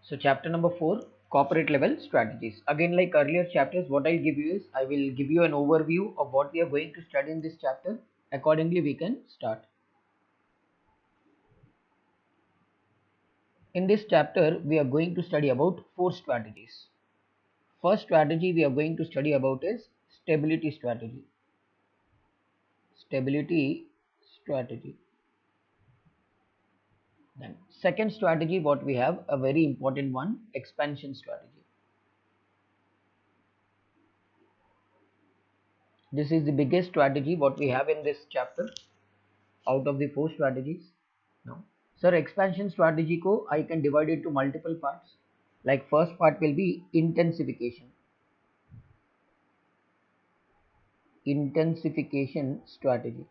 So chapter number 4, corporate level strategies. Again, like earlier chapters, what I'll give you is I will give you an overview of what we are going to study in this chapter. Accordingly, we can start. In this chapter, we are going to study about 4 strategies. First strategy we are going to study about is stability strategy. Stability strategy. Then second strategy, what we have, a very important one, expansion strategy. This is the biggest strategy what we have in this chapter out of the 4 strategies. Now, sir, expansion strategy ko I can divide it to multiple parts. Like first part will be intensification. Intensification strategy.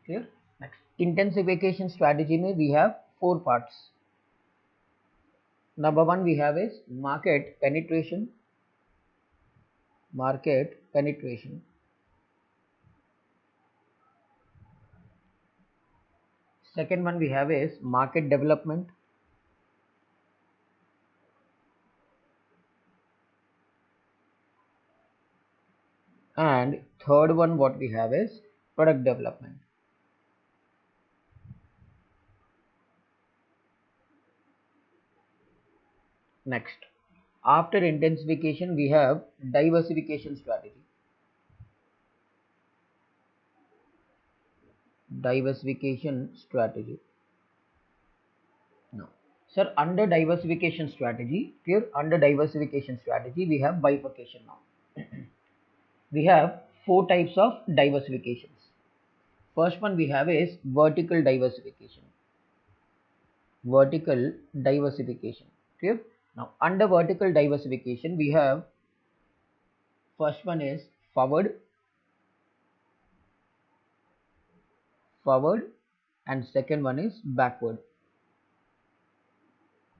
Clear? Next, intensification strategy mein we have 4 parts. Number 1 we have is market penetration. Market penetration. Second one we have is market development. And third one what we have is product development. Next, after intensification we have diversification strategy. Diversification strategy. Now, sir, under diversification strategy, here under diversification strategy we have bifurcation now. We have 4 types of diversifications. First one we have is vertical diversification. Vertical diversification. Clear? Now, under vertical diversification we have first one is forward, and second one is backward.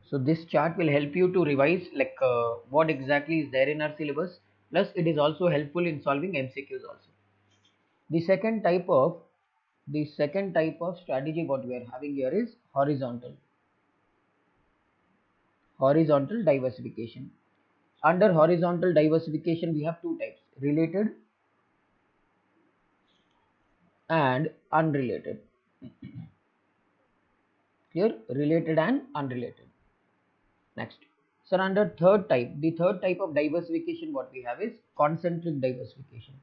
So this chart will help you to revise like what exactly is there in our syllabus, plus it is also helpful in solving MCQs also. The second type of strategy what we are having here is horizontal diversification. Under horizontal diversification we have 2 types, related and unrelated. Here, related and unrelated. Next, so under the third type of diversification what we have is concentric diversification.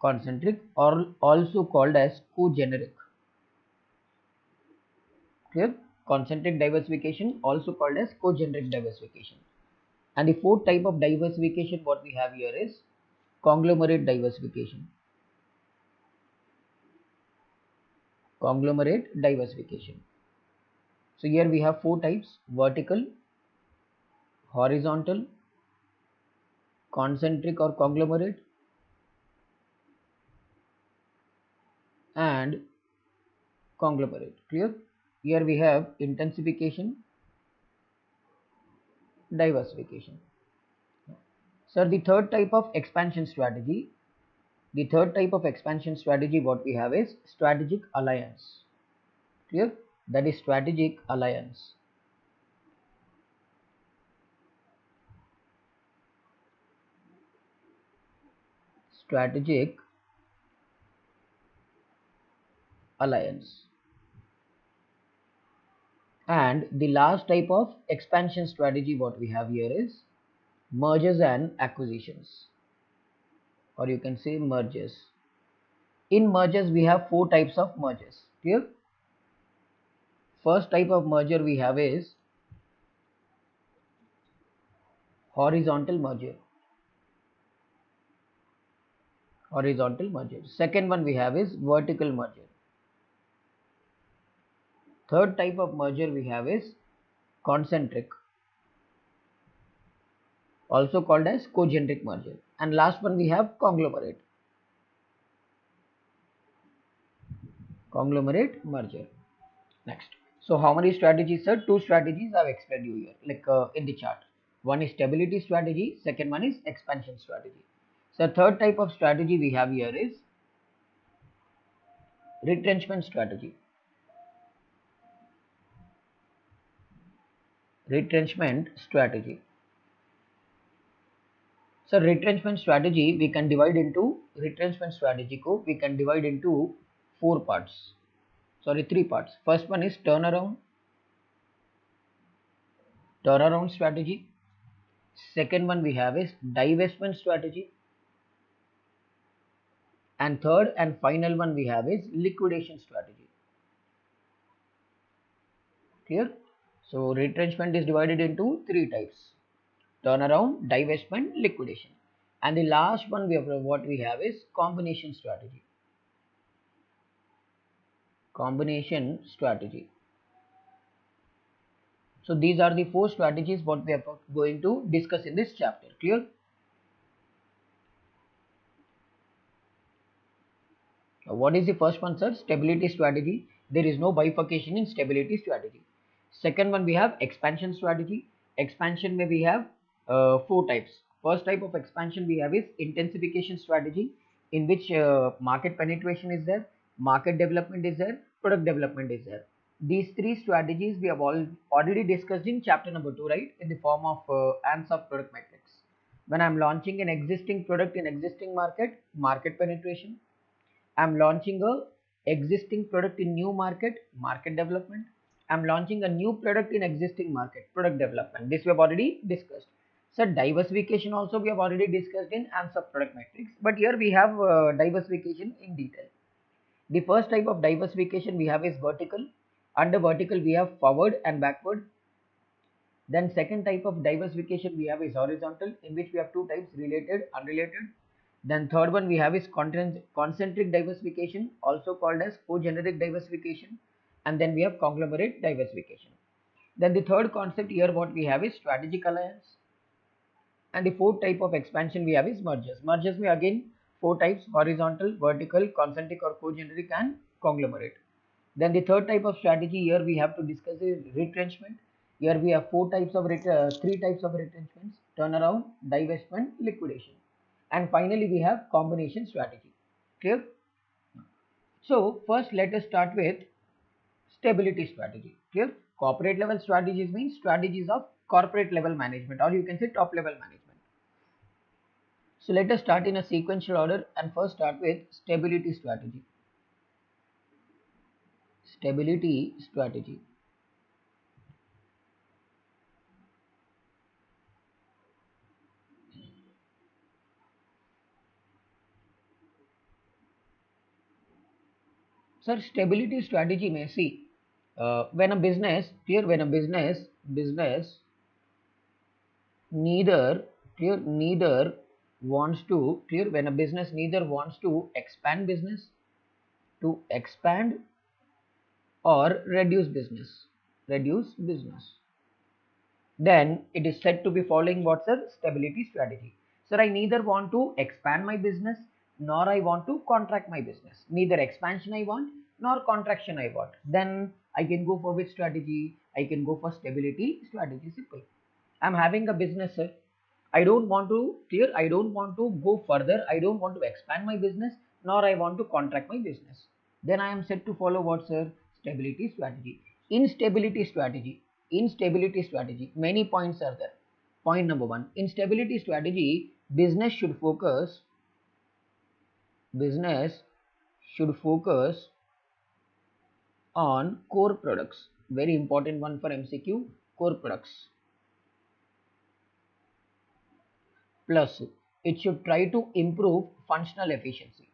Concentric, or also called as co-generic. Clear? Concentric diversification, also called as co-generic diversification. And the fourth type of diversification what we have here is conglomerate diversification. Conglomerate diversification. So here we have 4 types: vertical, horizontal, concentric or conglomerate, and conglomerate. Clear? Here we have intensification, diversification. Sir, the third type of expansion strategy. The third type of expansion strategy what we have is strategic alliance. Clear? That is strategic alliance. Strategic alliance. And the last type of expansion strategy what we have here is mergers and acquisitions, or you can say mergers. In mergers we have 4 types of mergers. Clear? First type of merger we have is horizontal merger. Horizontal merger. Second one we have is vertical merger. Third type of merger we have is concentric, also called as co-generic merger. And last one we have conglomerate. Conglomerate merger. Next. So how many strategies, sir? 2 strategies I have explained you here, like in the chart. One is stability strategy, second one is expansion strategy. So third type of strategy we have here is retrenchment strategy. Retrenchment strategy. So retrenchment strategy we can divide into four parts. Sorry, three parts. First one is turnaround strategy. Second one we have is divestment strategy, and third and final one we have is liquidation strategy. Clear? So retrenchment is divided into three types: turnaround, divestment, liquidation. And the last one we have, what we have is combination strategy. Combination strategy. So these are the four strategies what we are going to discuss in this chapter. Clear? What is the first one, sir? Stability strategy. There is no bifurcation in stability strategy. Second one we have expansion strategy. Expansion may we have four types. First type of expansion we have is intensification strategy, in which market penetration is there, market development is there, product development is there. These three strategies we have already discussed in chapter number 2, right? In the form of AMS of product metrics. When I'm launching an existing product in existing market, market penetration. I'm launching a existing product in new market, market development. I'm launching a new product in existing market, product development. This we have already discussed. So diversification also we have already discussed in AMS of product metrics, but here we have diversification in detail. The first type of diversification we have is vertical. Under vertical we have forward and backward. Then second type of diversification we have is horizontal, in which we have two types: related, unrelated. Then third one we have is concentric diversification, also called as co-generic diversification. And then we have conglomerate diversification. Then the third concept here what we have is strategic alliance. And the fourth type of expansion we have is mergers. Mergers may again four types: horizontal, vertical, concentric or co-generic, and conglomerate. Then the third type of strategy here we have to discuss is retrenchment. Here we have three types of retrenchments: turnaround, divestment, liquidation. And finally we have combination strategy. Clear? So first let us start with stability strategy. Clear? Corporate level strategies means strategies of corporate level management, or you can say top level management. So let us start in a sequential order and first start with stability strategy. Stability strategy. Sir, stability strategy may see when a business, clear, when a business neither wants to, clear, when a business neither wants to expand or reduce business, then it is said to be following what's a stability strategy. Sir, I neither want to expand my business nor I want to contract my business. Neither expansion I want nor contraction I want. Then I can go for which strategy? I can go for stability strategy. Simple. I'm having a business, sir. I don't want to, clear, I don't want to go further. I don't want to expand my business nor I want to contract my business. Then I am set to follow what, sir? Stability strategy. In stability strategy, many points are there. Point number one: in stability strategy, business should focus on core products. Very important one for MCQ: core products. Plus, it should try to improve functional efficiency.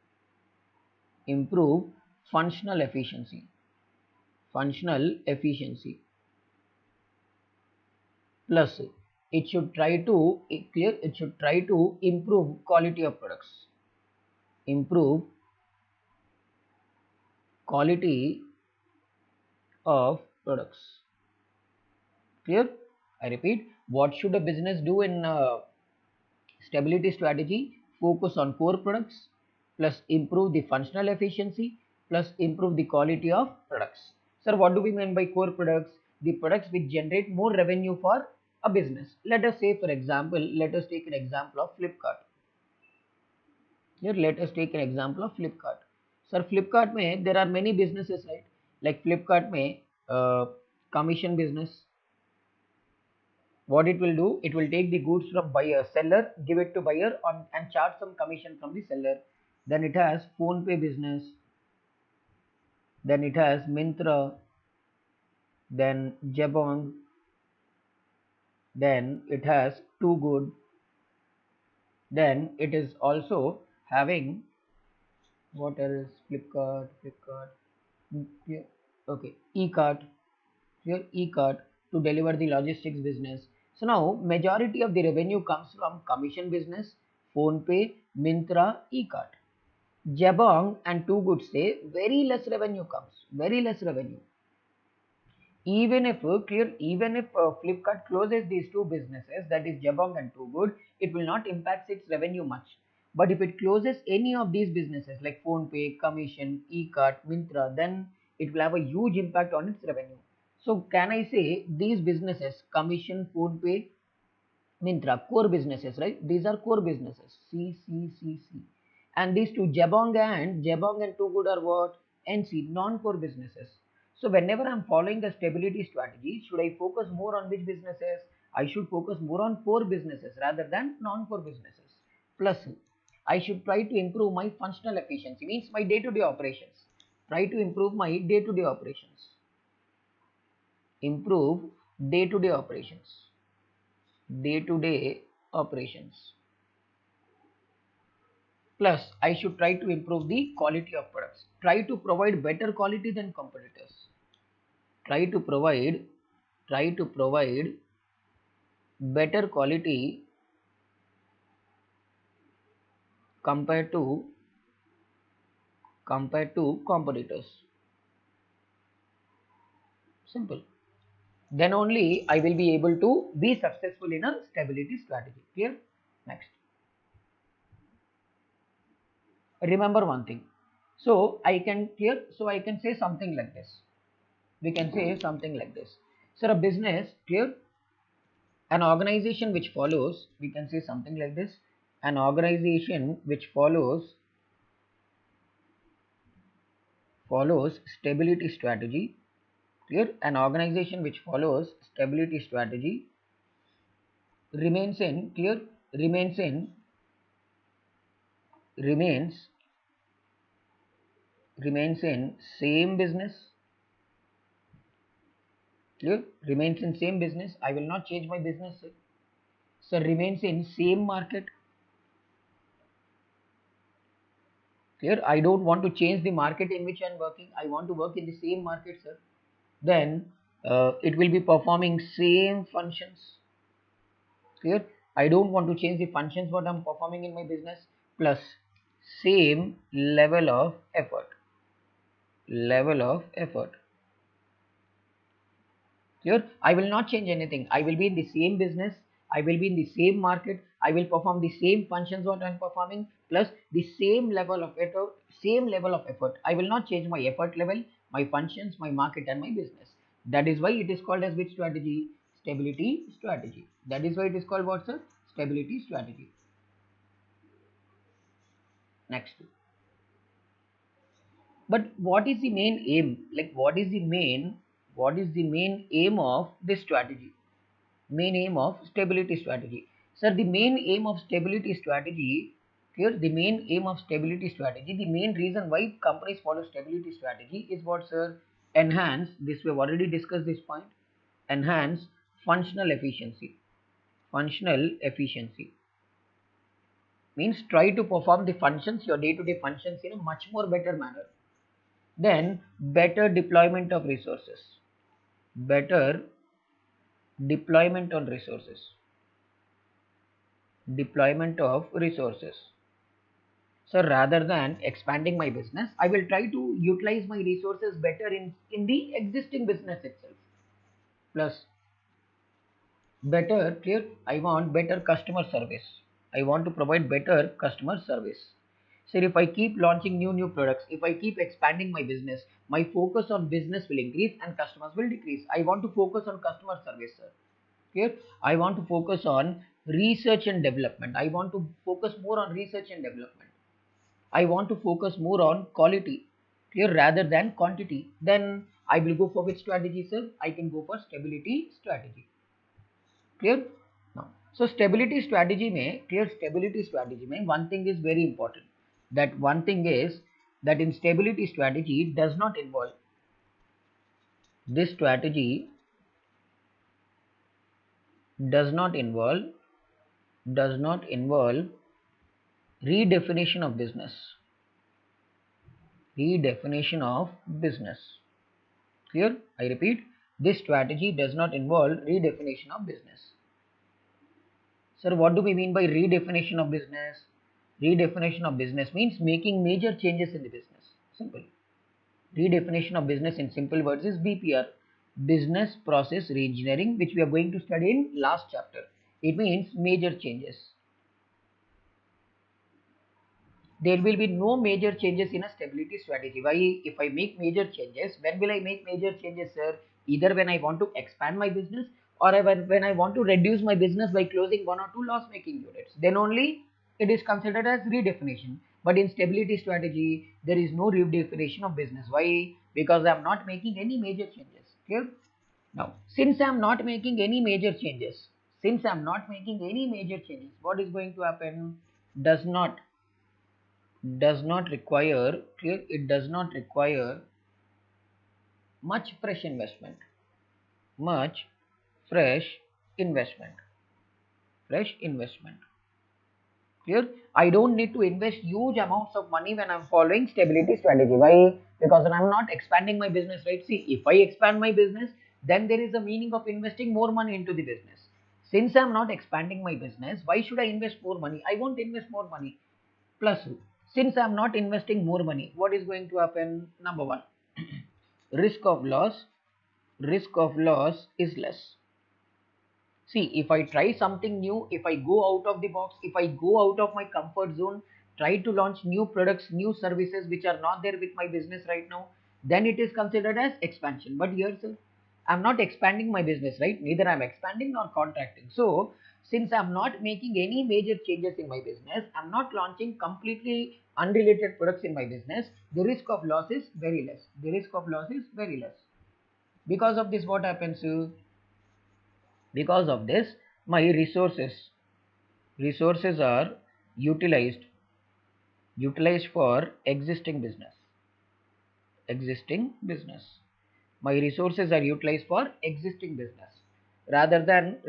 Improve functional efficiency. Functional efficiency. Plus, it should try to clear. It should try to improve quality of products. Improve quality of products. Clear? I repeat, what should a business do in stability strategy? Focus on core products, plus improve the functional efficiency, plus improve the quality of products. Sir, what do we mean by core products? The products which generate more revenue for a business. Let us say, for example, let us take an example of Flipkart. Here, let us take an example of Flipkart. Sir, Flipkart में there are many businesses, right? Like Flipkart में commission business, What it will do, it will take the goods from buyer, seller, give it to buyer on and charge some commission from the seller. Then it has phone pay business, then it has Mintra, then Jabong, then it has Too Good, then it is also having what else, Flipkart, yeah, okay, eCart, here eCart to deliver the logistics business. So now majority of the revenue comes from commission business, phone pay, Mintra, eCart. Jabong and Too Good say very less revenue comes, very less revenue. Even if Flipkart closes these two businesses, that is Jabong and Too Good, it will not impact its revenue much. But if it closes any of these businesses like PhonePe, Commission, eCart, Mintra, then it will have a huge impact on its revenue. So can I say these businesses, Commission, PhonePe, Mintra, core businesses, right? These are core businesses. C. And these two, Jabong and Too Good are what? NC, non-core businesses. So whenever I'm following the stability strategy, should I focus more on which businesses? I should focus more on core businesses rather than non-core businesses. Plus, I should try to improve my functional efficiency, means my day-to-day operations. Try to improve my day-to-day operations. Improve day-to-day operations. Day-to-day operations. Plus, I should try to improve the quality of products. Try to provide better quality than competitors. Try to provide better quality compared to competitors. Simple. Then only I will be able to be successful in a stability strategy. Clear? Next. Remember one thing. So I can say something like this. We can say something like this. So a business, clear? An organization which follows, we can say something like this, an organization which follows stability strategy, clear? An organization which follows stability strategy remains in, clear? Remains in same business, clear? Remains in same business. I will not change my business, sir. So remains in same market. Clear? I don't want to change the market in which I am working. I want to work in the same market, sir. Then it will be performing same functions. Clear? I don't want to change the functions what I'm performing in my business. Plus same level of effort. Clear? I will not change anything. I will be in the same business. I will be in the same market. I will perform the same functions what I'm performing plus the same level of effort. I will not change my effort level, my functions, my market and my business. That is why it is called as which strategy? Stability strategy. That is why it is called what, sir? Stability strategy. Next. But what is the main aim? Like what is the main aim of this strategy? Main aim of stability strategy. Sir, the main aim of stability strategy, here the main aim of stability strategy, the main reason why companies follow stability strategy is what, sir? Enhance, this we have already discussed this point, enhance functional efficiency. Functional efficiency means try to perform the functions, your day-to-day functions in a much more better manner. Then better deployment of resources. Better deployment on resources. Deployment of resources. So rather than expanding my business, I will try to utilize my resources better in the existing business itself. Plus better, clear? I want better customer service. I want to provide better customer service. So if I keep launching new products, if I keep expanding my business, my focus on business will increase and customers will decrease. I want to focus on customer service, sir. Clear? I want to focus on research and development. I want to focus more on research and development. I want to focus more on quality, clear, rather than quantity. Then I will go for which strategy, sir? I can go for stability strategy. Clear? Now, so stability strategy में, clear, stability strategy में one thing is very important. That one thing is that in stability strategy does not involve, this strategy does not involve redefinition of business. Redefinition of business. Clear? I repeat, this strategy does not involve redefinition of business. Sir, what do we mean by redefinition of business? Redefinition of business means making major changes in the business. Simple. Redefinition of business in simple words is BPR, Business Process Reengineering, which we are going to study in last chapter. It means major changes. There will be no major changes in a stability strategy. Why? If I make major changes, when will I make major changes, sir? Either when I want to expand my business, or when I want to reduce my business by closing one or two loss making units. Then only it is considered as redefinition. But in stability strategy, there is no redefinition of business. Why? Because I am not making any major changes. Clear? Now, since I am not making any major changes, what is going to happen? Does not require, clear, it does not require much fresh investment. Much fresh investment. Fresh investment. Clear? I don't need to invest huge amounts of money when I'm following stability strategy. Why? Because I'm not expanding my business, right? See, if I expand my business, then there is a meaning of investing more money into the business. Since I'm not expanding my business, why should I invest more money? I won't invest more money. Plus, since I'm not investing more money, what is going to happen? Number one, risk of loss is less. See, if I try something new, if I go out of the box, if I go out of my comfort zone, try to launch new products, new services which are not there with my business right now, then it is considered as expansion. But here, sir, I'm not expanding my business, right? Neither I'm expanding nor contracting. So since I'm not making any major changes in my business, I'm not launching completely unrelated products in my business, the risk of loss is very less. Because of this, what happens? Because of this, my resources are utilized for existing business. My resources are utilized for existing business, rather than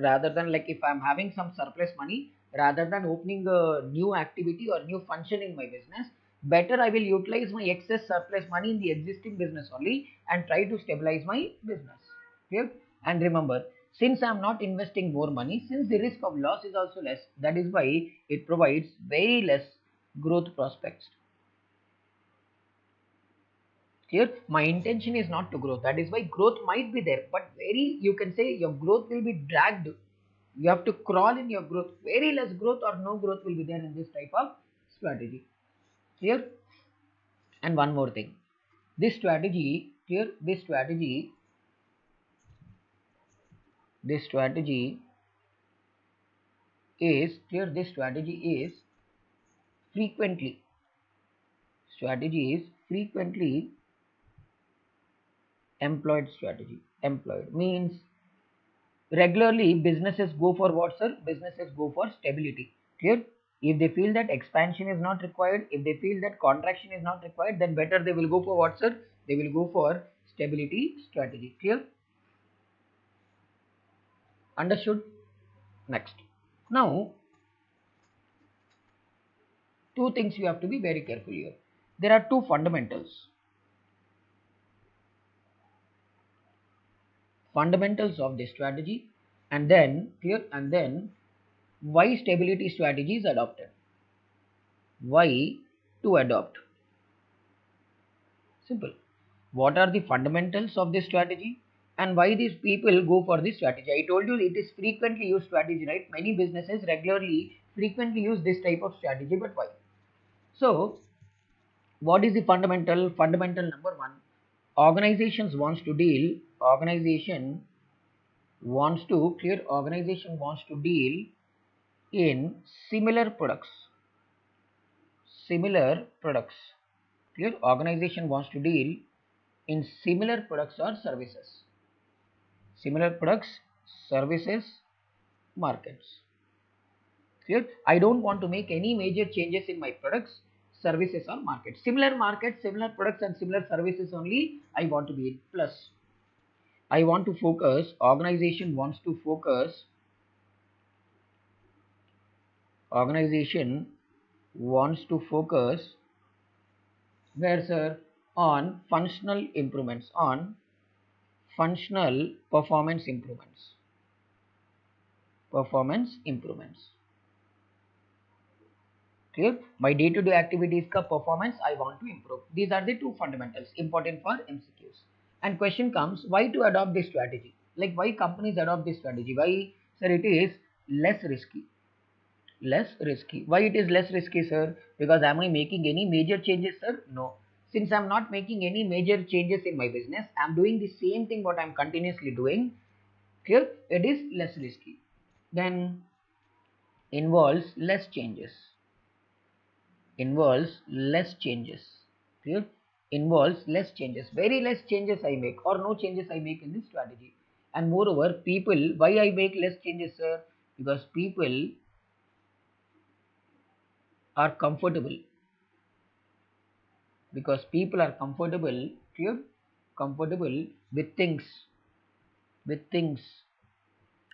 like if I'm having some surplus money, rather than opening a new activity or new function in my business, better I will utilize my excess surplus money in the existing business only and try to stabilize my business. Clear? And remember, since I'm not investing more money, since the risk of loss is also less, that is why it provides very less growth prospects. Here my intention is not to grow, that is why growth might be there, but very, you can say, your growth will be dragged. You have to crawl in your growth. Very less growth or no growth will be there in this type of strategy. Clear? And one more thing, this strategy, clear, this strategy is clear, this strategy is frequently employed strategy. Employed means regularly businesses go for what, sir? Businesses go for stability. Clear? If they feel that expansion is not required, if they feel that contraction is not required, then better they will go for what, sir? They will go for stability strategy. Clear? Understood? Next. Now, two things you have to be very careful here. There are two fundamentals. Fundamentals of this strategy, and then clear, and then why stability strategy is adopted. Why to adopt? Simple. What are the fundamentals of this strategy and why these people go for this strategy? I told you it is frequently used strategy, right? Many businesses regularly frequently use this type of strategy, but why? So what is the fundamental? Fundamental number one, organization wants to deal in similar products. Clear? Organization wants to deal in similar products or services. markets. Clear? I don't want to make any major changes in my products, services or markets. Similar markets, similar products and similar services only I want to be in. Plus, I want to focus, organization wants to focus where, sir? On functional improvements, on functional performance improvements. Clear? My day-to-day activities ka performance I want to improve. These are the two fundamentals important for MCQs. And question comes, why to adopt this strategy? Like why companies adopt this strategy? Why, sir? It is less risky. Less risky. Why it is less risky, sir? Because am I making any major changes, sir? No. Since I'm not making any major changes in my business, I'm doing the same thing what I'm continuously doing. Here, it is less risky. Then involves less changes. Involves less changes. Clear? Involves less changes. Very less changes I make or no changes I make in this strategy. And moreover, people, why I make less changes, sir? Because people are comfortable. Because people are comfortable, clear? Comfortable with things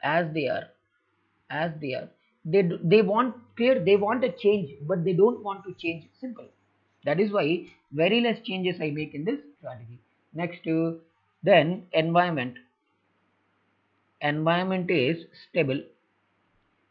as they are, as they are. They want, clear, they want a change, but they don't want to change. Simple. That is why very less changes I make in this strategy. Next, then environment is stable.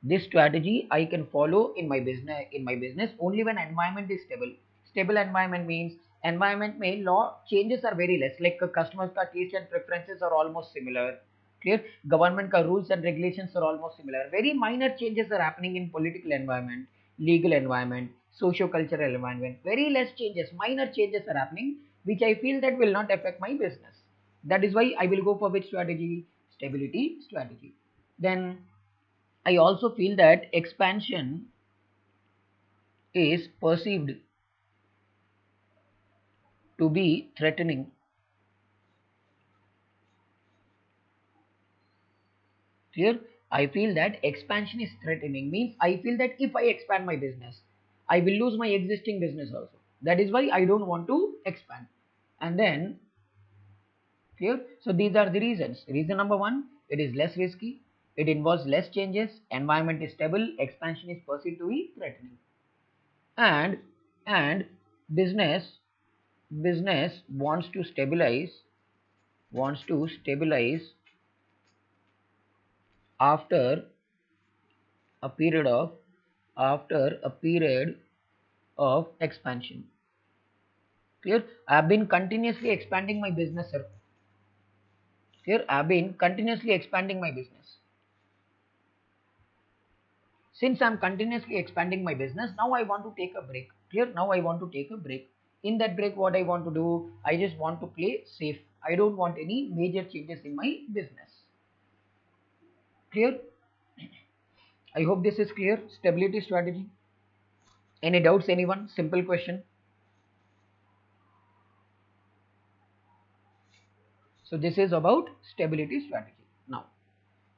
This strategy I can follow in my business only when environment is stable. Stable environment means environment may law changes are very less, like customers ka taste and preferences are almost similar. Clear? Government ka rules and regulations are almost similar. Very minor changes are happening in political environment, legal environment, socio-cultural environment. Very less changes, minor changes are happening, which I feel that will not affect my business. That is why I will go for which strategy? Stability strategy. Then I also feel that expansion is perceived to be threatening. Clear? I feel that expansion is threatening means I feel that if I expand my business, I will lose my existing business also. That is why I don't want to expand. And then, clear? So these are the reasons. Reason number one, it is less risky. It involves less changes. Environment is stable. Expansion is perceived to be threatening. And and business business wants to stabilize after a period of after a period of expansion. Clear? I've been continuously expanding my business, sir. Clear? I've been continuously expanding my business. Since I'm continuously expanding my business, now I want to take a break. Clear? Now I want to take a break. In that break, what I want to do, I just want to play safe. I don't want any major changes in my business. Clear? I hope this is clear. Stability strategy. Any doubts, anyone? Simple question. So this is about stability strategy.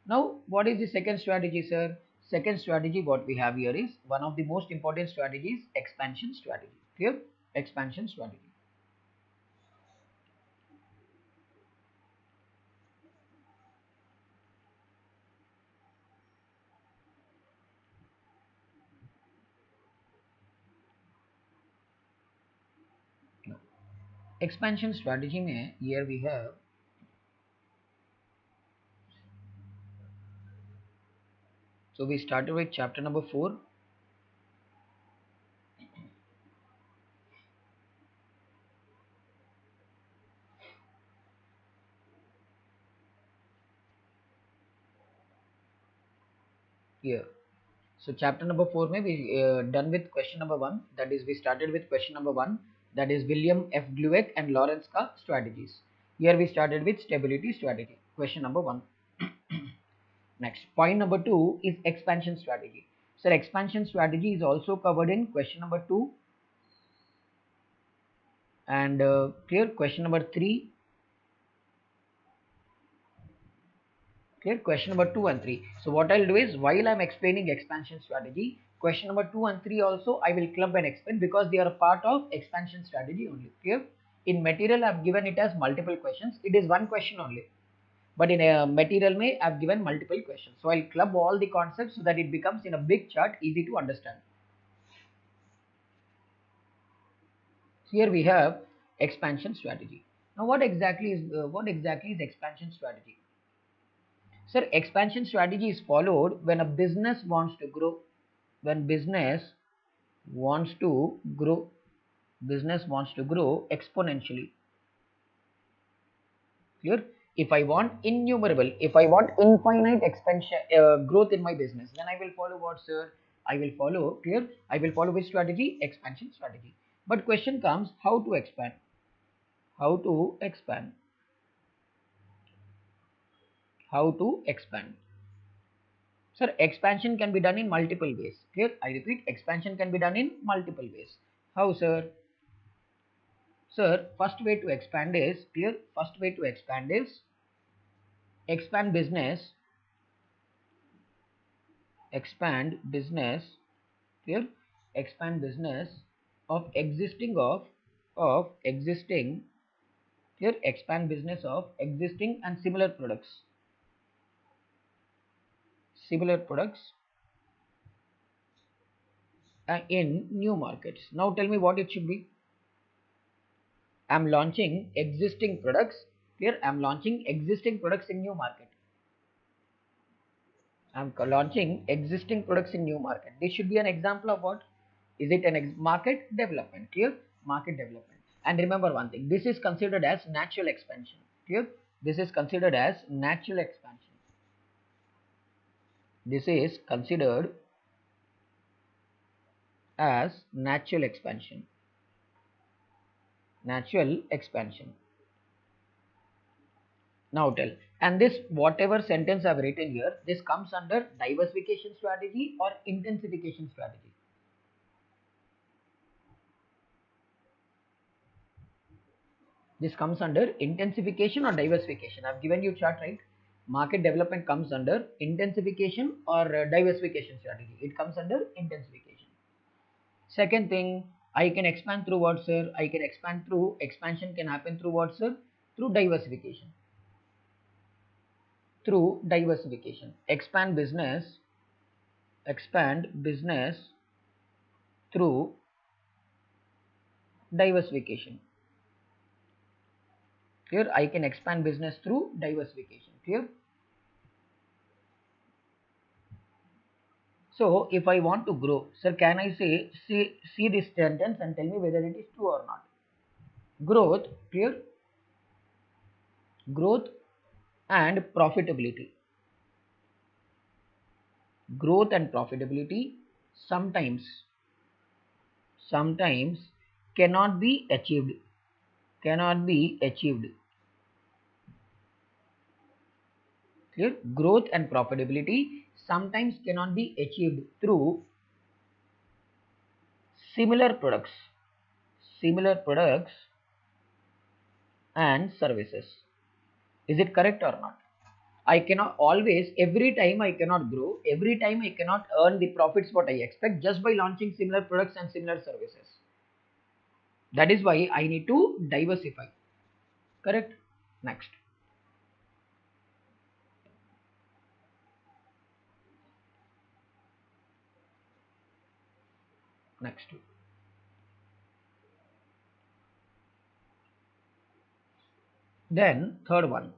Now what is the second strategy, sir? Second strategy what we have here is one of the most important strategies, expansion strategy. Clear? Expansion strategy. Now, expansion strategy में here we have, so we started with chapter number 4. Here, so chapter number 4 में we done with question number 1, that is we started with question number 1, that is William F. Glueck and Lawrence का strategies. Here we started with stability strategy, question number 1. Next, point number 2 is expansion strategy. Sir, expansion strategy is also covered in question number 2 and clear, question number 3 Clear? Question number 2 and 3. So what I'll do is, while I'm explaining expansion strategy, question number 2 and 3 also I will club and explain, because they are a part of expansion strategy only. Clear? In material I've given it as multiple questions. It is one question only. But in a material may I've given multiple questions. So I'll club all the concepts so that it becomes in a big chart easy to understand. Here we have expansion strategy. Now what exactly is expansion strategy? Sir, expansion strategy is followed when a business wants to grow. When wants to grow, business wants to grow exponentially. Clear? If I want innumerable, if I want infinite expansion growth in my business, then I will follow what, sir? I will follow, clear? I will follow which strategy? Expansion strategy. But question comes, how to expand? How to expand? How to expand? Sir, expansion can be done in multiple ways. Clear? I repeat, expansion can be done in multiple ways. How, sir? Sir, first way to expand is, clear? First way to expand is expand business, clear? Expand business of existing clear? Expand business of existing and similar products in new markets. Now tell me what it should be. I'm launching existing products. Clear? I'm launching existing products in new market. I'm launching existing products in new market. This should be an example of what? Is it an market development? Clear? Market development. And remember one thing. This is considered as natural expansion. Clear? This is considered as natural expansion. This is considered as natural expansion. Natural expansion. Now tell. And this whatever sentence I've written here, this comes under diversification strategy or intensification strategy. This comes under intensification or diversification. I've given you chart, right? Market development comes under intensification or diversification strategy. It comes under intensification. Second thing, I can expand through what, sir? I can expand through, expansion can happen through what, sir? Through diversification. Through diversification. Expand business through diversification. Clear? I can expand business through diversification. Clear? So if I want to grow, sir, can I say, see this sentence and tell me whether it is true or not? Growth, clear? Growth and profitability. Growth and profitability sometimes cannot be achieved. Clear? Growth and profitability sometimes cannot be achieved through similar products and services. Is it correct or not? I cannot always, every time I cannot grow, every time I cannot earn the profits what I expect just by launching similar products and similar services. That is why I need to diversify. Correct? Next. Then third one,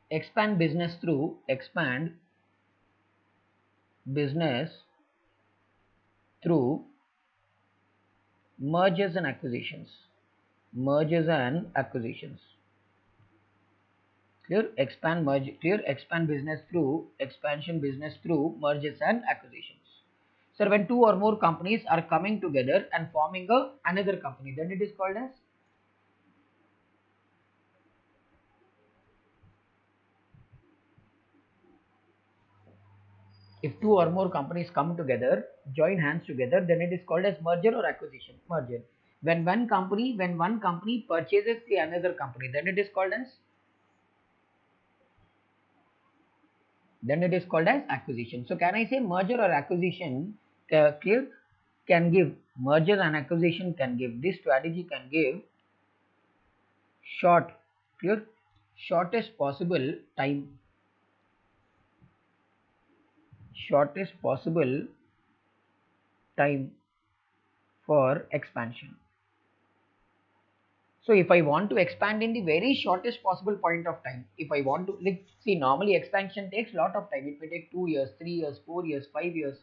expand business through mergers and acquisitions. Clear? Expand business through mergers and acquisitions. So when two or more companies are coming together and forming another company, then it is called as, if two or more companies come together, join hands together, then it is called as merger or acquisition. Merger. When one company purchases the another company, then it is called as, then it is called as acquisition. So can I say merger or acquisition clear can give, merger and acquisition can give, this strategy can give short, clear, shortest possible time, shortest possible time for expansion. So if I want to expand in the very shortest possible point of time, if I want to, like, see, normally expansion takes lot of time. It may take 2 years, 3 years, 4 years, 5 years,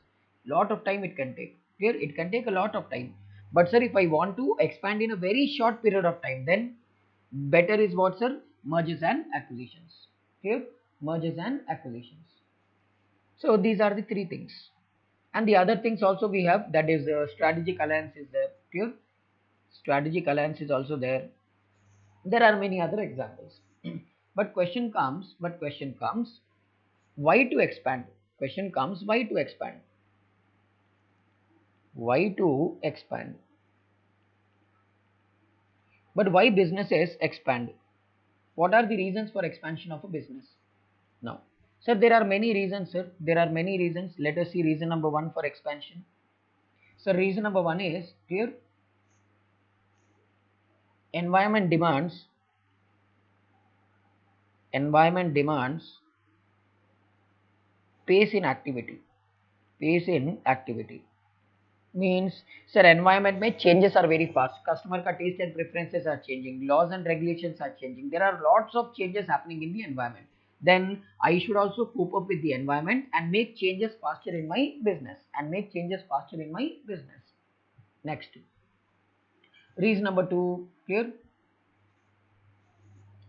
lot of time it can take. Clear? It can take a lot of time. But sir, if I want to expand in a very short period of time, then better is what, sir? Mergers and acquisitions. Clear? Mergers and acquisitions. So these are the three things. And the other things also we have, that is strategic alliance is there. Clear? Strategic alliance is also there. There are many other examples. But question comes, why to expand? Question comes, why to expand? Why to expand? But why businesses expand? What are the reasons for expansion of a business? Now, sir, there are many reasons, sir. There are many reasons. Let us see reason number one for expansion. So reason number one is clear. Environment demands pace in activity. Pace in activity means, sir, environment में changes are very fast. Customer का taste and preferences are changing. Laws and regulations are changing. There are lots of changes happening in the environment. Then I should also cope up with the environment and make changes faster in my business. Next, reason number two, clear.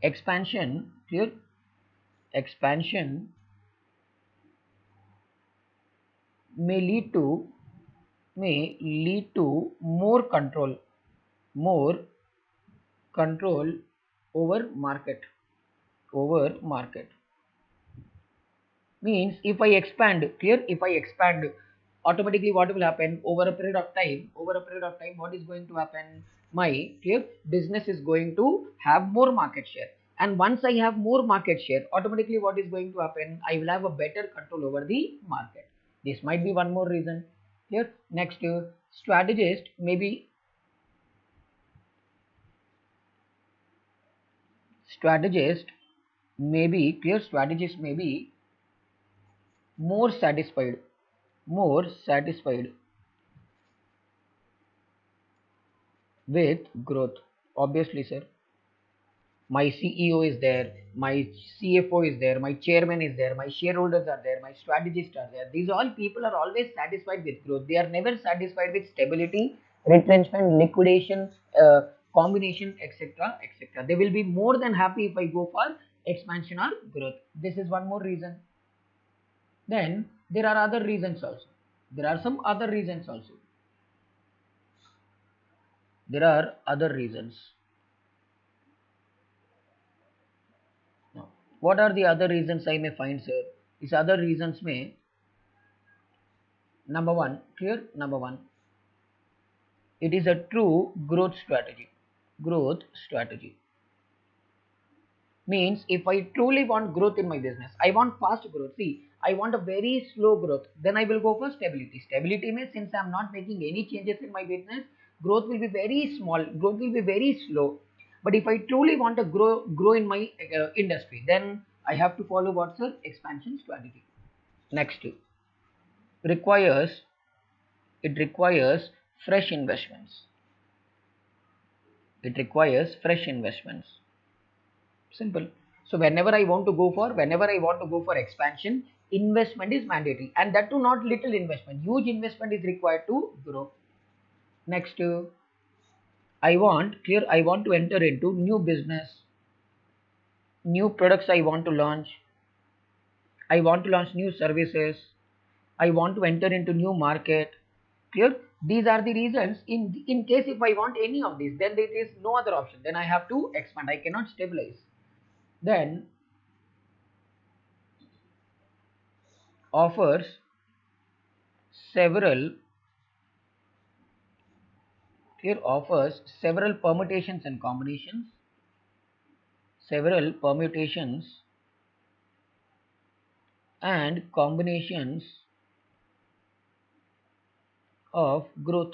Expansion, clear. Expansion may lead to more control over market. Means if I expand, clear, if I expand, automatically what will happen over a period of time, what is going to happen? My clear business is going to have more market share. And once I have more market share, automatically what is going to happen? I will have a better control over the market. This might be one more reason. Clear? Next, strategist may be more satisfied with growth. Obviously, sir. My CEO is there, my CFO is there, my chairman is there, my shareholders are there, my strategists are there. These all people are always satisfied with growth. They are never satisfied with stability, retrenchment, liquidation, combination, etc. etc. They will be more than happy if I go for expansion or growth. This is one more reason. Then there are other reasons also. There are some other reasons also. There are other reasons. Now, what are the other reasons I may find, sir? These other reasons may, number one, clear? Number one, it is a true growth strategy. Growth strategy means if I truly want growth in my business, I want fast growth. See, I want a very slow growth. Then I will go for stability. Stability means since I am not making any changes in my business, growth will be very small. Growth will be very slow. But if I truly want to grow in my industry, then I have to follow what's the expansion strategy. Next, requires it requires fresh investments. It requires fresh investments. Simple. So whenever I want to go for expansion, investment is mandatory, and that too not little investment. Huge investment is required to grow. Next, I want to enter into new business, new products I want to launch. I want to launch new services. I want to enter into new market. Clear? These are the reasons. In case if I want any of these, then there is no other option. Then I have to expand. I cannot stabilize. Then offers several permutations and combinations, several permutations and combinations of growth.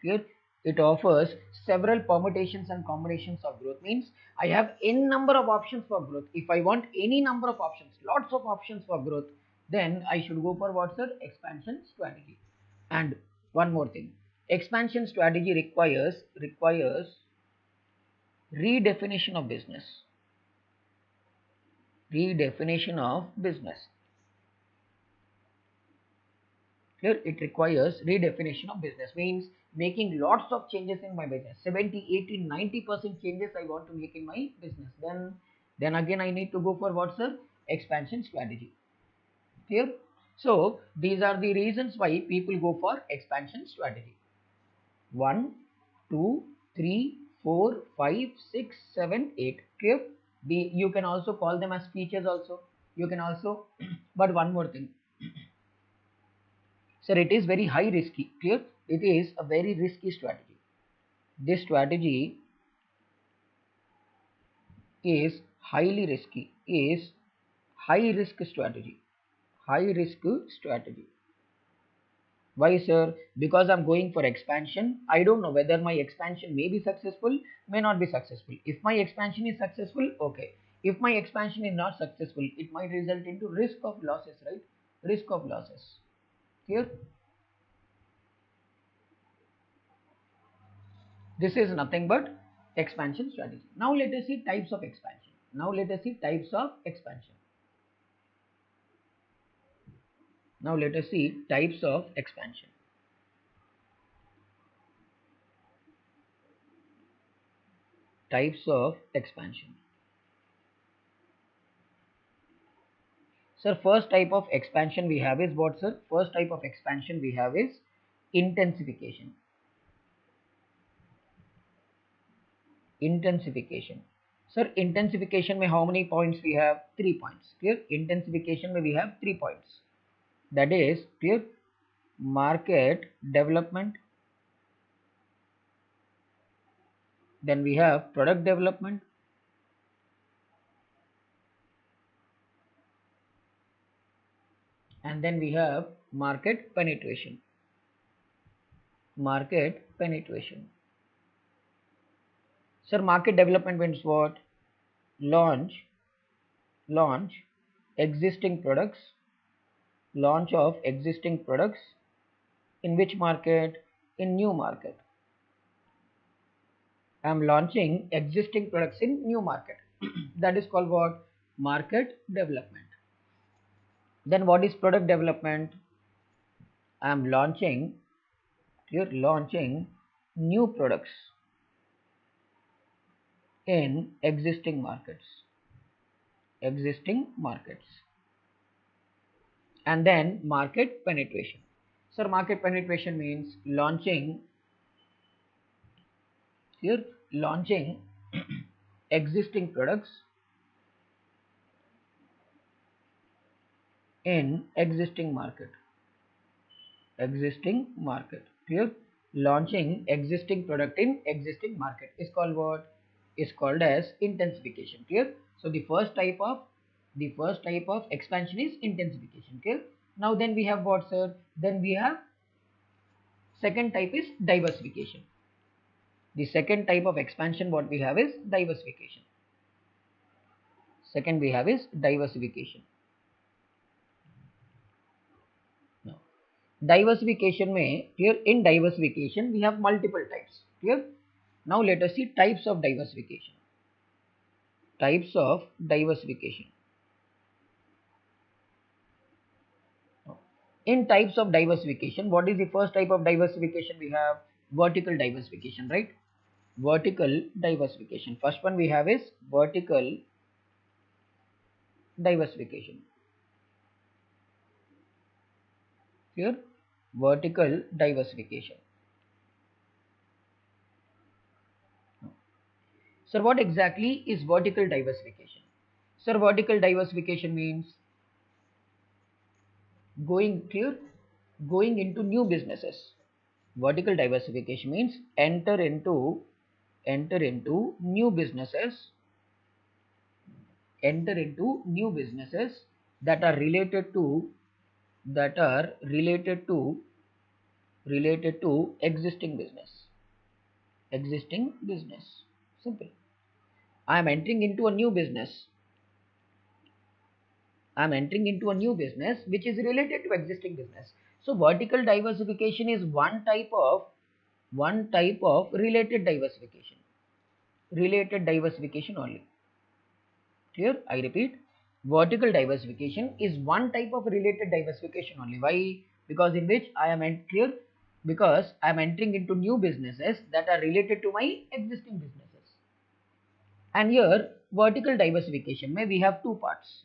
Clear? It offers several permutations and combinations of growth. Means I have n number of options for growth. If I want any number of options, lots of options for growth, then I should go for what's the expansion strategy. And one more thing, expansion strategy requires redefinition of business. Redefinition of business. Here it requires redefinition of business, means making lots of changes in my business. 70, 80, 90% changes I want to make in my business. Then again I need to go for what's the expansion strategy. Clear? So these are the reasons why people go for expansion strategy. 1, 2, 3, 4, 5, 6, 7, 8. Clear? You can also call them as features also. You can also, but one more thing. Sir, it is very high risky. Clear? It is a very risky strategy. This strategy is highly risky. Is high risk strategy. High risk strategy. Why, sir? Because I'm going for expansion. I don't know whether my expansion may be successful, may not be successful. If my expansion is successful, okay. If my expansion is not successful, it might result into risk of losses, right? Risk of losses. Clear? This is nothing but expansion strategy. Now let us see types of expansion. Now let us see types of expansion. Now let us see types of expansion. Types of expansion. Sir, first type of expansion we have is what, sir? First type of expansion we have is intensification. Intensification. Sir, intensification में how many points we have? 3 points. Clear? Intensification में we have 3 points. That is clear. Market development. Then we have product development. And then we have market penetration. Market penetration. Sir, market development means what? Launch existing products. Launch of existing products in which market? In new market. I am launching existing products in new market. That is called what? Market development. Then what is product development? I am launching new products in existing markets. And then market penetration. Sir, market penetration means launching existing products in existing market. Clear? Launching existing product in existing market is called what? Is called as intensification. Clear? So the first type of expansion is intensification. Clear? Now then we have what, sir? Then we have second type is diversification. The second type of expansion what we have is diversification. Second we have is diversification. Now, diversification may, clear, in diversification we have multiple types. Clear? Now let us see types of diversification. Types of diversification. In types of diversification, what is the first type of diversification we have? Vertical diversification, right? Vertical diversification. First one we have is vertical diversification. Here, vertical diversification. Sir, what exactly is vertical diversification? Sir, vertical diversification means going into new businesses. Vertical diversification means enter into new businesses that are related to existing business. Existing business. Simple. I am entering into a new business. I am entering into a new business which is related to existing business. So vertical diversification is one type of related diversification. Related diversification only. Clear? I repeat, vertical diversification is one type of related diversification only. Why? Because in which I am clear, because I am entering into new businesses that are related to my existing businesses. And here vertical diversification may we have two parts.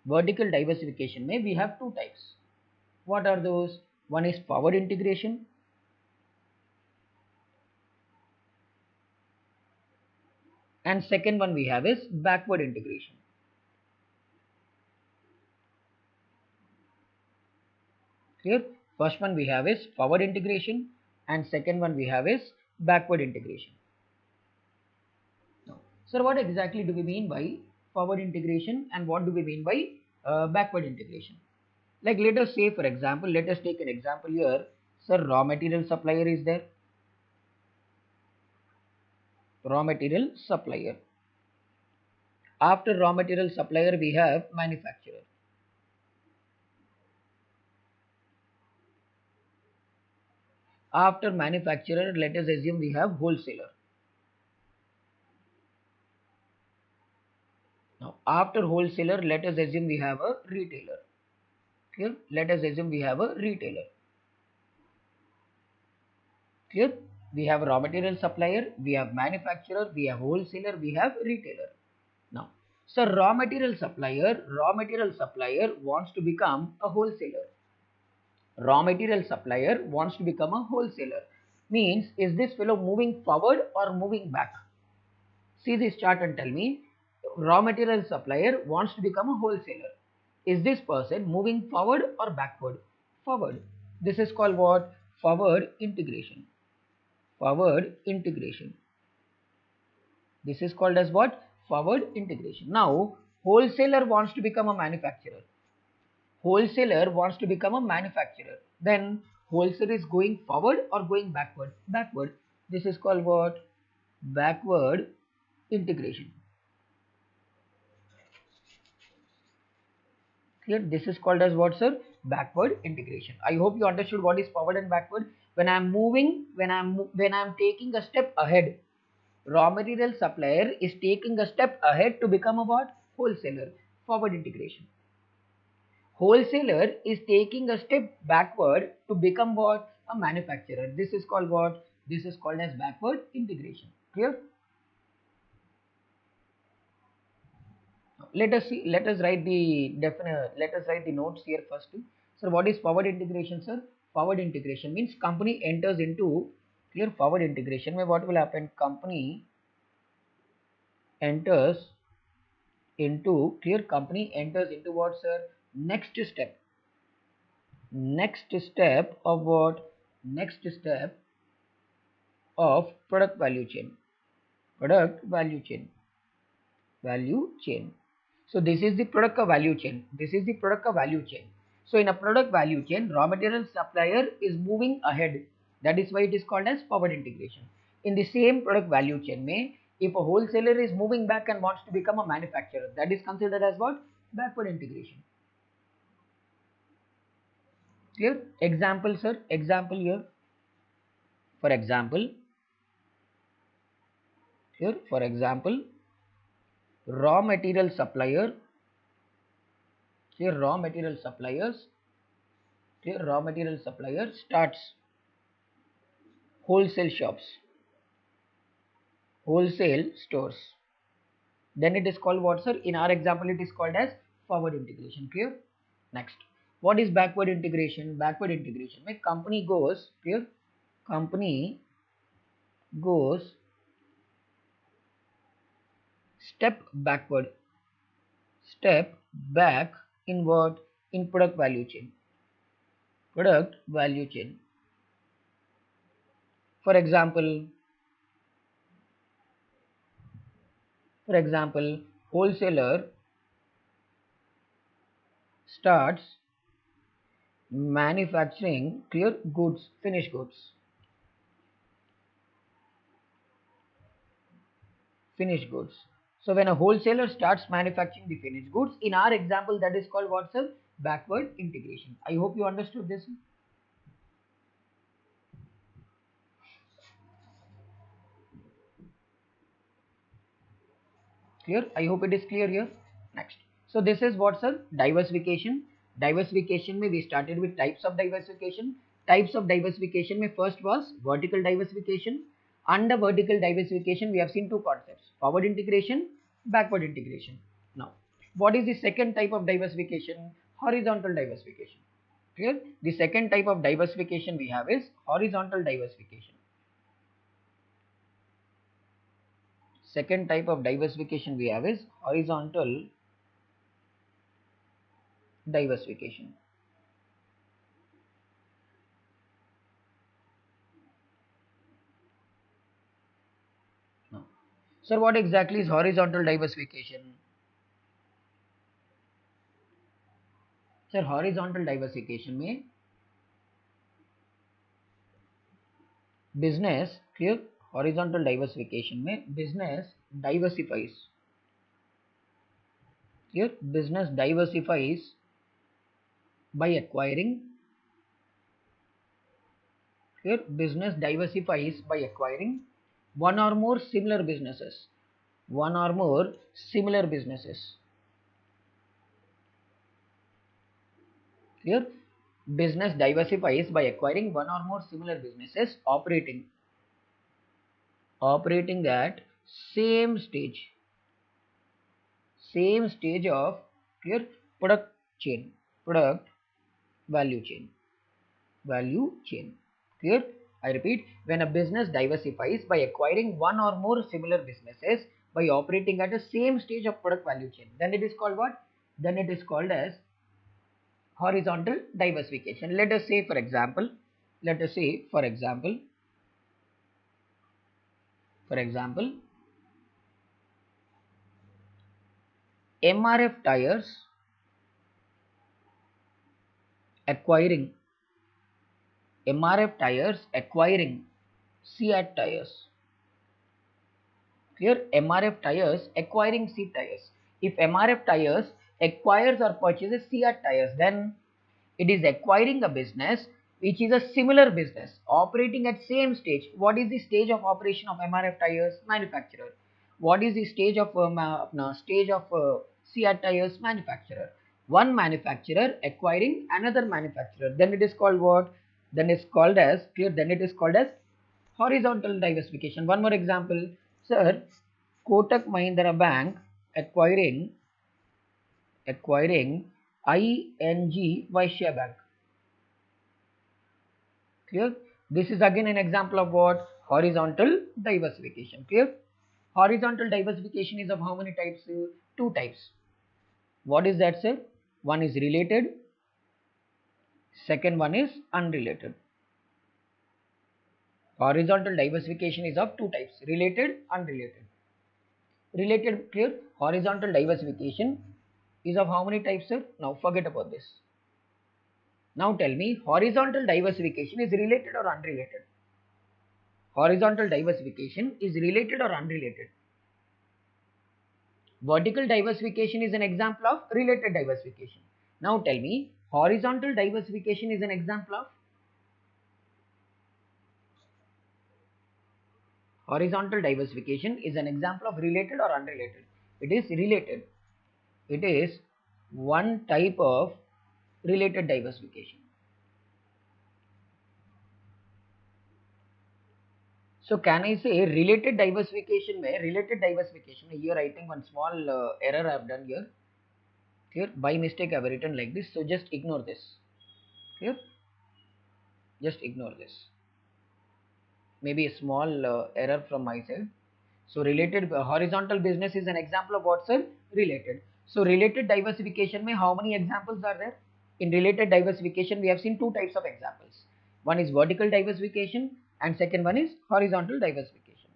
Vertical diversification may we have two types. What are those? One is forward integration, and second one we have is backward integration. Clear? First one we have is forward integration, and second one we have is backward integration. Now, sir, what exactly do we mean by forward integration and what do we mean by backward integration? Like let us say, for example, let us take an example here. Sir, raw material supplier is there. Raw material supplier. After raw material supplier, we have manufacturer. After manufacturer, let us assume we have wholesaler. Now, after wholesaler, let us assume we have a retailer. Clear? Let us assume we have a retailer. Clear? We have raw material supplier, we have manufacturer, we have wholesaler, we have retailer. Now, so raw material supplier wants to become a wholesaler. Raw material supplier wants to become a wholesaler. Means, is this fellow moving forward or moving back? See this chart and tell me. Raw material supplier wants to become a wholesaler. Is this person moving forward or backward? Forward. This is called what? Forward integration. Forward integration. This is called as what? Forward integration. Now, wholesaler wants to become a manufacturer. Wholesaler wants to become a manufacturer. Then wholesaler is going forward or going backward? Backward. This is called what? Backward integration. Here this is called as what, sir? Backward integration. I hope you understood what is forward and backward. When I am moving, when I am taking a step ahead, raw material supplier is taking a step ahead to become a what? Wholesaler. Forward integration. Wholesaler is taking a step backward to become what? A manufacturer. This is called what? This is called as backward integration. Clear? Let us see. Let us write the notes here first. So what is forward integration, sir? Forward integration means company enters into clear forward integration. Where what will happen? Company enters company enters into what, sir? Next step. Next step of what? Next step of product value chain. Product value chain. Value chain. So this is the product of value chain. This is the product of value chain. So in a product value chain, raw material supplier is moving ahead. That is why it is called as forward integration. In the same product value chain, if a wholesaler is moving back and wants to become a manufacturer, that is considered as what? Backward integration. Clear? Example, sir. Example here. For example, here. For example, raw material supplier. Here, raw material suppliers. Here, raw material supplier starts wholesale shops, wholesale stores. Then it is called what, sir? In our example, it is called as forward integration. Clear? Next, what is backward integration? Backward integration, my company goes clear. Company goes step backward, step back in what? In product value chain. Product value chain. For example, wholesaler starts manufacturing clear goods, finished goods. Finished goods. So when a wholesaler starts manufacturing the finished goods, in our example that is called what's a backward integration. I hope you understood this. Clear? I hope it is clear here. Next. So this is what's a diversification. Diversification में we started with types of diversification. Types of diversification में first was vertical diversification. Under vertical diversification we have seen two concepts: forward integration, backward integration. Now, what is the second type of diversification? Horizontal diversification. Clear? The second type of diversification we have is horizontal diversification. Second type of diversification we have is horizontal diversification. Now, sir, what exactly is horizontal diversification? Sir, horizontal diversification में business clear. Horizontal diversification में business diversifies. Clear? Business diversifies by acquiring. Clear? Business diversifies by acquiring one or more similar businesses. One or more similar businesses. Clear? Business diversifies by acquiring one or more similar businesses operating at same stage of clear product chain, product value chain. Clear? I repeat, when a business diversifies by acquiring one or more similar businesses by operating at the same stage of product value chain, then it is called what? Then it is called as horizontal diversification. Let us say for example, MRF tires acquiring Seat tires. Clear? MRF tires acquiring Seat tires. If MRF tires acquires or purchases Seat tires, then it is acquiring a business which is a similar business operating at same stage. What is the stage of operation of MRF tires? Manufacturer. What is the stage of Seat tires? Manufacturer. One manufacturer acquiring another manufacturer. Then it is called what? Then it is called as clear. Then it is called as horizontal diversification. One more example, sir. Kotak Mahindra Bank acquiring ING Vaishya Bank. Clear? This is again an example of what? Horizontal diversification. Clear? Horizontal diversification is of how many types? Two types. What is that, sir? One is related, second one is unrelated. Horizontal diversification is of two types: related, unrelated. Related, clear? Horizontal diversification is of how many types, sir? Now forget about this. Now tell me, horizontal diversification is related or unrelated? Horizontal diversification is related or unrelated? Vertical diversification is an example of related diversification. Now tell me, horizontal diversification is an example of? Horizontal diversification is an example of related or unrelated? It is related. It is one type of related diversification. So can I say related diversification here I think one small error I have done here. Here by mistake I have written like this, so just ignore this. Clear? Just ignore this. Maybe a small error from my side. So related horizontal business is an example of what, sir? Related. So related diversification mein how many examples are there? In related diversification we have seen two types of examples. One is vertical diversification and second one is horizontal diversification.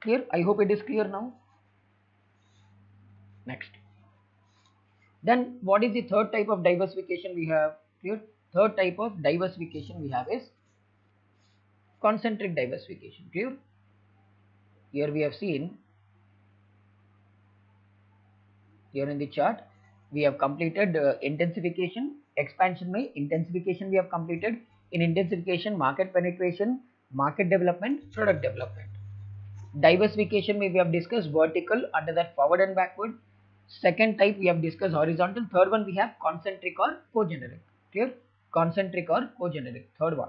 Clear? I hope it is clear now. Next. Then what is the third type of diversification we have? Clear? Third type of diversification we have is concentric diversification. Clear? Here we have seen, here in the chart, we have completed intensification, expansion by intensification we have completed. In intensification, market penetration, market development, product development. Diversification we have discussed vertical, under that forward and backward. Second type we have discussed horizontal. Third one we have concentric or co-generic. Clear? Concentric or co-generic. Third one.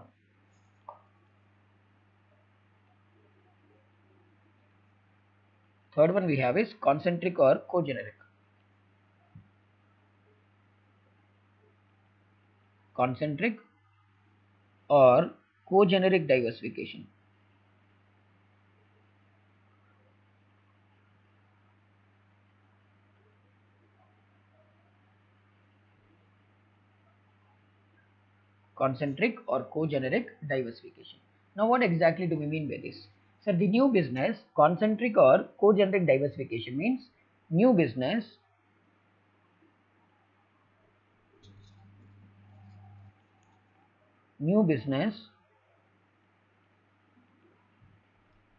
Third one we have is concentric or co-generic. Concentric or co-generic diversification. Concentric or co-generic diversification. Now what exactly do we mean by this? So the new business, concentric or co-generic diversification means new business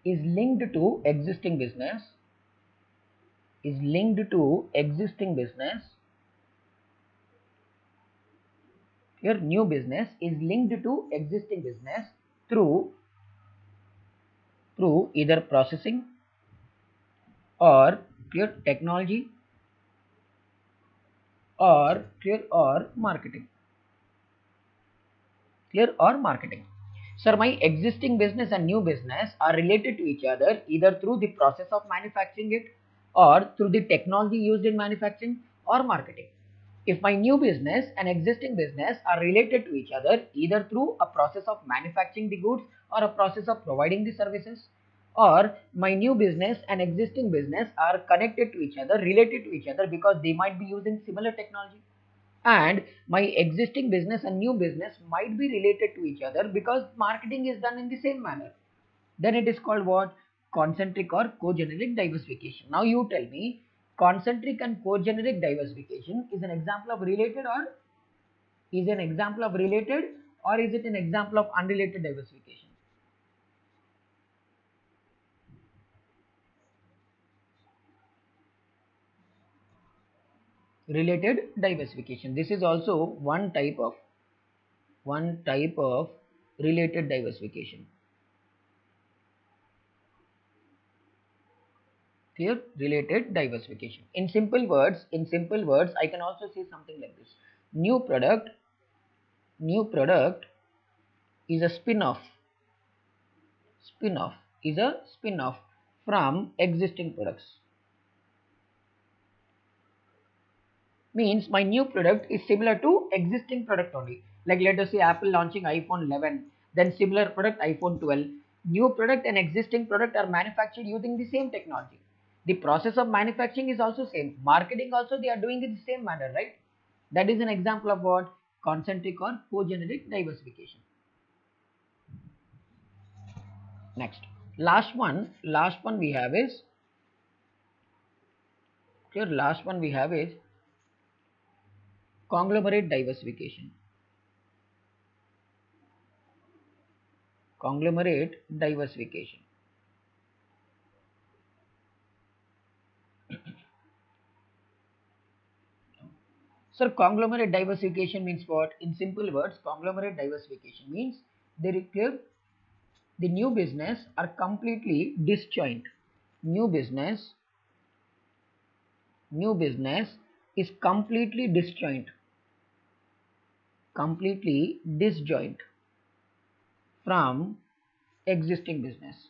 is linked to existing business, your new business is linked to existing business through either processing or clear technology or clear or marketing. Clear or marketing. Sir, my existing business and new business are related to each other either through the process of manufacturing it or through the technology used in manufacturing or marketing. If my new business and existing business are related to each other either through a process of manufacturing the goods or a process of providing the services, or my new business and existing business are connected to each other, related to each other because they might be using similar technology, and my existing business and new business might be related to each other because marketing is done in the same manner, then it is called what? Concentric or co-generic diversification. Now you tell me, concentric and co-generic diversification is an example of related or is an example of related or is it an example of unrelated diversification? Related diversification. This is also one type of related diversification. Clear? Related diversification. In simple words, I can also say something like this. New product is a spin-off from existing products. Means my new product is similar to existing product only. Like let us say Apple launching iPhone 11, then similar product iPhone 12. New product and existing product are manufactured using the same technology. The process of manufacturing is also same. Marketing also they are doing it the same manner, right? That is an example of what? Concentric or co-generic diversification. Next, last one we have is here. Last one we have is conglomerate diversification. Conglomerate diversification. Sir, conglomerate diversification means what? In simple words, conglomerate diversification means they clear the new business are completely disjoint. New business is completely disjoint from existing business.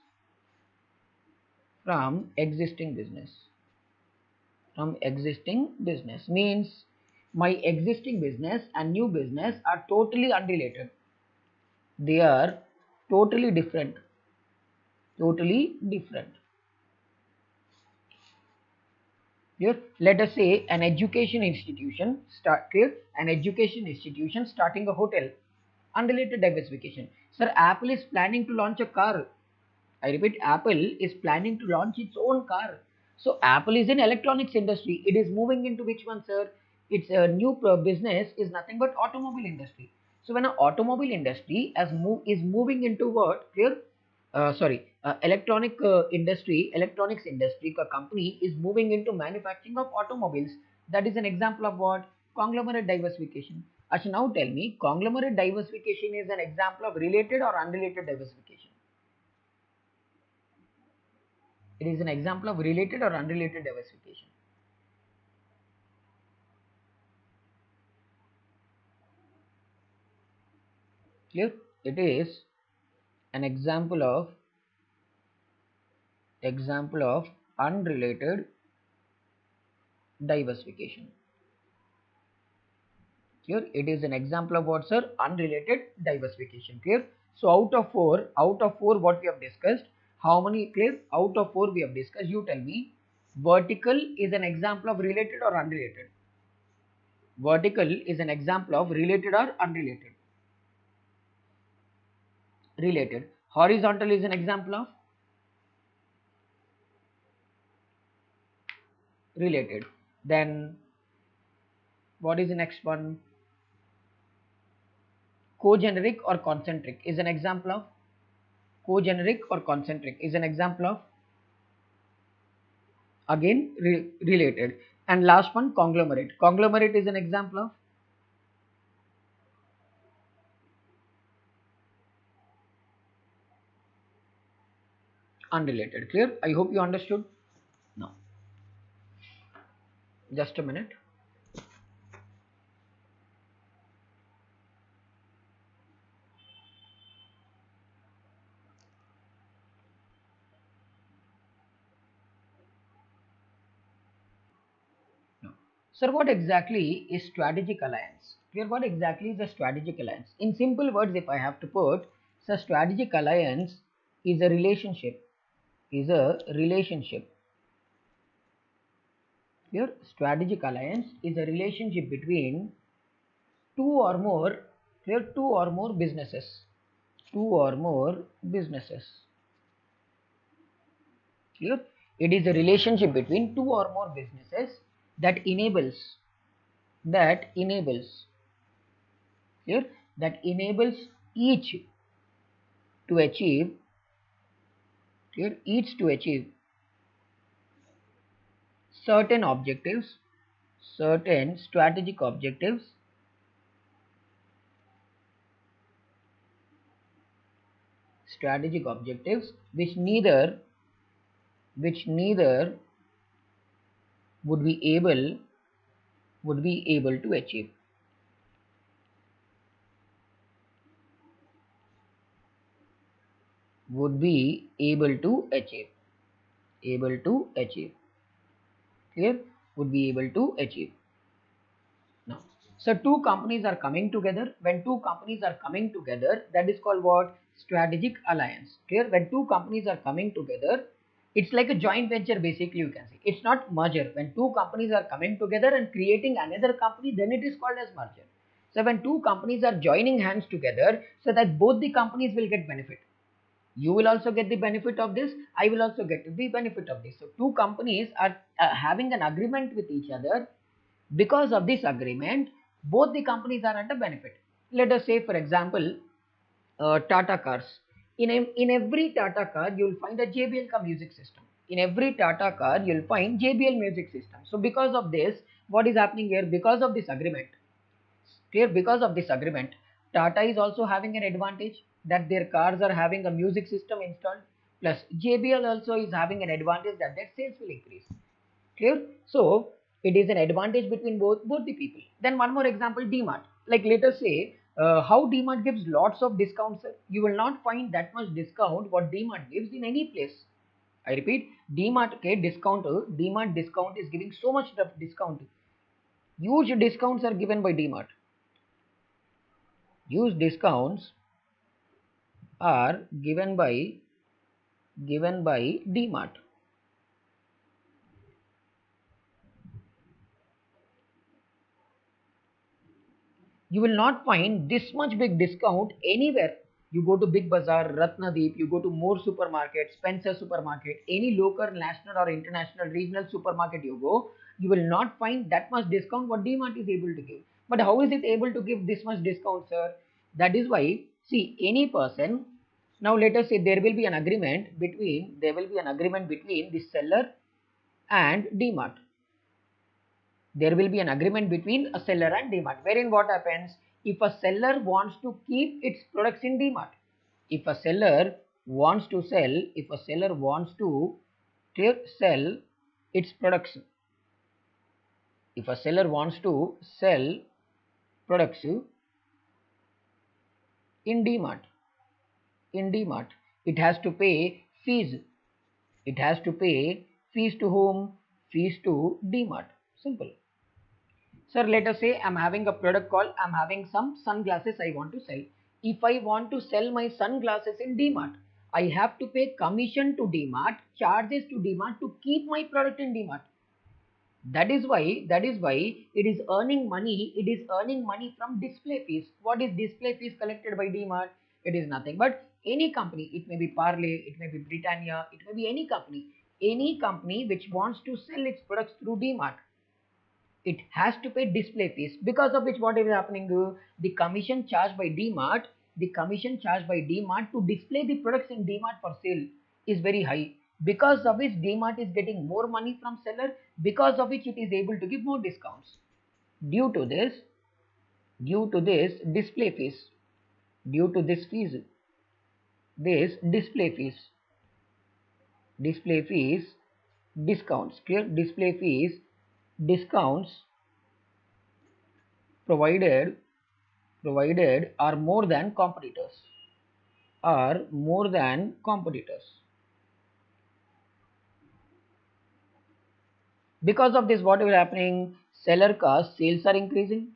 From existing business means my existing business and new business are totally unrelated. They are totally different. Here, let us say an education institution starting a hotel. Unrelated diversification. Sir, Apple is planning to launch a car. I repeat, Apple is planning to launch its own car. So Apple is in electronics industry. It is moving into which one, sir? Its a new business is nothing but automobile industry. So when an automobile industry is moving into what clear sorry electronics industry company is moving into manufacturing of automobiles. That is an example of what conglomerate diversification. Actually, now tell me, conglomerate diversification is an example of related or unrelated diversification? It is an example of related or unrelated diversification. Clear? It is an example of unrelated diversification. Clear? It is an example of what, sir? Unrelated diversification. Clear? So out of four, what we have discussed, how many clear? Out of four we have discussed. You tell me, vertical is an example of related or unrelated? Vertical is an example of related or unrelated? Related. Horizontal is an example of related. Then what is the next one? Co-generic or concentric is an example of co-generic or concentric is an example of again related. And last one, conglomerate is an example of unrelated. Clear? I hope you understood. Now just a minute. No. Sir, what exactly is strategic alliance? Clear? What exactly is a strategic alliance? In simple words, if I have to put, so strategic alliance is a relationship. Is a relationship. Here, strategic alliance is a relationship between two or more, here two or more businesses. Two or more businesses. Here, it is a relationship between two or more businesses that enables, here, that enables each to achieve, here, each to achieve certain objectives, certain strategic objectives which neither would be able to achieve. Would be able to achieve. Able to achieve. Clear? Would be able to achieve. Now, so two companies are coming together. When two companies are coming together, that is called what? Strategic alliance. Clear? When two companies are coming together, it's like a joint venture basically, you can say. It's not merger. When two companies are coming together and creating another company, then it is called as merger. So when two companies are joining hands together, so that both the companies will get benefit. You will also get the benefit of this, I will also get the benefit of this. So two companies are having an agreement with each other. Because of this agreement, both the companies are at a benefit. Let us say, for example, Tata cars. In every Tata car, you will find a JBL music system. In every Tata car, you will find JBL music system. So because of this, what is happening here? Because of this agreement, clear? Because of this agreement, Tata is also having an advantage that their cars are having a music system installed. Plus JBL also is having an advantage that their sales will increase. Clear? So it is an advantage between both the people. Then one more example, DMart. Like let us say how DMart gives lots of discounts. You will not find that much discount what DMart gives in any place. I repeat, DMart DMart discount is giving so much discount. Huge discounts are given by DMart. Huge discounts are given by DMart. You will not find this much big discount anywhere. You go to Big Bazaar, Ratnadeep, you go to more supermarket, Spencer supermarket, any local, national or international, regional supermarket you go, You will not find that much discount what DMart is able to give. But how is it able to give this much discount, sir? That is why, see, any person, now let us say there will be an agreement between the seller and DMart. There will be an agreement between a seller and DMart, wherein what happens, if a seller wants to keep its products in DMart, if a seller wants to sell, sell its products, if a seller wants to sell products in DMart, it has to pay fees. It has to pay fees to whom? Fees to DMart. Simple. Sir, let us say I'm having a product called, I'm having some sunglasses I want to sell. If I want to sell my sunglasses in DMart, I have to pay commission to DMart, charges to DMart to keep my product in DMart. That is why it is earning money. It is earning money from display fees. What is display fees collected by DMart? It is nothing but any company. It may be Parley, it may be Britannia, it may be any company. Any company which wants to sell its products through DMart, it has to pay display fees, because of which what is happening, the commission charged by DMart, to display the products in DMart for sale is very high, because of which DMart is getting more money from seller, because of which it is able to give more discounts. Due to this display fees, due to this fees, this display fees discounts, clear, display fees discounts provided are more than competitors, because of this what will happening, seller cost sales are increasing,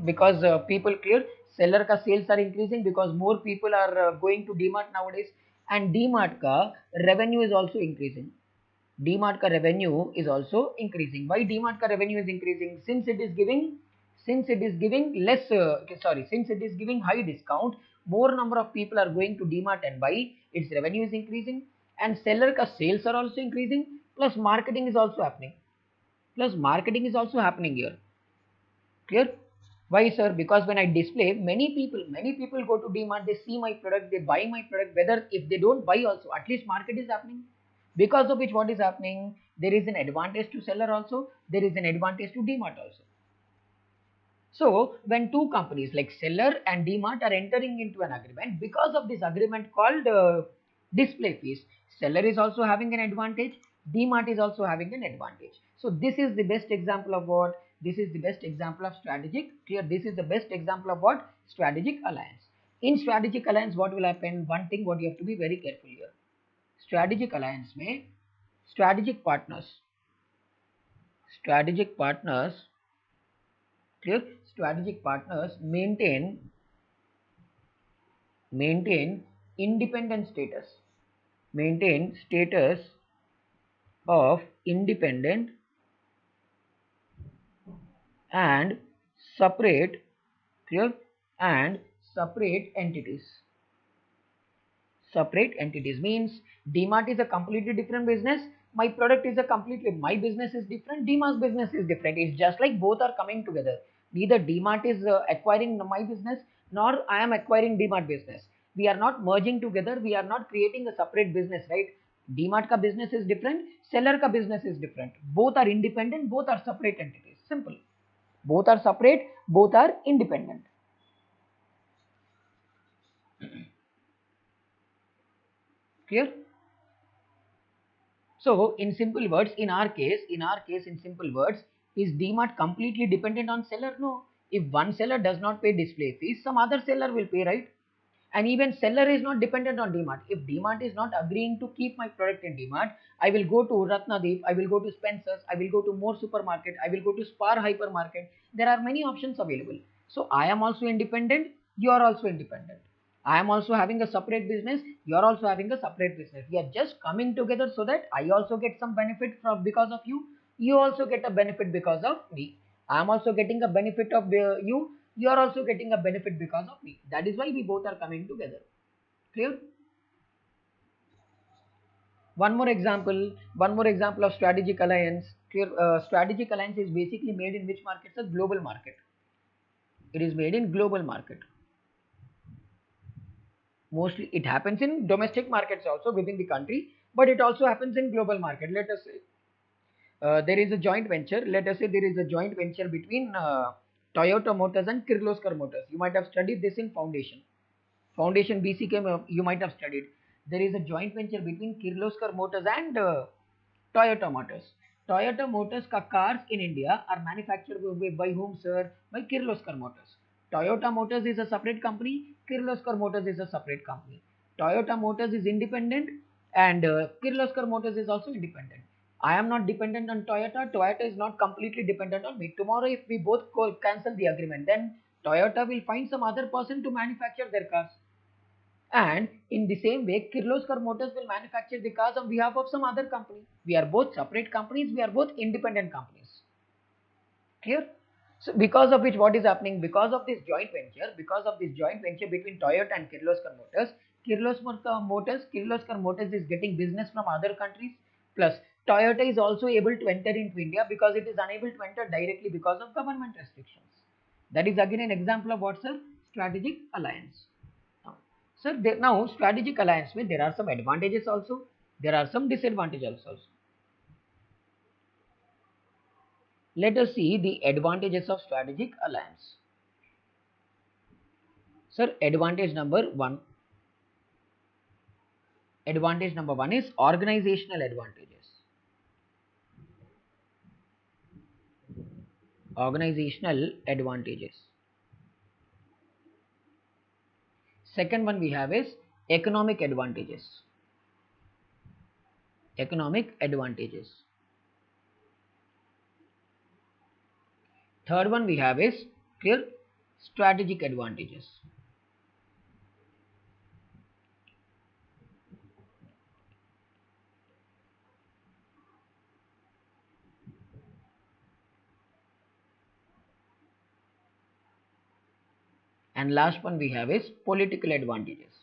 because people, clear, seller ka sales are increasing because more people are going to DMart nowadays, and DMart ka revenue is also increasing. DMart ka revenue is also increasing. Why DMart ka revenue is increasing? Since it is giving since it is giving high discount, more number of people are going to DMart and buy, its revenue is increasing, and seller ka sales are also increasing, plus marketing is also happening. Here. Clear? Why, sir? Because when I display, many people go to DMart, they see my product, they buy my product, whether if they don't buy also, at least market is happening. Because of which what is happening? There is an advantage to seller also, there is an advantage to DMart also. So when two companies like seller and DMart are entering into an agreement, because of this agreement called display fees, seller is also having an advantage, DMart is also having an advantage. So this is the best example of what? This is the best example of strategic. Here, this is the best example of what? Strategic alliance. In strategic alliance, what will happen? One thing what you have to be very careful here. Strategic alliance में strategic partners, clear? Strategic partners maintain independent status, maintain status of independent and separate, clear, and separate entities. Separate entities means DMart is a completely different business, my product is a completely, my business is different, DMart's business is different. It's just like both are coming together. Neither DMart is acquiring my business, nor I am acquiring DMart business. We are not merging together, we are not creating a separate business, right? DMart ka business is different, seller ka business is different. Both are independent, both are separate entities. Simple. Both are separate, both are independent. Clear? So in simple words, in our case, in simple words, is DMart completely dependent on seller? No. If one seller does not pay display fees, some other seller will pay, right? And even seller is not dependent on DMart. If DMart is not agreeing to keep my product in DMart, I will go to Ratnadeep, I will go to Spencer's, I will go to More Supermarket, I will go to Spar Hypermarket. There are many options available. So I am also independent, you are also independent. I am also having a separate business, you are also having a separate business. We are just coming together so that I also get some benefit from because of you, you also get a benefit because of me. I am also getting a benefit of you, you are also getting a benefit because of me. That is why we both are coming together. Clear? One more example of strategic alliance. Strategic alliance is basically made in which markets? A global market. It is made in global market. Mostly it happens in domestic markets also within the country, but it also happens in global market. Let us say there is a joint venture. Let us say there is a joint venture between Toyota Motors and Kirloskar Motors. You might have studied this in Foundation BCK. You might have studied. There is a joint venture between Kirloskar Motors and Toyota Motors. Toyota Motors ka cars in India are manufactured by whom, sir? By Kirloskar Motors. Toyota Motors is a separate company. Kirloskar Motors is a separate company. Toyota Motors is independent and Kirloskar Motors is also independent. I am not dependent on Toyota. Toyota is not completely dependent on me. Tomorrow, if we both cancel the agreement, then Toyota will find some other person to manufacture their cars. And in the same way, Kirloskar Motors will manufacture the cars on behalf of some other company. We are both separate companies. We are both independent companies. Clear? So because of which, what is happening? Because of this joint venture between Toyota and Kirloskar Motors is getting business from other countries. Plus, Toyota is also able to enter into India because it is unable to enter directly because of government restrictions. That is again an example of what, sir? Strategic alliance. Sir, now strategic alliance means there are some advantages also, there are some disadvantages also. Let us see the advantages of strategic alliance. Sir, advantage number one is organizational advantages. Organizational advantages. Second one we have is economic advantages. Economic advantages. Third one we have is clear strategic advantages. And last one we have is political advantages.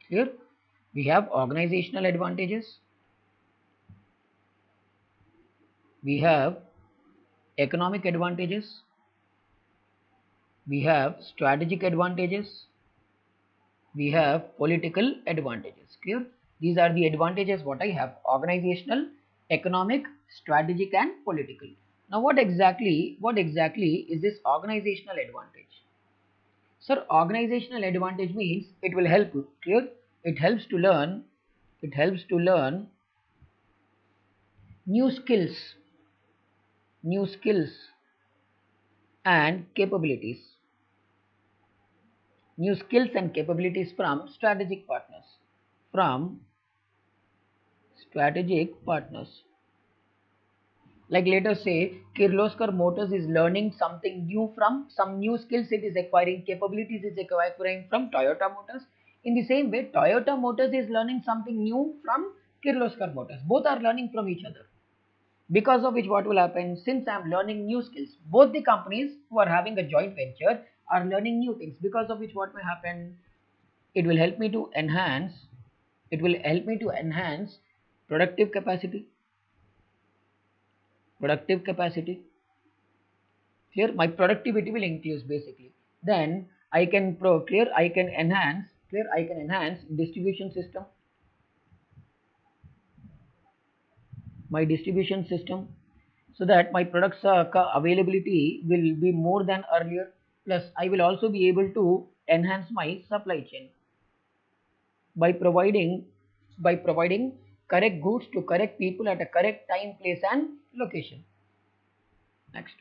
Clear? We have organizational advantages. We have economic advantages. We have strategic advantages. We have political advantages. Clear? These are the advantages what I have: organizational, economic, strategic and political. Now what exactly is this organizational advantage? Sir, organizational advantage means it will help you. Clear? It helps to learn new skills and capabilities. New skills and capabilities from strategic partners. Like let us say Kirloskar Motors is learning something new from some new skills it is acquiring, capabilities it is acquiring from Toyota Motors. In the same way, Toyota Motors is learning something new from Kirloskar Motors. Both are learning from each other. Because of which what will happen, since I am learning new skills, both the companies who are having a joint venture are learning new things. Because of which what may happen, it will help me to enhance productive capacity. Here my productivity will increase basically. Then I can enhance distribution system, so that my products availability will be more than earlier. Plus I will also be able to enhance my supply chain by providing correct goods to correct people at a correct time, place and location. Next.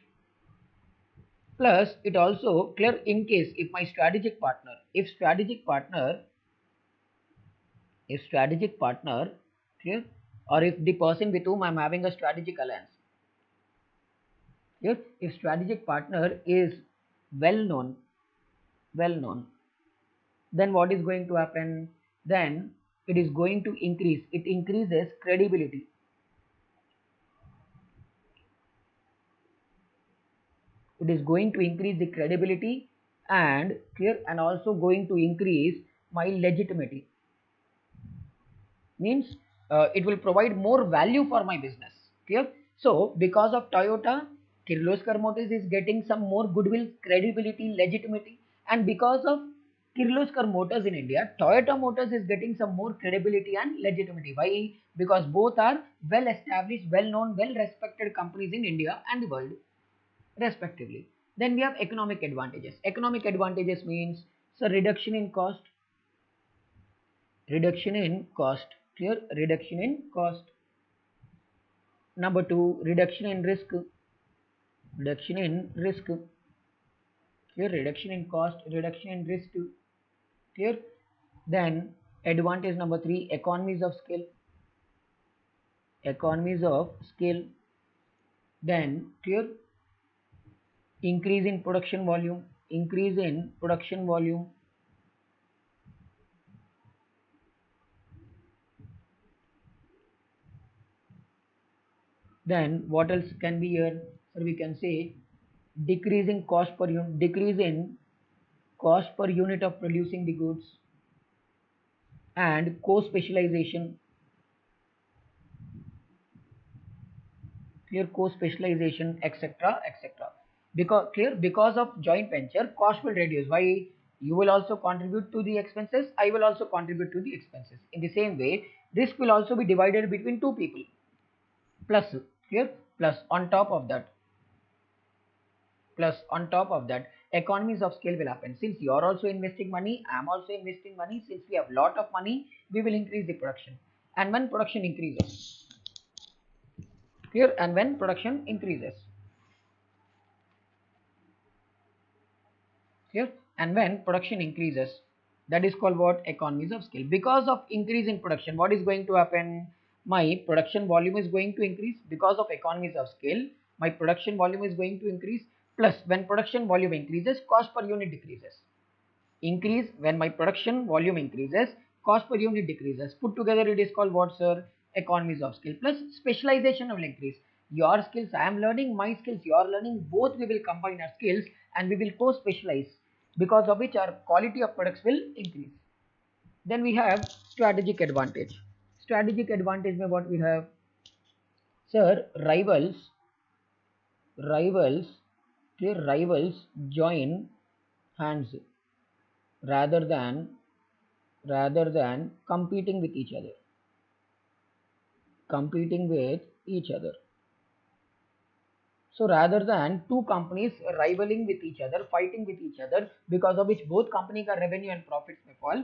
Plus it also clear in case if my strategic partner clear, or if the person with whom I am having a strategic alliance, if strategic partner is well known, then what is going to happen? Then it is going to increases credibility. It is going to increase the credibility and clear, and also going to increase my legitimacy. Means it will provide more value for my business. Clear? So because of Toyota, Kirloskar Motors is getting some more goodwill, credibility, legitimacy, and because of Kirloskar Motors in India, Toyota Motors is getting some more credibility and legitimacy. Why? Because both are well established, well known, well respected companies in India and the world respectively. Then we have economic advantages. Economic advantages means so reduction in cost, reduction in cost. Clear? Reduction in cost. Number two, reduction in risk, reduction in risk. Clear? Reduction in cost, reduction in risk. Clear? Then advantage number three, economies of scale, economies of scale. Then clear, increase in production volume, increase in production volume. Then what else can be here? So we can say decrease in cost per unit, decrease in cost per unit of producing the goods, and co-specialization. Clear? Co-specialization, etc., etc. Because clear, because of joint venture, cost will reduce. Why? You will also contribute to the expenses, I will also contribute to the expenses. In the same way, risk will also be divided between two people. Plus, clear, plus on top of that, economies of scale will happen. Since you are also investing money, I am also investing money. Since we have lot of money, we will increase the production. And when production increases, clear, and when production increases, clear, and when production increases, that is called what? Economies of scale. Because of increase in production, what is going to happen? My production volume is going to increase. Because of economies of scale, my production volume is going to increase. Plus, when production volume increases, cost per unit decreases. Increase, when my production volume increases, cost per unit decreases. Put together, it is called what, sir? Economies of scale. Plus specialization will increase. Your skills I am learning, my skills you are learning, both we will combine our skills and we will co-specialize, because of which our quality of products will increase. Then we have strategic advantage. Strategic advantage में what we have, sir? Rivals, clear, rivals join hands rather than competing with each other, competing with each other. So rather than two companies rivaling with each other, fighting with each other, because of which both companies are revenue and profits may fall,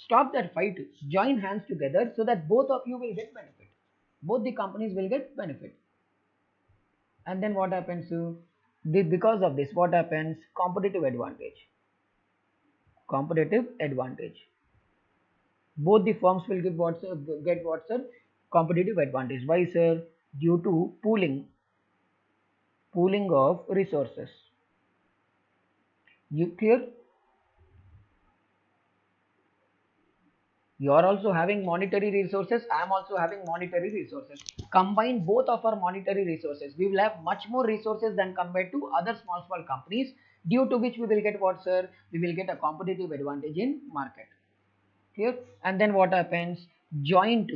stop that fight, join hands together so that both of you will get benefit, both the companies will get benefit. And then what happens to because of this, what happens? Competitive advantage, competitive advantage. Both the firms will give what, sir? Get what, sir? Competitive advantage. Why, sir? Due to pooling of resources. You clear? You are also having monetary resources, I am also having monetary resources. Combine both of our monetary resources, we will have much more resources than compared to other small companies, due to which we will get what, sir? We will get a competitive advantage in market. Clear? And then what happens? Joint,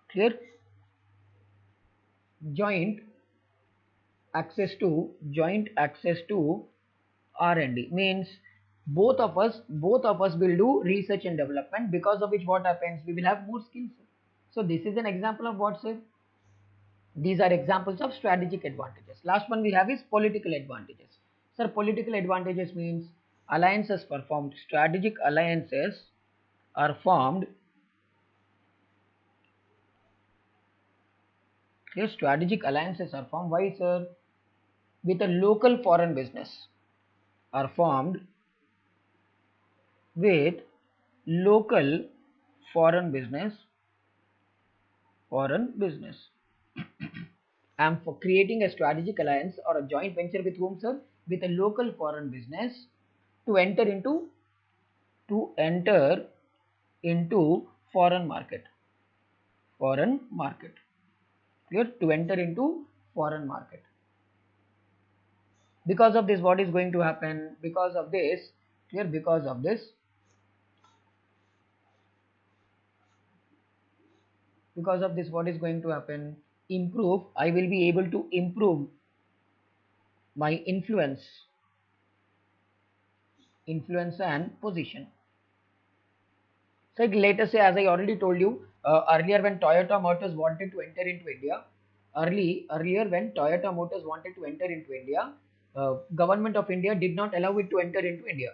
clear, joint access to R&D means both of us will do research and development, because of which what happens? We will have more skills. So this is an example of what, sir? These are examples of strategic advantages. Last one we have is political advantages. Sir, political advantages means alliances performed. Strategic alliances are formed. Yes, strategic alliances are formed. Why, sir? With a local foreign business are formed with local foreign business. I am for creating a strategic alliance or a joint venture with whom, sir? With a local foreign business to enter into foreign market. Clear? To enter into foreign market. Because of this, what is going to happen? Because of this, clear? Because of this, what is going to happen? Improve. I will be able to improve my influence and position. So let us say, as I already told you earlier, when Toyota Motors wanted to enter into India, earlier when Toyota Motors wanted to enter into India, government of India did not allow it to enter into India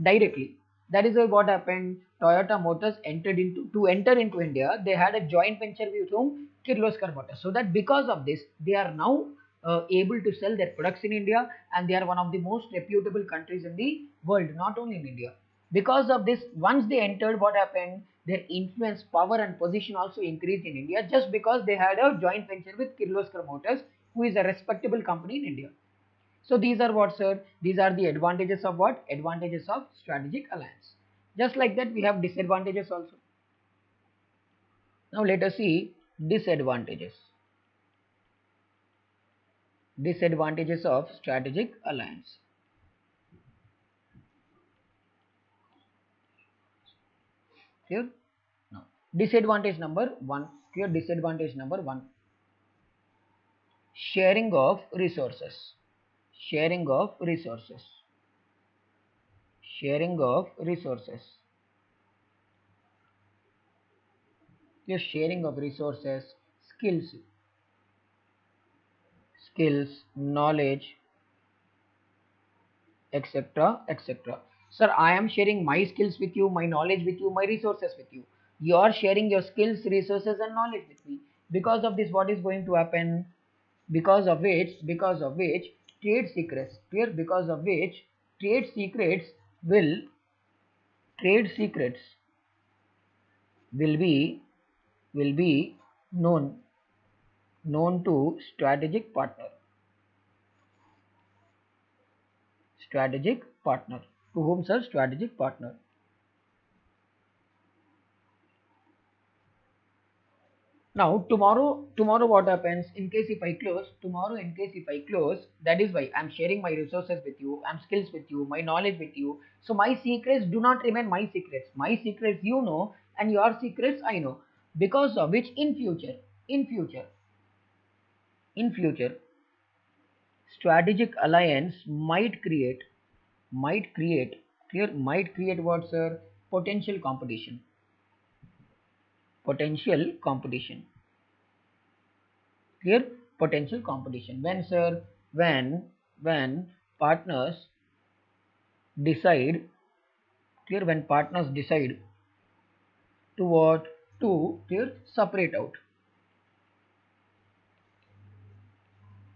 directly. That is why what happened? Toyota Motors entered into to enter into India. They had a joint venture with whom? Kirloskar Motors. So that because of this, they are now able to sell their products in India, and they are one of the most reputable countries in the world, not only in India. Because of this, once they entered, what happened? Their influence, power, and position also increased in India, just because they had a joint venture with Kirloskar Motors, who is a respectable company in India. So these are what, sir? These are the advantages of what? Advantages of strategic alliance. Just like that, we have disadvantages also. Now let us see disadvantages. Disadvantages of strategic alliance. Clear? Now, disadvantage number one. Clear? Disadvantage number one. Sharing of resources. Sharing of resources. Sharing of resources. Clear? Sharing of resources, skills, knowledge, etc., etc. Sir, I am sharing my skills with you, my knowledge with you, my resources with you. You are sharing your skills, resources, and knowledge with me. Because of this, what is going to happen? Because of which, trade secrets, clear? Because of which, trade secrets will, trade secrets will be, will be known to strategic partner. Strategic partner. To whom, sir? Strategic partner. Now tomorrow what happens in case if I close tomorrow? In case if I close, that is why I'm sharing my resources with you, I'm skills with you, my knowledge with you. So my secrets do not remain my secrets. My secrets you know, and your secrets I know. Because of which, in future, in future, strategic alliance might create, clear? Might create what, sir? Potential competition. Potential competition. Clear? Potential competition. When, sir? When partners decide, clear? When partners decide to what? To, clear? Separate out.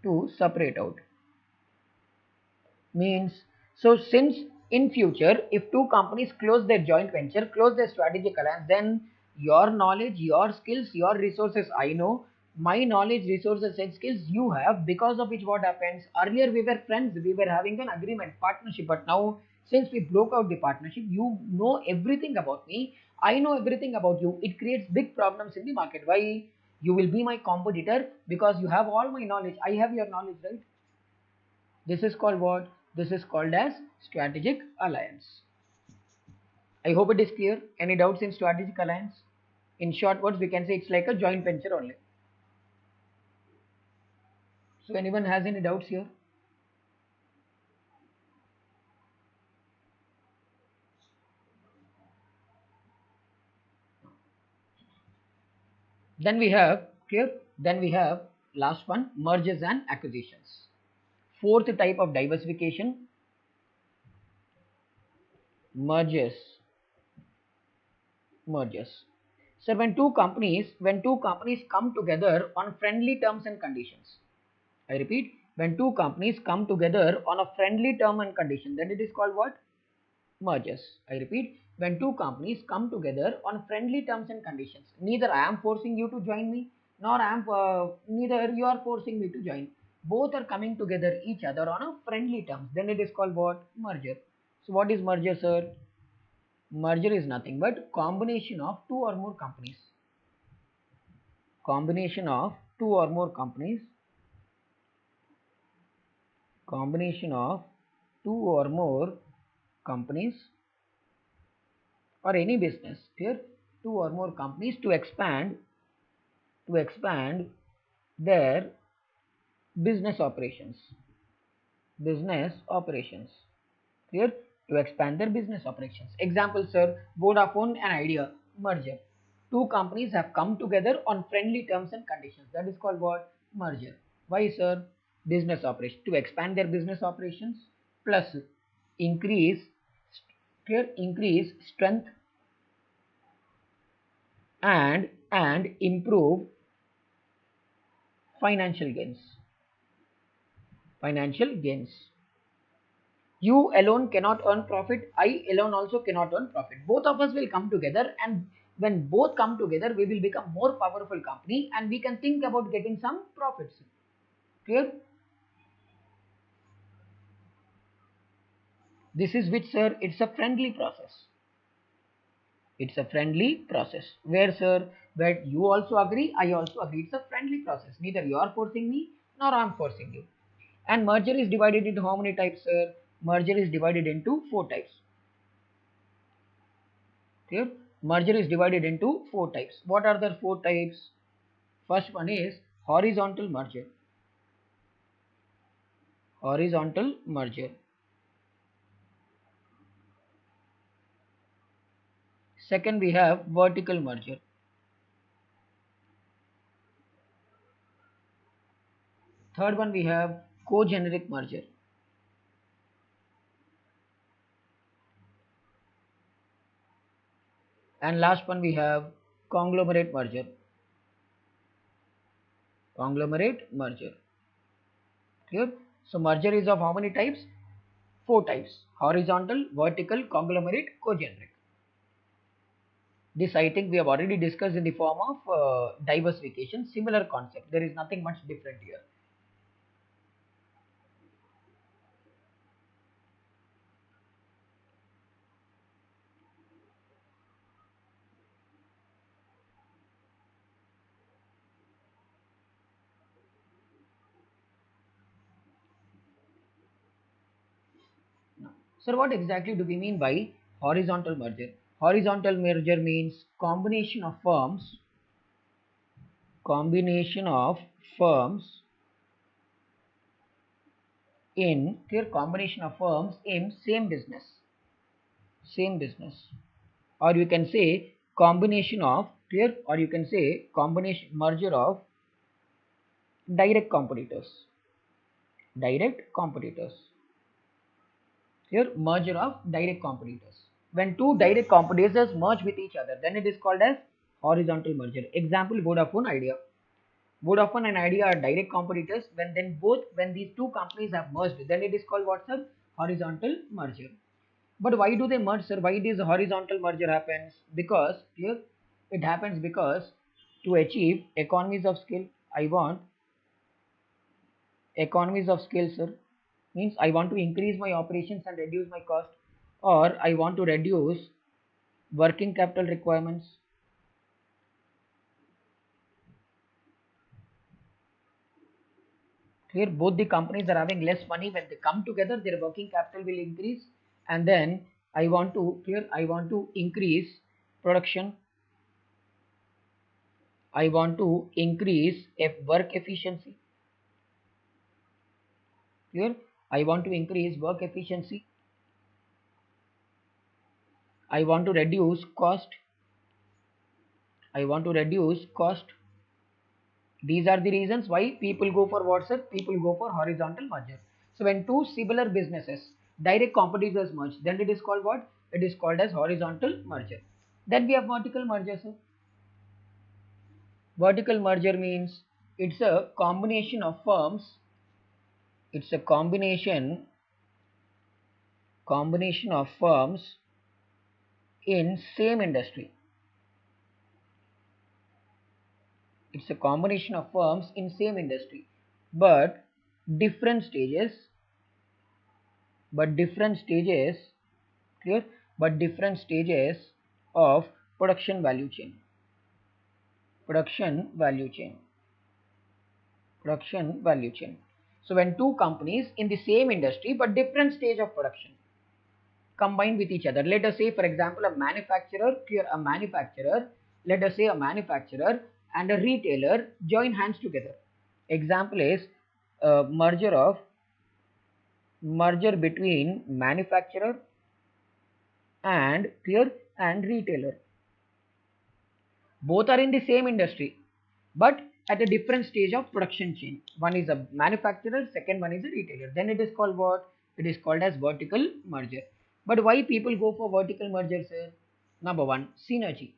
To separate out. Means, so since in future, if two companies close their joint venture, close their strategic alliance, then your knowledge, your skills, your resources I know, my knowledge, resources, and skills you have. Because of which, what happens? Earlier we were friends, we were having an agreement, partnership, but now since we broke out the partnership, you know everything about me, I know everything about you. It creates big problems in the market. Why? You will be my competitor because you have all my knowledge, I have your knowledge, right? This is called what? This is called as strategic alliance. I hope it is clear. Any doubts in strategic alliance? In short words, we can say it's like a joint venture only. So anyone has any doubts here? Then we have, clear? Then we have last one, mergers and acquisitions. Fourth type of diversification, mergers. Mergers. So when two companies come together on friendly terms and conditions. I repeat, when two companies come together on a friendly term and condition, then it is called what? Mergers. I repeat, when two companies come together on friendly terms and conditions. Neither I am forcing you to join me, nor neither you are forcing me to join. Both are coming together each other on a friendly terms. Then it is called what? Merger. So what is merger, sir? Merger is nothing but combination of two or more companies. Combination of two or more companies. combination of two or more companies or any business, here two or more companies to expand their business operations, business operations, clear, to expand their business operations. Example, sir, Vodafone and Idea merger. Two companies have come together on friendly terms and conditions. That is called what? Merger. Why, sir? Business operation, to expand their business operations plus increase, clear, increase strength and improve financial gains. Financial gains. You alone cannot earn profit. I alone also cannot earn profit. Both of us will come together, and when both come together, we will become more powerful company, and we can think about getting some profits. Clear? This is which, sir? It's a friendly process. It's a friendly process. Where, sir? Where you also agree, I also agree. It's a friendly process. Neither you are forcing me nor I am forcing you. And merger is divided into how many types, sir? Merger is divided into 4 types. Clear? Merger is divided into 4 types. What are the 4 types? First one is horizontal merger. Horizontal merger. Second, we have vertical merger. Third one, we have co-generic merger. And last one, we have conglomerate merger. Conglomerate merger. Clear? So merger is of how many types? 4 types. Horizontal, vertical, conglomerate, co-generic. This I think we have already discussed in the form of diversification. Similar concept. There is nothing much different here. Sir, what exactly do we mean by horizontal merger? Horizontal merger means combination of firms in clear combination of firms in same business, or you can say combination of clear, or you can say combination merger of direct competitors, direct competitors. Here, merger of direct competitors. When two direct competitors merge with each other, then it is called as horizontal merger. Example, Vodafone, Idea. Vodafone and Idea are direct competitors. When these two companies have merged, then it is called what's a horizontal merger. But why do they merge, sir? Why this horizontal merger happens? Because here it happens because to achieve economies of scale, I want economies of scale, sir. Means I want to increase my operations and reduce my cost, or I want to reduce working capital requirements. Here both the companies are having less money. When they come together, their working capital will increase, and then I want to increase production. I want to increase work efficiency. Here I want to increase work efficiency. I want to reduce cost. I want to reduce cost. These are the reasons why people go for what, sir? People go for horizontal merger. So when two similar businesses, direct competitors merge, then it is called what? It is called as horizontal merger. Then we have vertical merger, sir. Vertical merger means it's a combination of firms. It's a combination of firms in same industry. It's a combination of firms in same industry, but different stages, but different stages, clear? But different stages of production value chain. Production value chain. Production value chain. So when two companies in the same industry but different stage of production combine with each other. Let us say, for example, let us say a manufacturer and a retailer join hands together. Example is merger between manufacturer and retailer. Both are in the same industry, but at a different stage of production chain. One is a manufacturer, second one is a retailer. Then it is called what? It is called as vertical merger. But why people go for vertical merger, sir? Number one, synergy.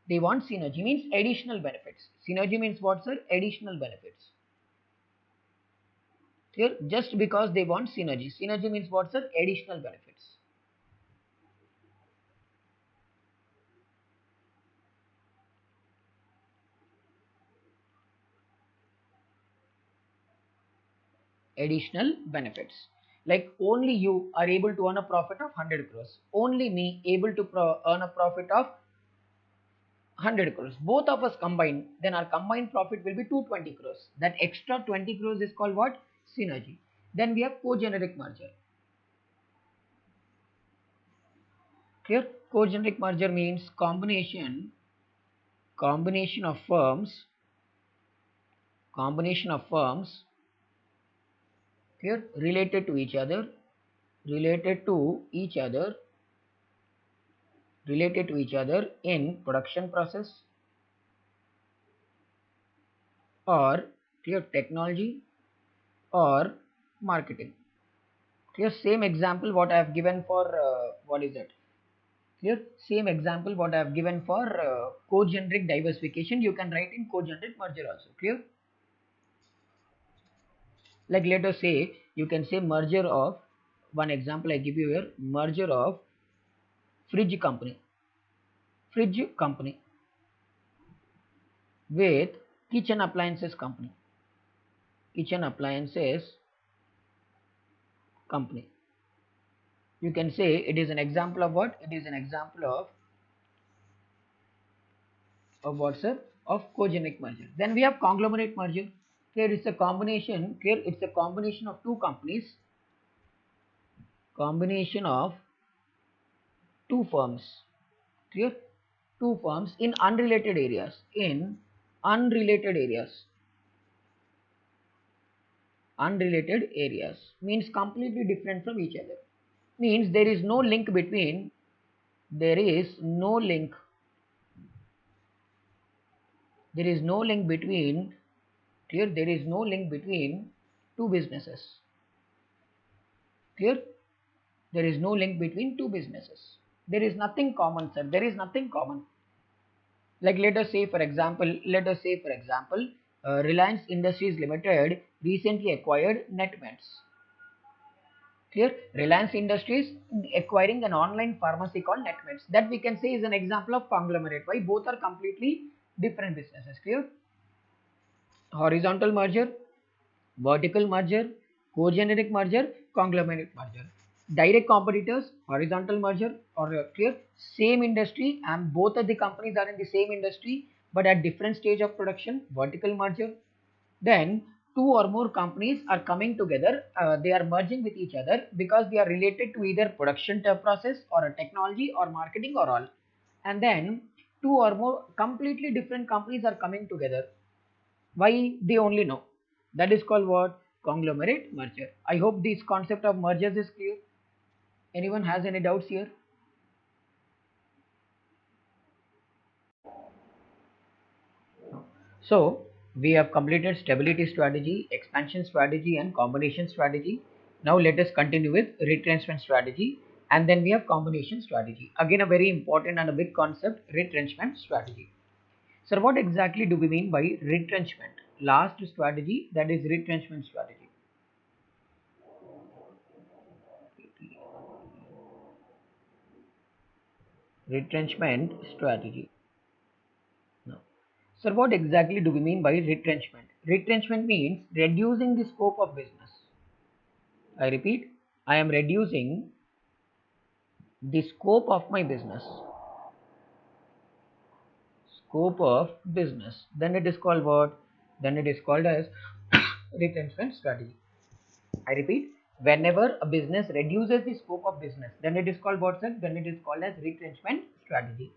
They want synergy, means additional benefits. Synergy means what, sir? Additional benefits. Here, just because they want synergy. Synergy means what, sir? Additional benefits. Additional benefits, like only you are able to earn a profit of 100 crores, only me able to earn a profit of 100 crores, both of us combined, then our combined profit will be 220 crores. That extra 20 crores is called what? Synergy. Then we have co-generic merger. Here co-generic merger means combination of firms here related to each other in production process or clear technology or marketing. Clear same example what I have given for what is it? Clear same example what I have given for co-generic diversification. You can write in co-generic merger also. Clear? Like let us say you can say merger of one example I give you here, merger of fridge company with kitchen appliances company. You can say it is an example of what? It is an example of what, sir? Of co-generic merger. Then we have conglomerate merger. Here it's a combination. Here it's a combination of two companies, combination of two firms. Clear? Two firms in unrelated areas. Unrelated areas means completely different from each other. Means there is no link between. There is no link. There is no link between. Clear? There is no link between two businesses. Clear? There is no link between two businesses. There is nothing common, sir. There is nothing common. Like let us say for example, Reliance Industries Limited recently acquired Netmeds. Clear? Reliance Industries acquiring an online pharmacy called Netmeds. That we can say is an example of conglomerate. Why? Both are completely different businesses. Clear? Horizontal merger, vertical merger, co-generic merger, conglomerate merger. Direct competitors, horizontal merger, or clear, same industry and both of the companies are in the same industry but at different stage of production, vertical merger. Then two or more companies are coming together, they are merging with each other because they are related to either production process or a technology or marketing or all. And then two or more completely different companies are coming together. Why? They only know. That is called what? Conglomerate merger. I hope this concept of mergers is clear. Anyone has any doubts here? So we have completed stability strategy, expansion strategy and combination strategy. Now let us continue with retrenchment strategy, and then we have combination strategy. Again a very important and a big concept, retrenchment strategy. Sir, what exactly do we mean by retrenchment? Last strategy, that is retrenchment strategy. Retrenchment strategy. Now, sir, what exactly do we mean by retrenchment? Retrenchment means reducing the scope of business. I repeat, I am reducing the scope of my business. Scope of business. Then it is called what? then it is called as retrenchment strategy. I repeat, whenever a business reduces the scope of business, then it is called what, sir? Then it is called as retrenchment strategy.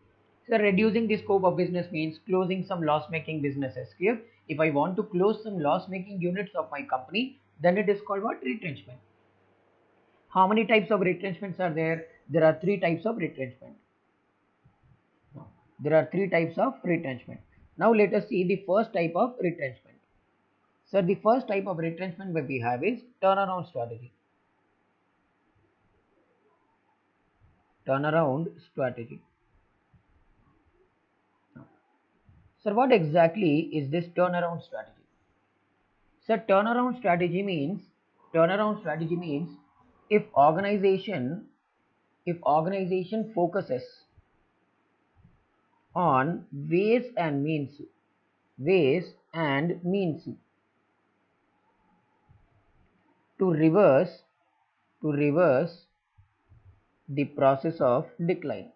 So reducing the scope of business means closing some loss-making businesses. Clear? If I want to close some loss-making units of my company, then it is called what? Retrenchment. How many types of retrenchments are there? There are three types of retrenchment. There are three types of retrenchment. Now let us see the first type of retrenchment. So the first type of retrenchment that we have is turnaround strategy. Turnaround strategy. So what exactly is this turnaround strategy? So turnaround strategy means if organization focuses on ways and means to reverse the process of decline.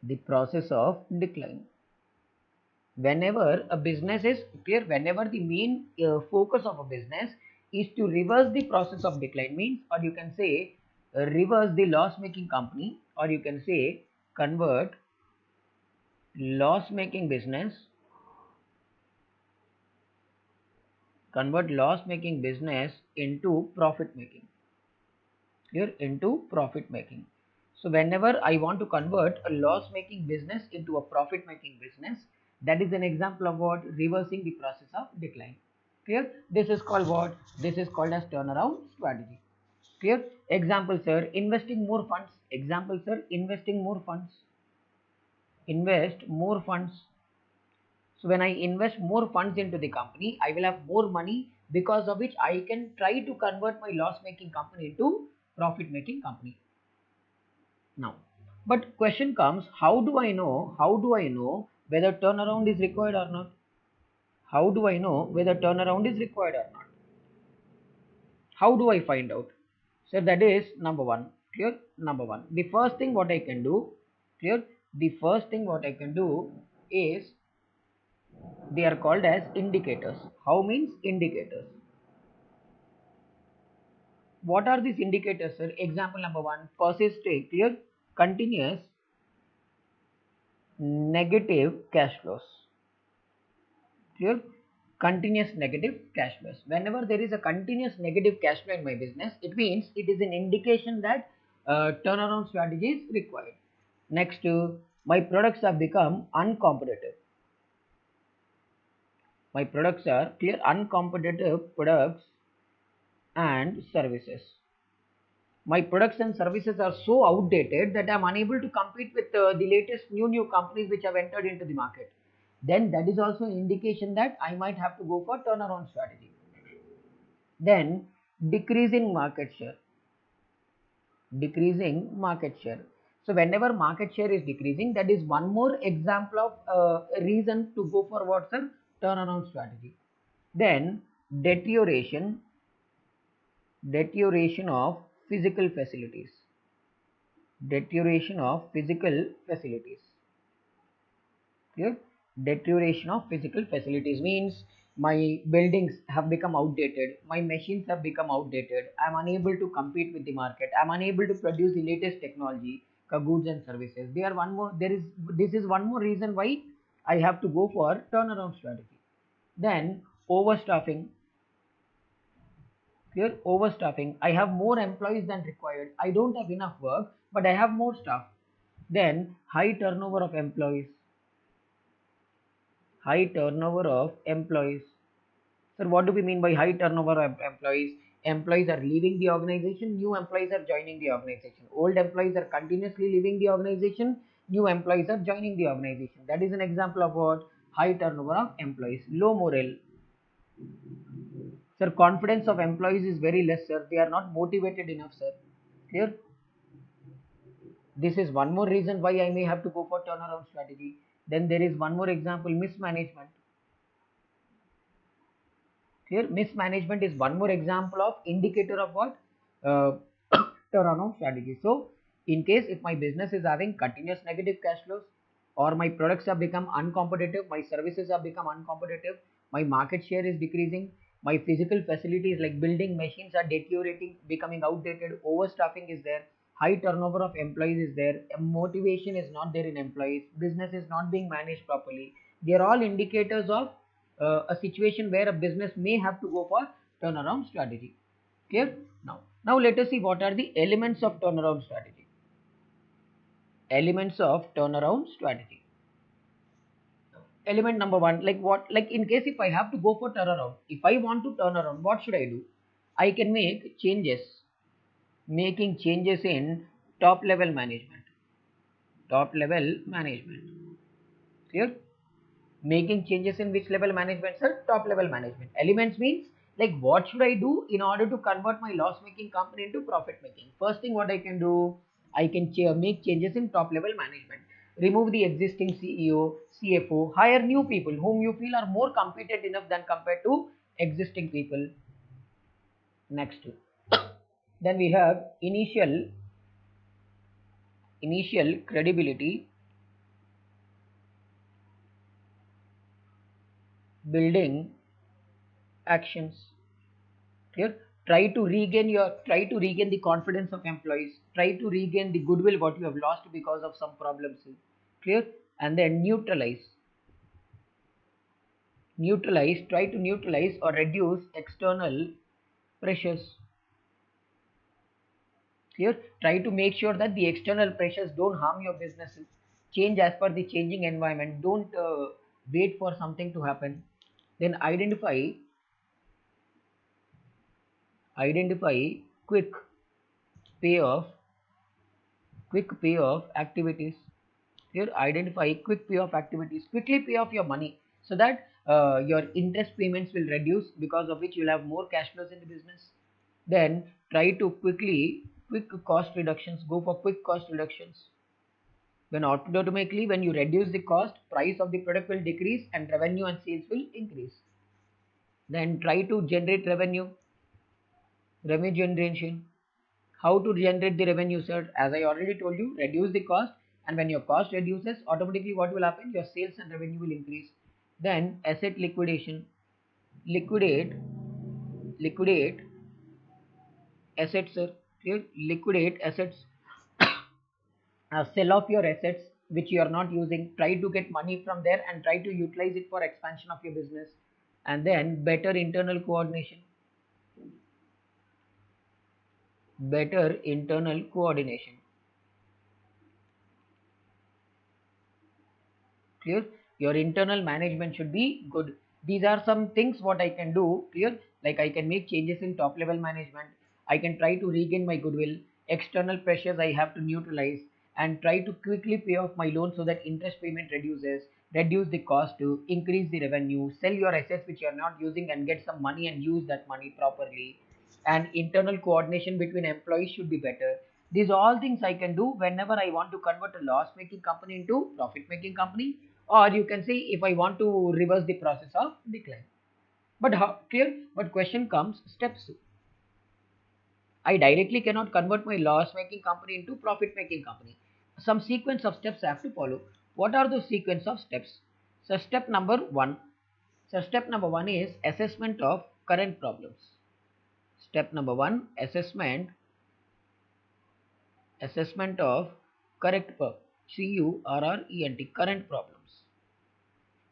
The process of decline. Whenever a business is clear, whenever the main focus of a business is to reverse the process of decline means, or you can say reverse the loss making company, or you can say convert loss making business into profit making. Here into profit making. So whenever I want to convert a loss making business into a profit making business, that is an example of what? Reversing the process of decline. Clear? This is called what? This is called as turnaround strategy. Clear? Example, sir, investing more funds. Example, sir, investing more funds. Invest more funds. So when I invest more funds into the company, I will have more money, because of which I can try to convert my loss making company into profit making company. Now, but question comes, how do I know whether turnaround is required or not? How do I know whether turnaround is required or not? How do I find out? So that is number one. Clear? Number one. The first thing what I can do, clear? The first thing what I can do is, they are called as indicators. How means indicators? What are these indicators, sir? Example number one, persistent, clear, continuous negative cash flows. Clear? Continuous negative cash flows. Whenever there is a continuous negative cash flow in my business, it means it is an indication that turnaround strategy is required. Next, my products have become uncompetitive. My products are clear uncompetitive products and services. My products and services are so outdated that I am unable to compete with the latest new companies which have entered into the market. Then that is also an indication that I might have to go for turnaround strategy. Then decreasing market share. Decreasing market share. So whenever market share is decreasing, that is one more example of reason to go for what's a turnaround strategy. Then deterioration of physical facilities. Deterioration of physical facilities. Clear? Deterioration of physical facilities means my buildings have become outdated, my machines have become outdated, I am unable to compete with the market, I am unable to produce the latest technology, goods and services. This is one more reason why I have to go for turnaround strategy. Then overstaffing. Clear? Overstaffing. I have more employees than required. I don't have enough work, but I have more staff. Then high turnover of employees. High turnover of employees. Sir, what do we mean by high turnover of employees? Employees are leaving the organization, new employees are joining the organization. Old employees are continuously leaving the organization, new employees are joining the organization. That is an example of what? High turnover of employees. Low morale. Sir, confidence of employees is very less, sir. They are not motivated enough, sir. Clear? This is one more reason why I may have to go for turnaround strategy. Then there is one more example, mismanagement. Here, mismanagement is one more example of indicator of what? Uh, turnaround strategy. So, in case if my business is having continuous negative cash flows, or my products have become uncompetitive, my services have become uncompetitive, my market share is decreasing, my physical facilities like building machines are deteriorating, becoming outdated, overstaffing is there, high turnover of employees is there, motivation is not there in employees, business is not being managed properly. They are all indicators of a situation where a business may have to go for turnaround strategy. Clear? Now let us see what are the elements of turnaround strategy. Elements of turnaround strategy. Element number one, like what, like in case if I have to go for turnaround, if I want to turn around, what should I do? I can make changes, making changes in top level management. Top level management. Clear? Making changes in which level management, sir? Top level management. Elements means like what should I do in order to convert my loss making company into profit making? First thing what I can do, I can make changes in top level management. Remove the existing CEO, CFO, hire new people whom you feel are more competent enough than compared to existing people. Next, then we have initial credibility building actions. Clear? Try to regain the confidence of employees, try to regain the goodwill what you have lost because of some problems. Clear? And then try to neutralize or reduce external pressures. Clear? Try to make sure that the external pressures don't harm your businesses. Change as per the changing environment. Don't wait for something to happen. Then identify quick payoff activities. Here, identify quick payoff activities. Quickly pay off your money so that your interest payments will reduce, because of which you'll have more cash flows in the business. Then try to quick cost reductions. Go for quick cost reductions. When automatically when you reduce the cost, price of the product will decrease and revenue and sales will increase. Then try to generate revenue generation. How to generate the revenue, sir? As I already told you, reduce the cost, and when your cost reduces, automatically what will happen? Your sales and revenue will increase. Then asset liquidation. Liquidate assets, sir. Okay? Liquidate assets. Sell off your assets which you are not using. Try to get money from there and try to utilize it for expansion of your business. And then better internal coordination. Better internal coordination. Clear? Your internal management should be good. These are some things what I can do. Clear? Like I can make changes in top level management. I can try to regain my goodwill. External pressures I have to neutralize and try to quickly pay off my loan so that interest payment reduces, reduce the cost to increase the revenue, sell your assets which you are not using and get some money and use that money properly. And internal coordination between employees should be better. These are all things I can do whenever I want to convert a loss making company into profit making company, or you can say if I want to reverse the process of decline. But how clear? But question comes, steps. I directly cannot convert my loss making company into profit making company. Some sequence of steps I have to follow. What are those sequence of steps? So step number one. So step number one is assessment of current problems. Step number one, assessment of correct current problems.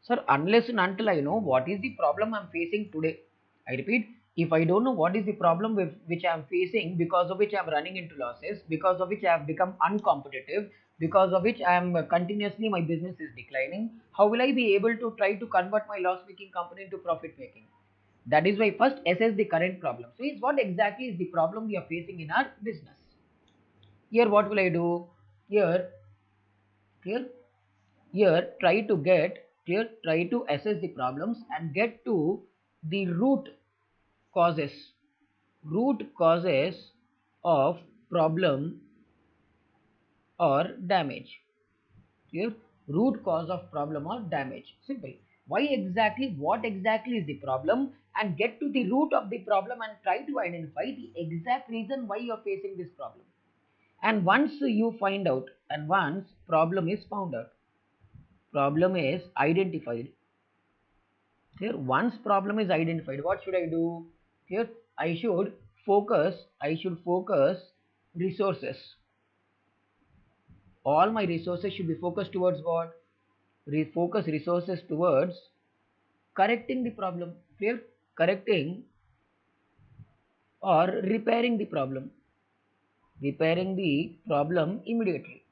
Sir, unless and until I know what is the problem I'm facing today, I repeat, if I don't know what is the problem with which I'm facing, because of which I'm running into losses, because of which I have become uncompetitive, because of which I am continuously my business is declining, how will I be able to try to convert my loss making company into profit making? That is why first assess the current problem. So, is what exactly is the problem we are facing in our business? Here, what will I do? Here, here try to assess the problems and get to the causes root causes of problem or damage. Clear? Root cause of problem or damage. Simple. What exactly is the problem, and get to the root of the problem and try to identify the exact reason why you are facing this problem. And once you find out, and once problem is found out, problem is identified, Here, once problem is identified, what should I do? Here, I should focus resources. All my resources should be focused towards what? Refocus resources towards correcting the problem. Clear? Correcting or repairing the problem. Repairing the problem immediately.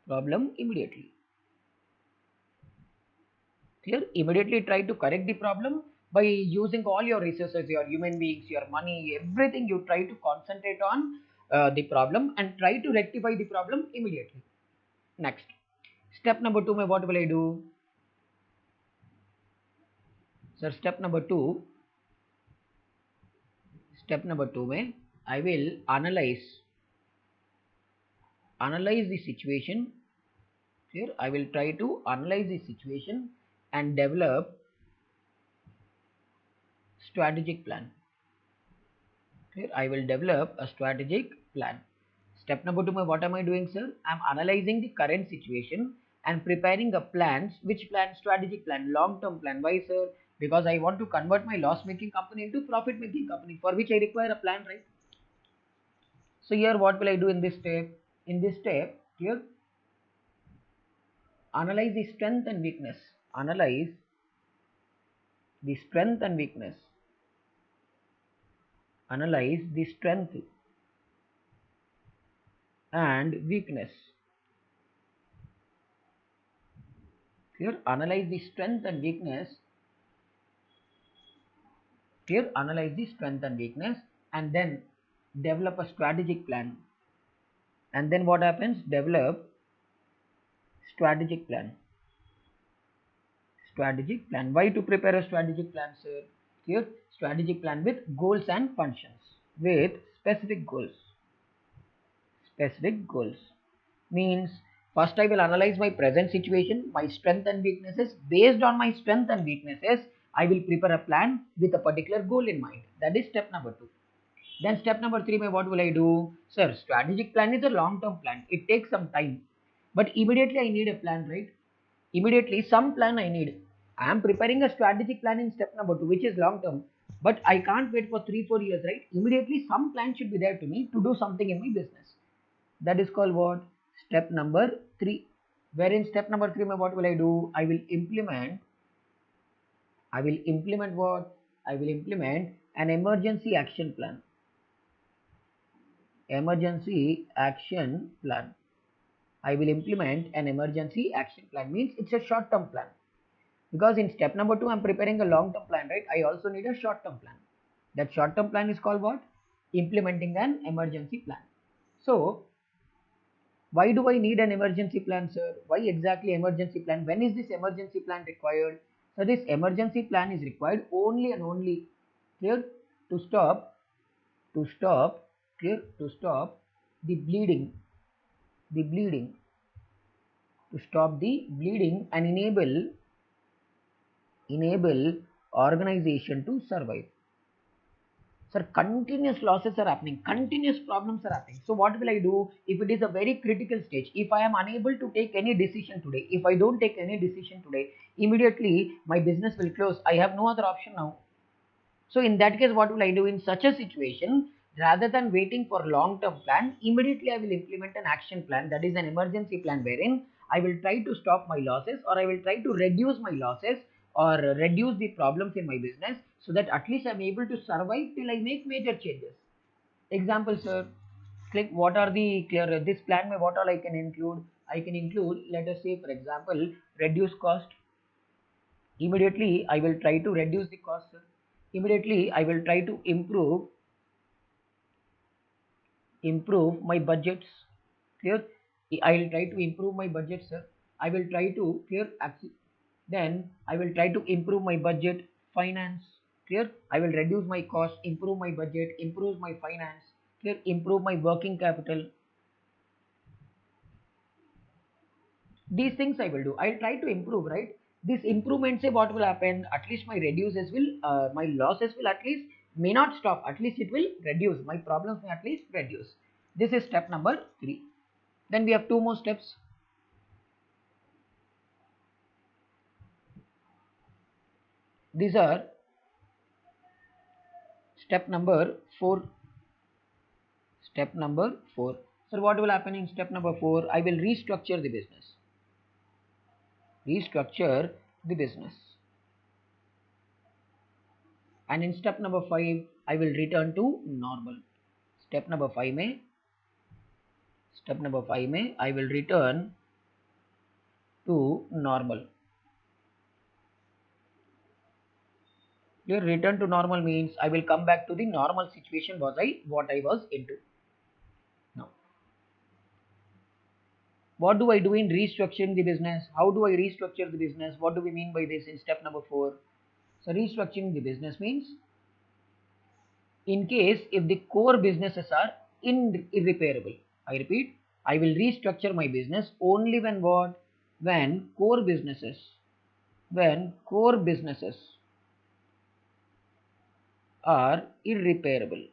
Problem immediately. Clear? Immediately try to correct the problem by using all your resources, your human beings, your money, everything. You try to concentrate on the problem and try to rectify the problem immediately. Next, step number 2 mein what will I do? Sir, step number 2 mein I will analyze the situation. Here I will try to analyze the situation and develop strategic plan. Here I will develop a strategic plan. Step number 2 mein what am I doing, sir? I am analyzing the current situation and preparing a plans. Which plan? Strategic plan, long term plan. Why, sir? Because I want to convert my loss making company into profit making company, for which I require a plan, right? So here what will I do in this step? In this step, here analyze the strength and weakness. Analyze the strength and weakness. Analyze the strength and weakness. Here analyze the strength and weakness. Here analyze the strength and weakness and then develop a strategic plan. And then what happens? Develop strategic plan. Strategic plan. Why to prepare a strategic plan, sir? Here strategic plan with goals and functions. With specific goals. Specific goals means first I will analyze my present situation, my strength and weaknesses. Based on my strength and weaknesses, I will prepare a plan with a particular goal in mind. That is step number 2. Then step number 3, what will I do? Sir, strategic plan is a long-term plan. It takes some time. But immediately I need a plan, right? Immediately some plan I need. I am preparing a strategic plan in step number 2, which is long-term. But I can't wait for 3-4 years, right? Immediately some plan should be there to me to do something in my business. That is called what? Step number 3. Wherein step number 3, what will I do? I will implement what? I will implement an emergency action plan. Emergency action plan. I will implement an emergency action plan. Means it's a short-term plan. Because in step number 2, I'm preparing a long-term plan, right? I also need a short-term plan. That short-term plan is called what? Implementing an emergency plan. So, why do I need an emergency plan, sir? Why exactly emergency plan? When is this emergency plan required? So this emergency plan is required only and only here to stop the bleeding, to stop the bleeding and enable organization to survive. Sir, continuous losses are happening, continuous problems are happening. So what will I do if it is a very critical stage? If I am unable to take any decision today, if I don't take any decision today, immediately my business will close. I have no other option now. So in that case, what will I do in such a situation? Rather than waiting for long-term plan, immediately I will implement an action plan, that is an emergency plan, wherein I will try to stop my losses, or I will try to reduce my losses or reduce the problems in my business, so that at least I am able to survive till I make major changes. Example, sir, click what are the clear this plan may what all I can include? I can include, let us say for example, reduce cost. Immediately I will try to reduce the cost, sir. Immediately I will try to improve my budgets. Clear? I will try to improve my budget, sir. I will try to clear. Then I will try to improve my budget, finance. Clear? I will reduce my cost, improve my budget, improve my finance. Clear? Improve my working capital. These things I will do. I will try to improve, right? This improvement, say what will happen? At least my reduces will, my losses will at least may not stop. At least it will reduce. My problems may at least reduce. This is step number 3. Then we have 2 more steps. These are step number 4. Step number 4. So what will happen in step number 4? I will restructure the business. Restructure the business. And in step number 5, I will return to normal. Step number 5 में I will return to normal. Your return to normal means I will come back to the normal situation what I was into. Now, what do I do in restructuring the business? How do I restructure the business? What do we mean by this in step number 4? So restructuring the business means, in case if the core businesses are irreparable, I repeat, I will restructure my business only when what? When core businesses are irreparable.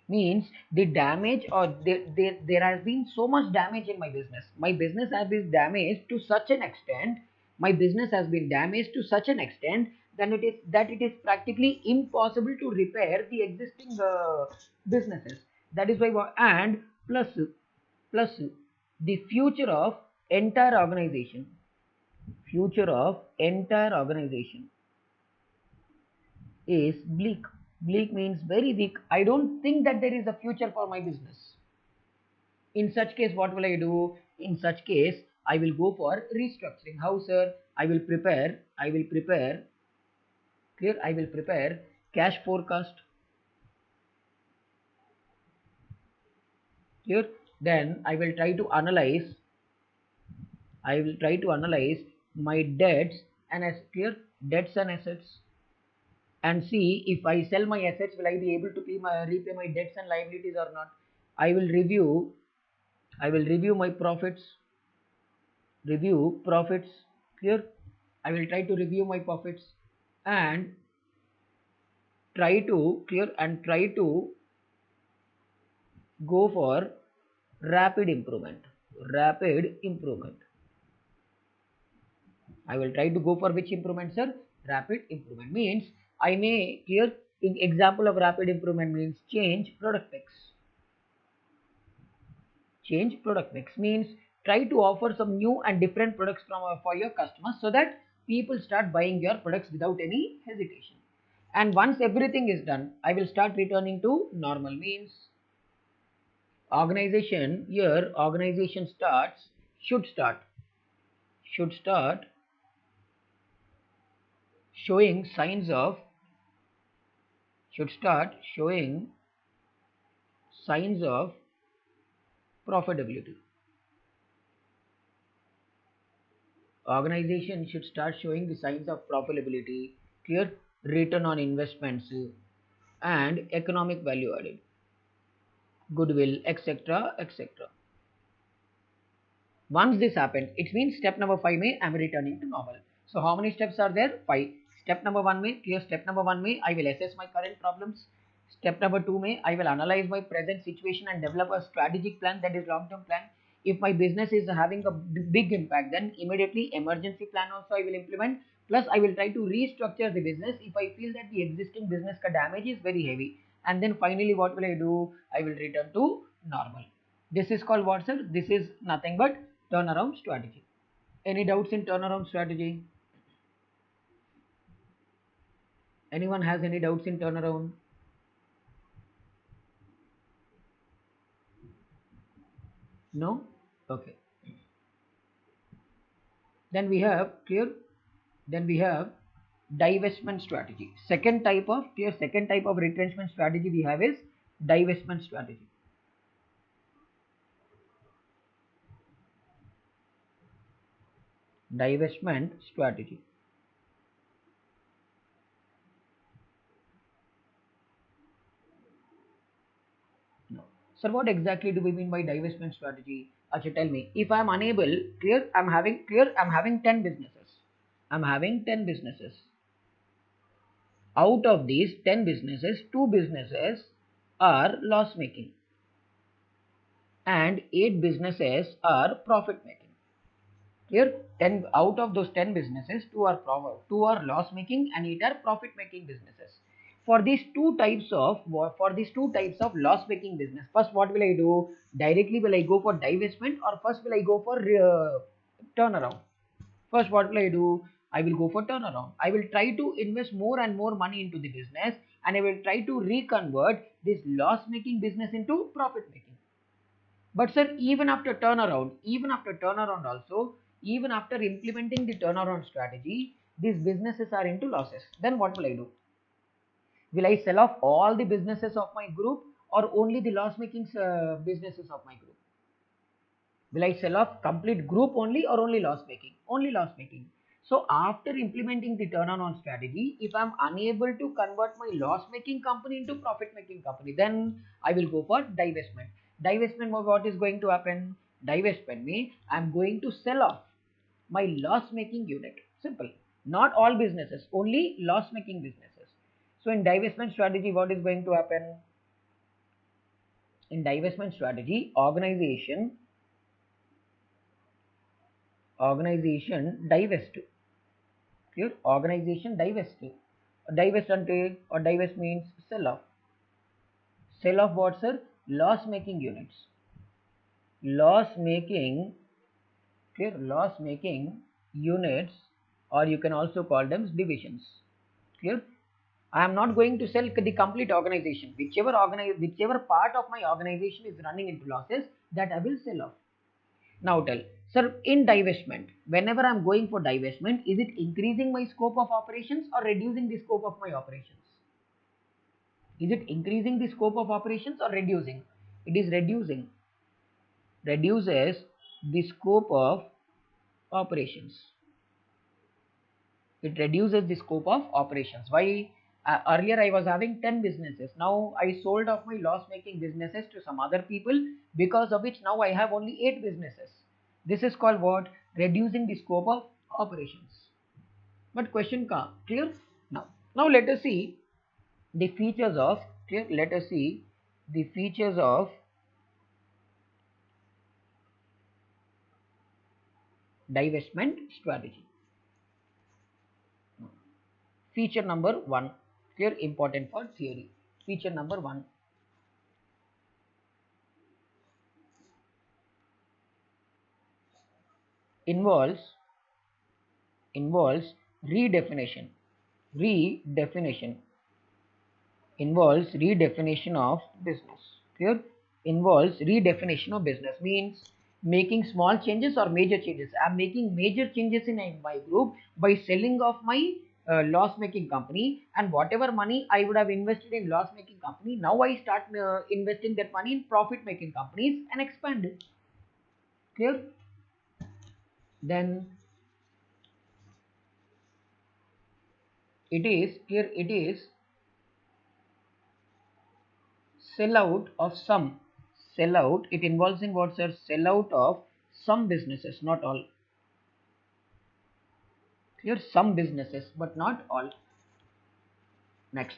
Means the damage, or there has been so much damage in my business. My business has been damaged to such an extent. That it is practically impossible to repair the existing businesses. That is why, and plus the future of entire organization. Is bleak. Bleak means very weak. I don't think that there is a future for my business. In such case, what will I do? In such case, I will go for restructuring. How, sir? I will prepare cash forecast. Clear? Then I will try to analyze my debts and assets, and see if I sell my assets, will I be able to repay my debts and liabilities or not. I will review my profits. Clear? I will try to review my profits and try to go for rapid improvement. I will try to go for which improvement, sir? Rapid improvement means I may clear. Example of rapid improvement means change product mix means try to offer some new and different products for your customers, so that people start buying your products without any hesitation. And once everything is done, I will start returning to normal. Means organization should start showing signs of profitability. Organization should start showing the signs of profitability, clear return on investments, and economic value added, goodwill, etc. Once this happens, it means step number 5 may I am returning to normal. So how many steps are there? 5. Step number 1 may I will assess my current problems. Step number 2 may I will analyze my present situation and develop a strategic plan, that is long-term plan. If my business is having a big impact, then immediately emergency plan also I will implement. Plus I will try to restructure the business if I feel that the existing business damage is very heavy. And then finally what will I do? I will return to normal. This is called what, sir? This is nothing but turnaround strategy. Any doubts in turnaround strategy? Anyone has any doubts in turnaround? No? Okay. Then we have divestment strategy. Second type of retrenchment strategy we have is divestment strategy. Divestment strategy. No. Sir, what exactly do we mean by divestment strategy? Acha, tell me. If I am unable, I'm having 10 businesses. Out of these 10 businesses, 2 businesses are loss making and 8 businesses are profit making. Here, 10 out of those 10 businesses, two are loss making and 8 are profit making businesses. For these two types of loss making business, first what will I do? Directly will I go for divestment, or first will I go for turnaround? First, what will I do? I will go for turnaround. I will try to invest more and more money into the business, and I will try to reconvert this loss making business into profit making. But sir, even after turnaround also, even after implementing the turnaround strategy, these businesses are into losses. Then what will I do? Will I sell off all the businesses of my group, or only the loss making businesses of my group? Will I sell off complete group only, or only loss making? Only loss making. So after implementing the turnaround strategy, if I'm unable to convert my loss making company into profit making company, then I will go for divestment. Divestment, what is going to happen? Divestment means I'm going to sell off my loss making unit. Simple. Not all businesses, only loss making businesses. So in divestment strategy, what is going to happen? In divestment strategy, organization divest. Clear? Organization divest. Divest or divest means sell off. Sell off what, sir? Loss making units. Loss making, clear? Loss making units, or you can also call them divisions. Clear? I am not going to sell the complete organization. Whichever part of my organization is running into losses, that I will sell off. Now tell, sir, in divestment, whenever I'm going for divestment, is it increasing my scope of operations or reducing the scope of my operations? Is it increasing the scope of operations or reducing? It is reducing. Reduces the scope of operations. It reduces the scope of operations. Why? Earlier I was having 10 businesses. Now I sold off my loss making businesses to some other people, because of which now I have only 8 businesses. This is called what? Reducing the scope of operations. But question clear? Now let us see the features of, clear? Let us see the features of divestment strategy. Feature number 1, clear? Important for theory. Feature number 1, involves redefinition. Redefinition involves redefinition of business. Clear? Involves redefinition of business means making small changes or major changes. I'm making major changes in my group by selling off my loss making company, and whatever money I would have invested in loss making company, now I start investing that money in profit making companies and expand it. Clear? Then it is clear, it is sell out of some. Sell out, it involves in what, sir? Sell out of some businesses, not all. Clear? Some businesses but not all. Next,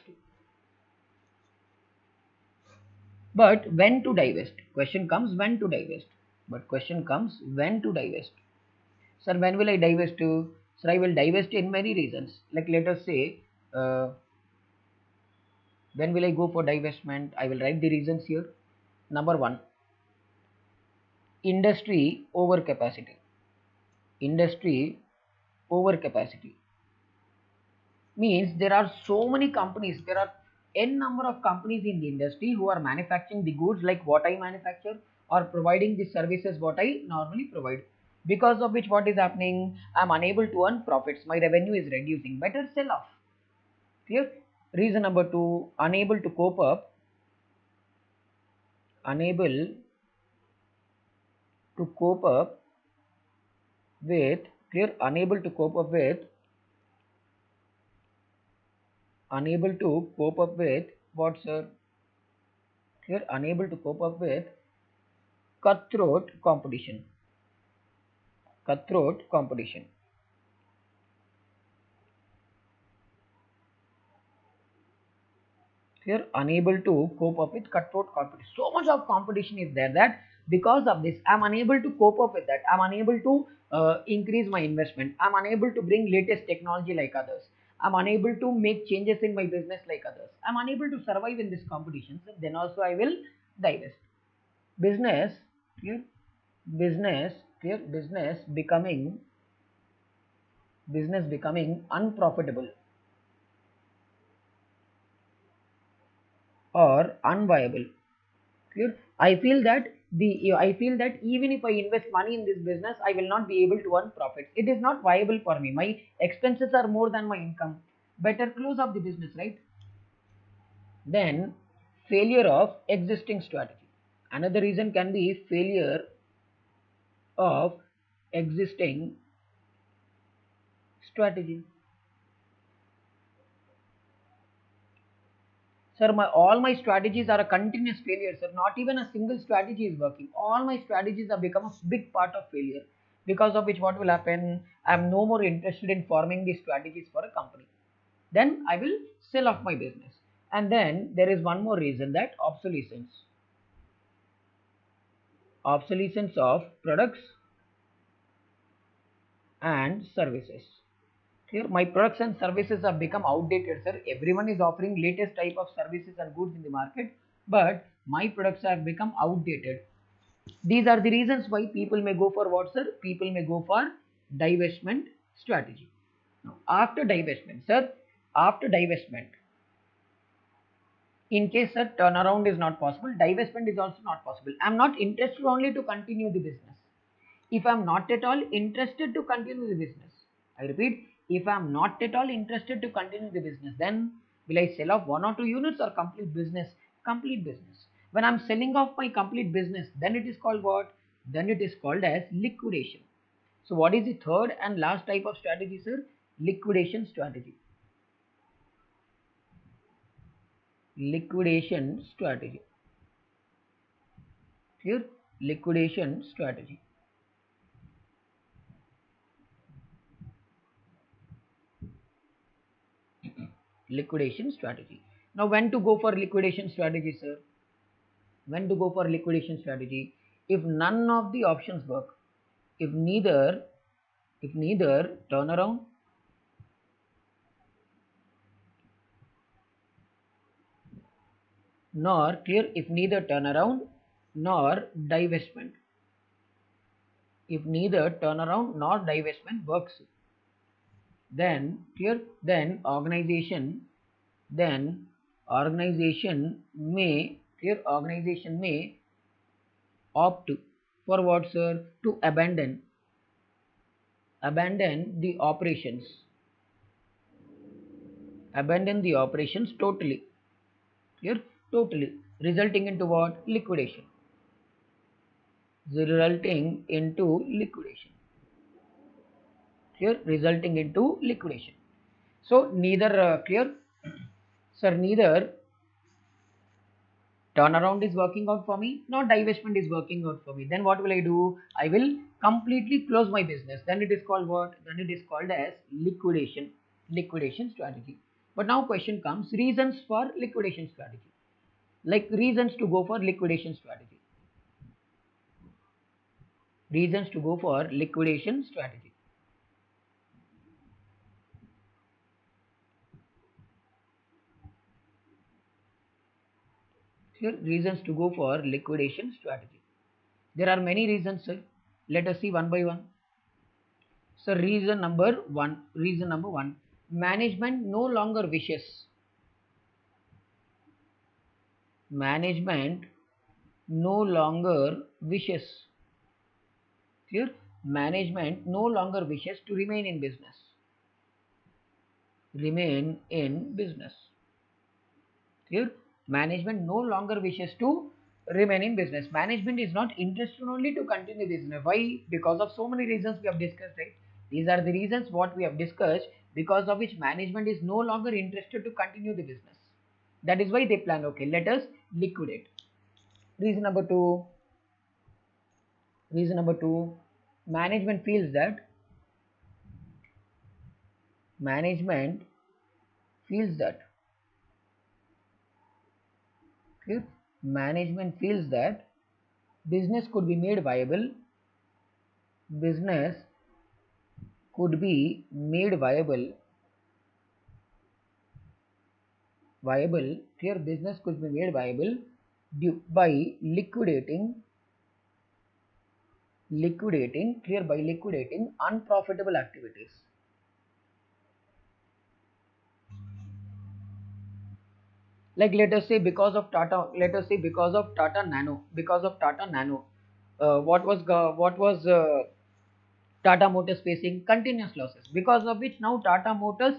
but when to divest? Question comes, when to divest? But question comes, when to divest? Sir, when will I divest to? Sir, I will divest in many reasons. Like, let us say, when will I go for divestment? I will write the reasons here. Number 1, industry overcapacity. Industry overcapacity means there are so many companies, there are n number of companies in the industry who are manufacturing the goods like what I manufacture, or providing the services what I normally provide. Because of which, what is happening? I'm unable to earn profits. My revenue is reducing. Better sell off. Clear? Reason number 2, unable to cope up. Unable to cope up with, clear? Unable to cope up with, unable to cope up with what, sir? Clear? Unable to cope up with cutthroat competition. Cutthroat competition. Here, unable to cope up with cutthroat competition. So much of competition is there that because of this, I'm unable to cope up with that. I'm unable to increase my investment. I'm unable to bring latest technology like others. I'm unable to make changes in my business like others. I'm unable to survive in this competition. So then also I will divest. Business, clear? Business, clear? Business becoming unprofitable or unviable. Clear? I feel that even if I invest money in this business, I will not be able to earn profits. It is not viable for me. My expenses are more than my income. Better close up the business, right? Then failure of existing strategy. Another reason can be failure of existing strategy. Sir, all my strategies are a continuous failure, sir. Not even a single strategy is working. All my strategies have become a big part of failure. Because of which, what will happen? I am no more interested in forming these strategies for a company. Then I will sell off my business. And then there is one more reason, that obsolescence. Obsolescence of products and services. Here, my products and services have become outdated, sir. Everyone is offering latest type of services and goods in the market, but my products have become outdated. These are the reasons why people may go for what, sir? People may go for divestment strategy. Now, after divestment, sir, after divestment, in case, sir, turnaround is not possible, divestment is also not possible. I'm not interested only to continue the business. If I'm not at all interested to continue the business, I repeat, if I'm not at all interested to continue the business, then will I sell off one or two units or complete business? Complete business. When I'm selling off my complete business, then it is called what? Then it is called as liquidation. So what is the third and last type of strategy, sir? Liquidation strategy. Liquidation strategy. Here, liquidation strategy. Liquidation strategy. Now, when to go for liquidation strategy, sir? When to go for liquidation strategy? If none of the options work, if neither turnaround nor clear, if neither turnaround nor divestment, if neither turnaround nor divestment works, then clear, then organization may opt for what, sir? To abandon the operations totally. Clear? Totally. Resulting into what? Liquidation. Resulting into liquidation. Clear? Resulting into liquidation. So neither clear, sir, neither turnaround is working out for me, nor divestment is working out for me. Then what will I do? I will completely close my business. Then it is called what? Then it is called as liquidation strategy. But now question comes, reasons for liquidation strategy. Like reasons to go for liquidation strategy. Reasons to go for liquidation strategy. Here, reasons to go for liquidation strategy. There are many reasons, sir. Let us see one by one. So reason number one, management no longer wishes. Management no longer wishes. Here, management no longer wishes to remain in business. Remain in business. Here, management no longer wishes to remain in business. Management is not interested only to continue business. Why? Because of so many reasons we have discussed, right? These are the reasons what we have discussed, because of which management is no longer interested to continue the business. That is why they plan, okay, let us liquidate. Reason number two, management feels that management feels that okay, management feels that business could be made viable. Business could be made viable, clear, business could be made viable by liquidating unprofitable activities. Like let us say because of Tata, Nano, what was Tata Motors facing continuous losses, because of which now Tata Motors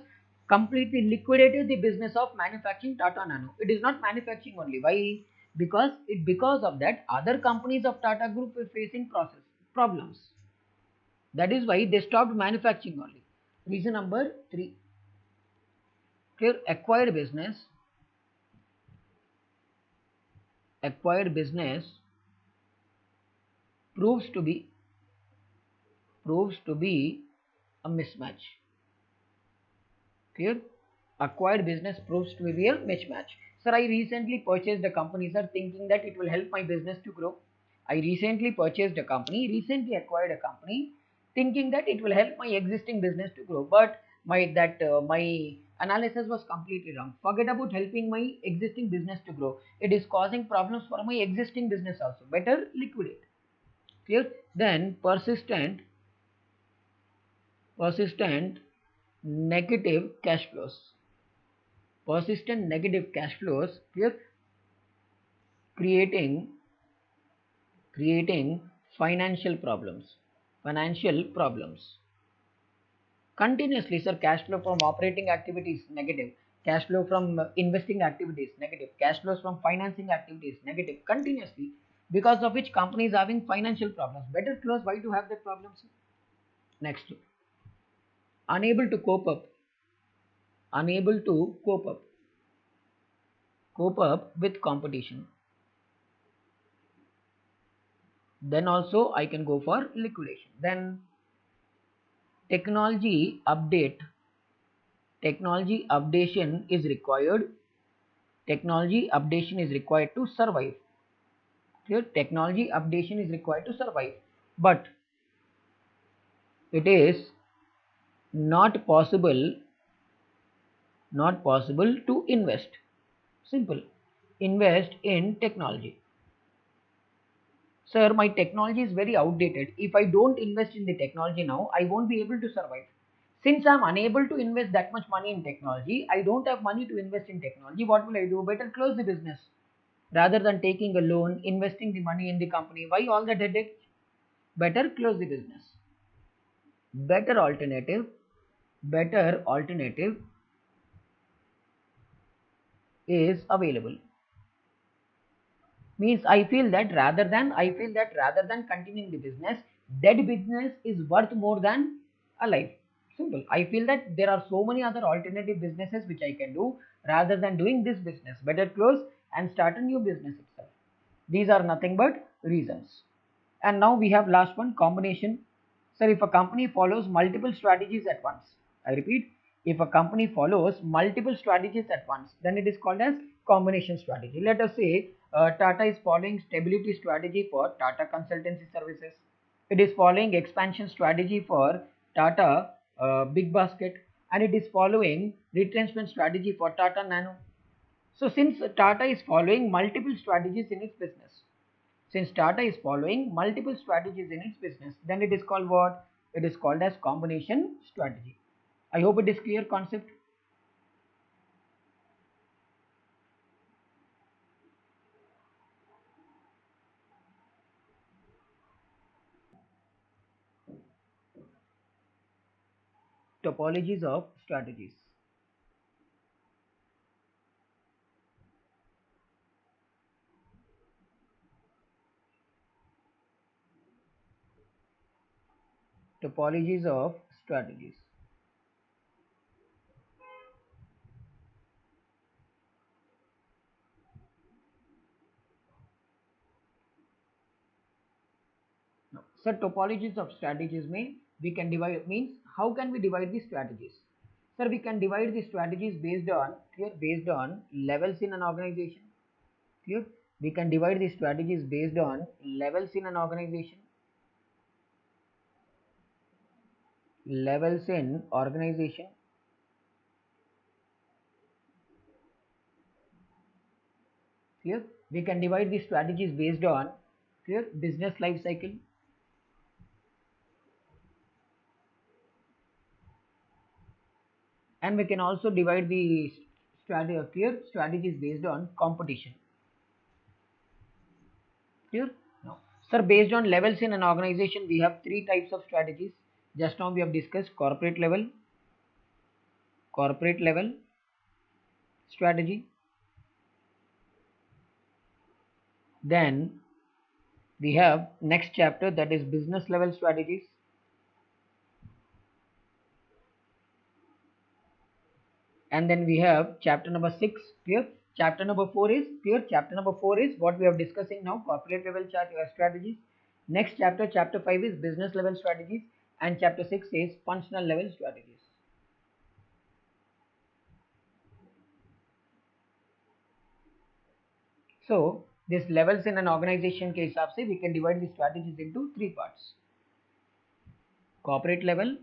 completely liquidated the business of manufacturing Tata Nano. It is not manufacturing only. Why? Because of that other companies of Tata Group were facing process problems. That is why they stopped manufacturing only. Reason number 3. Clear, acquired business proves to be a mismatch. Clear? Acquired business proves to be a mismatch. Sir, I recently purchased a company, sir, thinking that it will help my business to grow. I recently acquired a company, thinking that it will help my existing business to grow. But my analysis was completely wrong. Forget about helping my existing business to grow. It is causing problems for my existing business also. Better liquidate. Clear? Then persistent negative cash flows. Persistent negative cash flows, clear, creating creating financial problems continuously. Sir, cash flow from operating activities negative, cash flow from investing activities negative, cash flows from financing activities negative continuously, because of which company is having financial problems. Better close. Why to have that problems? Next, unable to cope up unable to cope up with competition. Then also I can go for liquidation. Then technology update technology updation is required to survive. Clear? Technology updation is required to survive, but it is not possible to invest. Simple. Invest in technology. Sir, my technology is very outdated. If I don't invest in the technology now, I won't be able to survive. Since I'm unable to invest that much money in technology, I don't have money to invest in technology. What will I do? Better close the business. Rather than taking a loan, investing the money in the company. Why all that headache? Better close the business. Better alternative is available. Means I feel that rather than continuing the business, dead business is worth more than alive. Simple. I feel that there are so many other alternative businesses which I can do rather than doing this business. Better close and start a new business itself. These are nothing but reasons. And now we have last one, combination. Sir, if a company follows multiple strategies at once, I repeat, if a company follows multiple strategies at once, then it is called as combination strategy. Let us say Tata is following stability strategy for Tata Consultancy Services. It is following expansion strategy for Tata Big Basket, and it is following retrenchment strategy for Tata Nano. So since Tata is following multiple strategies in its business, then it is called what? It is called as combination strategy. I hope it is clear concept. Topologies of strategies. Topologies of strategies. Now, so topologies of strategies mean we can divide, means how can we divide the strategies? Sir, we can divide the strategies based on levels in an organization. Clear? We can divide the strategies based on levels in an organization. levels in organization, clear. We can divide the strategies based on clear business life cycle, and we can also divide the clear strategies based on competition. Clear? No. Sir, based on levels in an organization, we have three types of strategies. Just now we have discussed corporate level strategy. Then we have next chapter, that is business level strategies. And then we have chapter number 6, clear. Chapter number 4 is clear. Chapter number 4 is what we are discussing now, corporate level strategies. Next chapter, chapter 5 is business level strategies, and chapter 6 is functional level strategies. So this levels in an organization के हिसाब से we can divide the strategies into three parts: corporate level,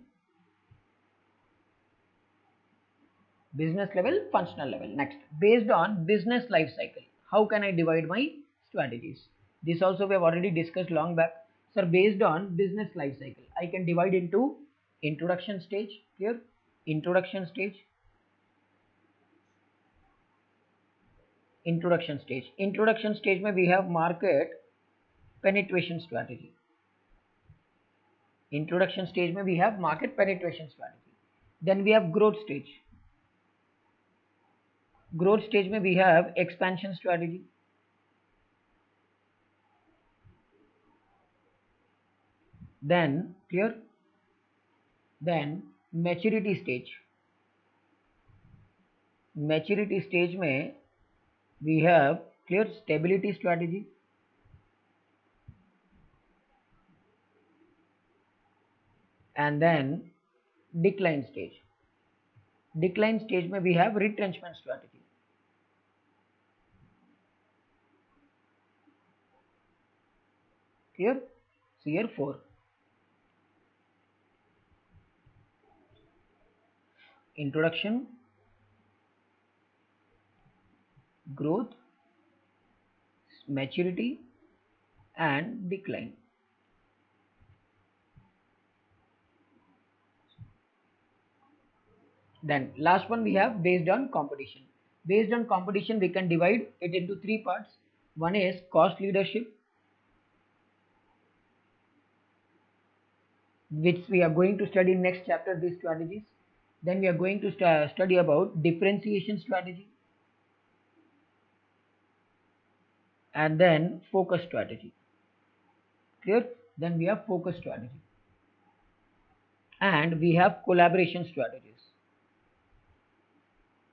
business level, functional level. Next, based on business life cycle, how can I divide my strategies? This also we have already discussed long back. Sir, based on business life cycle, I can divide into introduction stage, clear? Introduction stage. Introduction stage में we have market penetration strategy. Introduction stage में we have market penetration strategy. Then we have growth stage. Growth stage में we have expansion strategy. Then clear. Then maturity stage. Maturity stage में we have clear stability strategy. And then decline stage. Decline stage में we have retrenchment strategy. Clear? So here 4. Introduction, growth, maturity, and decline. Then last one we have based on competition. Based on competition, we can divide it into three parts. One is cost leadership, which we are going to study in next chapter, these strategies. Then we are going to study about differentiation strategy, and then focus strategy. Clear? Then we have focus strategy, and we have collaboration strategies.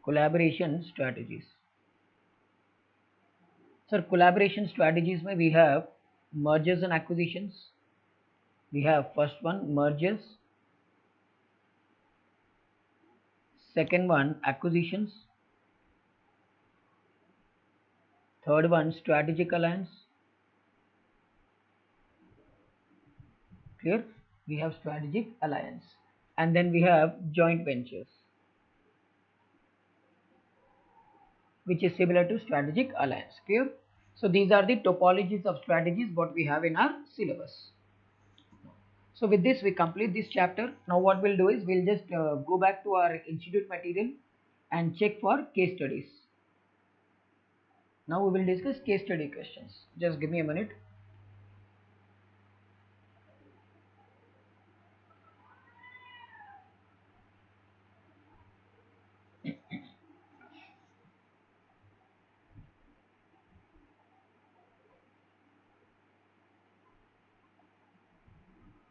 Collaboration strategies. Sir, collaboration strategies में we have mergers and acquisitions. We have first one mergers, second one acquisitions, third one strategic alliance. Clear? We have strategic alliance, and then we have joint ventures, which is similar to strategic alliance. Clear? So these are the topologies of strategies what we have in our syllabus. So with this we complete this chapter. Now what we'll do is we'll just go back to our institute material and check for case studies. Now we will discuss case study questions. Just give me a minute.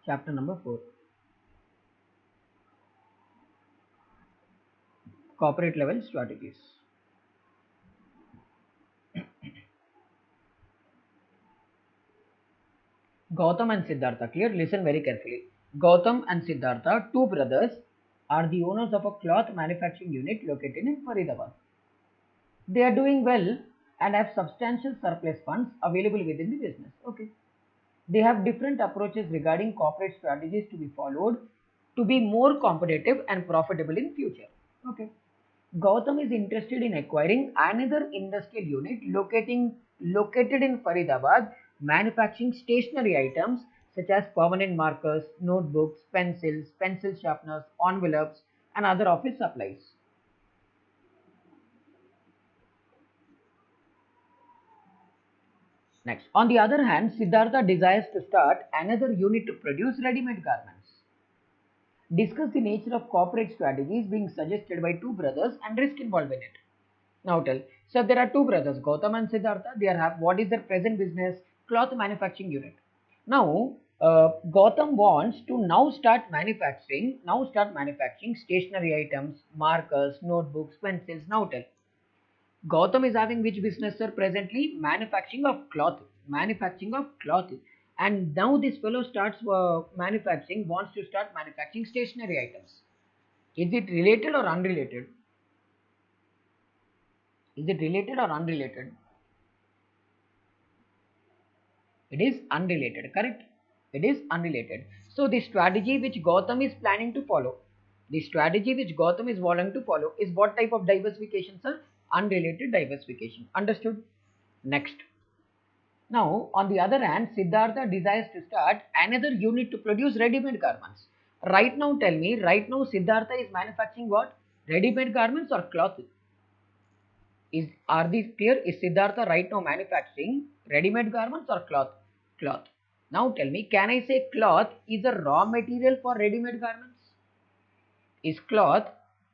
Chapter number 4. Corporate level strategies. Gautam and Siddhartha. Clear? Listen very carefully. Gautam and Siddhartha, two brothers, are the owners of a cloth manufacturing unit located in Faridabad. They are doing well and have substantial surplus funds available within the business. Okay. They have different approaches regarding corporate strategies to be followed to be more competitive and profitable in future. Okay. Gautam is interested in acquiring another industrial unit located in Faridabad, manufacturing stationery items such as permanent markers, notebooks, pencils, pencil sharpeners, envelopes, and other office supplies. Next, on the other hand, Siddhartha desires to start another unit to produce ready-made garments. Discuss the nature of corporate strategies being suggested by two brothers and risk involved in it. Now tell. So there are two brothers, Gautam and Siddhartha. They are what is their present business? Cloth manufacturing unit. Now Gautam wants to now start manufacturing. Stationery items, markers, notebooks, pencils. Now tell. Gautam is having which business, sir? Presently, manufacturing of cloth. Manufacturing of cloth. And now this fellow starts wants to start manufacturing stationery items. Is it related or unrelated? Is it related or unrelated? It is unrelated, correct? It is unrelated. So the strategy which Gautam is planning to follow, is what type of diversification, sir? Unrelated diversification. Understood? Next. Now, on the other hand, Siddhartha desires to start another unit to produce ready-made garments. Right now, tell me, right now Siddhartha is manufacturing what? Ready-made garments or cloth? Are these clear? Is Siddhartha right now manufacturing ready-made garments or cloth? Cloth. Now tell me, can I say cloth is a raw material for ready-made garments? Is cloth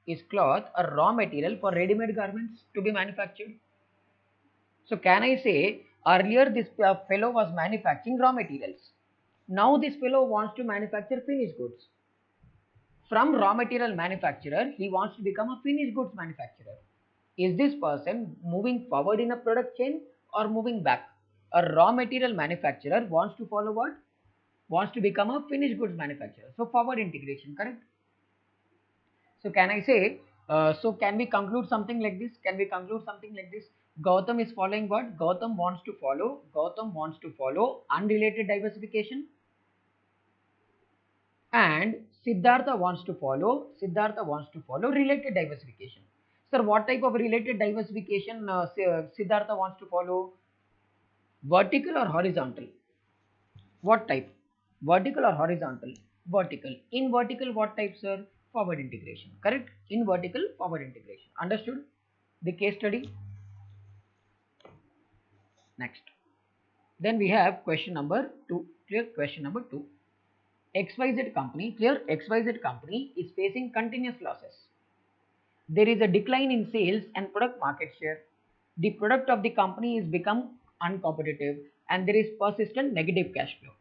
a raw material for ready-made garments to be manufactured? So can I say earlier this fellow was manufacturing raw materials. Now this fellow wants to manufacture finished goods. From raw material manufacturer, he wants to become a finished goods manufacturer. Is this person moving forward in a product chain or moving back? A raw material manufacturer wants to follow what? Wants to become a finished goods manufacturer. So forward integration, correct? So can I say, can we conclude something like this? Gautam is following what? Gautam wants to follow unrelated diversification, and Siddhartha wants to follow related diversification. Sir, what type of related diversification Siddhartha wants to follow? Vertical or horizontal? What type? Vertical or horizontal? Vertical. In vertical, what type, sir? Forward integration. Correct? In vertical, forward integration. Understood? The case study. Next. Then we have question number 2. Clear? Question number 2. XYZ company. Clear? XYZ company is facing continuous losses. There is a decline in sales and product market share. The product of the company is become uncompetitive and there is persistent negative cash flow.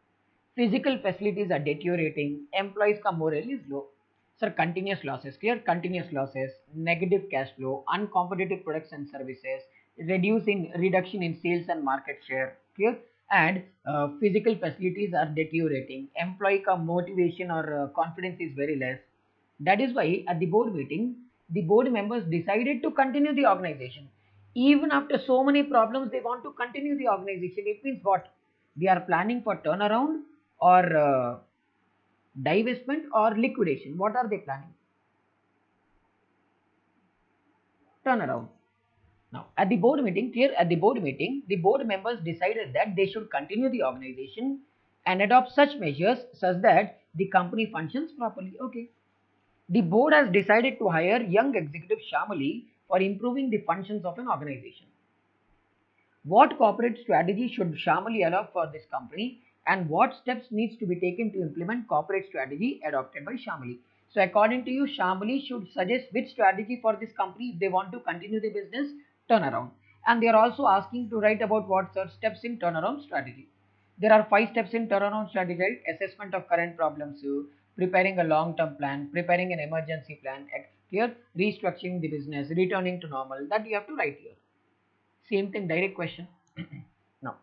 Physical facilities are deteriorating, employees' morale is low. Sir, continuous losses, clear? Continuous losses, negative cash flow, uncompetitive products and services, reduction in sales and market share, clear? And physical facilities are deteriorating, employee motivation or confidence is very less. That is why at the board meeting, the board members decided to continue the organization. Even after so many problems, they want to continue the organization. It means what? They are planning for turnaround or divestment or liquidation. What are they planning? Turnaround. Now, at the board meeting, the board members decided that they should continue the organization and adopt such measures such that the company functions properly. Okay. The board has decided to hire young executive Shamali for improving the functions of an organization. What corporate strategy should Shamali adopt for this company, and what steps needs to be taken to implement corporate strategy adopted by Shamali? So according to you, Shamali should suggest which strategy for this company if they want to continue the business turnaround. And they are also asking to write about what steps in turnaround strategy. There are 5 steps in turnaround strategy, right? Assessment of current problems, preparing a long-term plan, preparing an emergency plan, clear, restructuring the business, returning to normal. That you have to write here. Same thing, direct question. Now,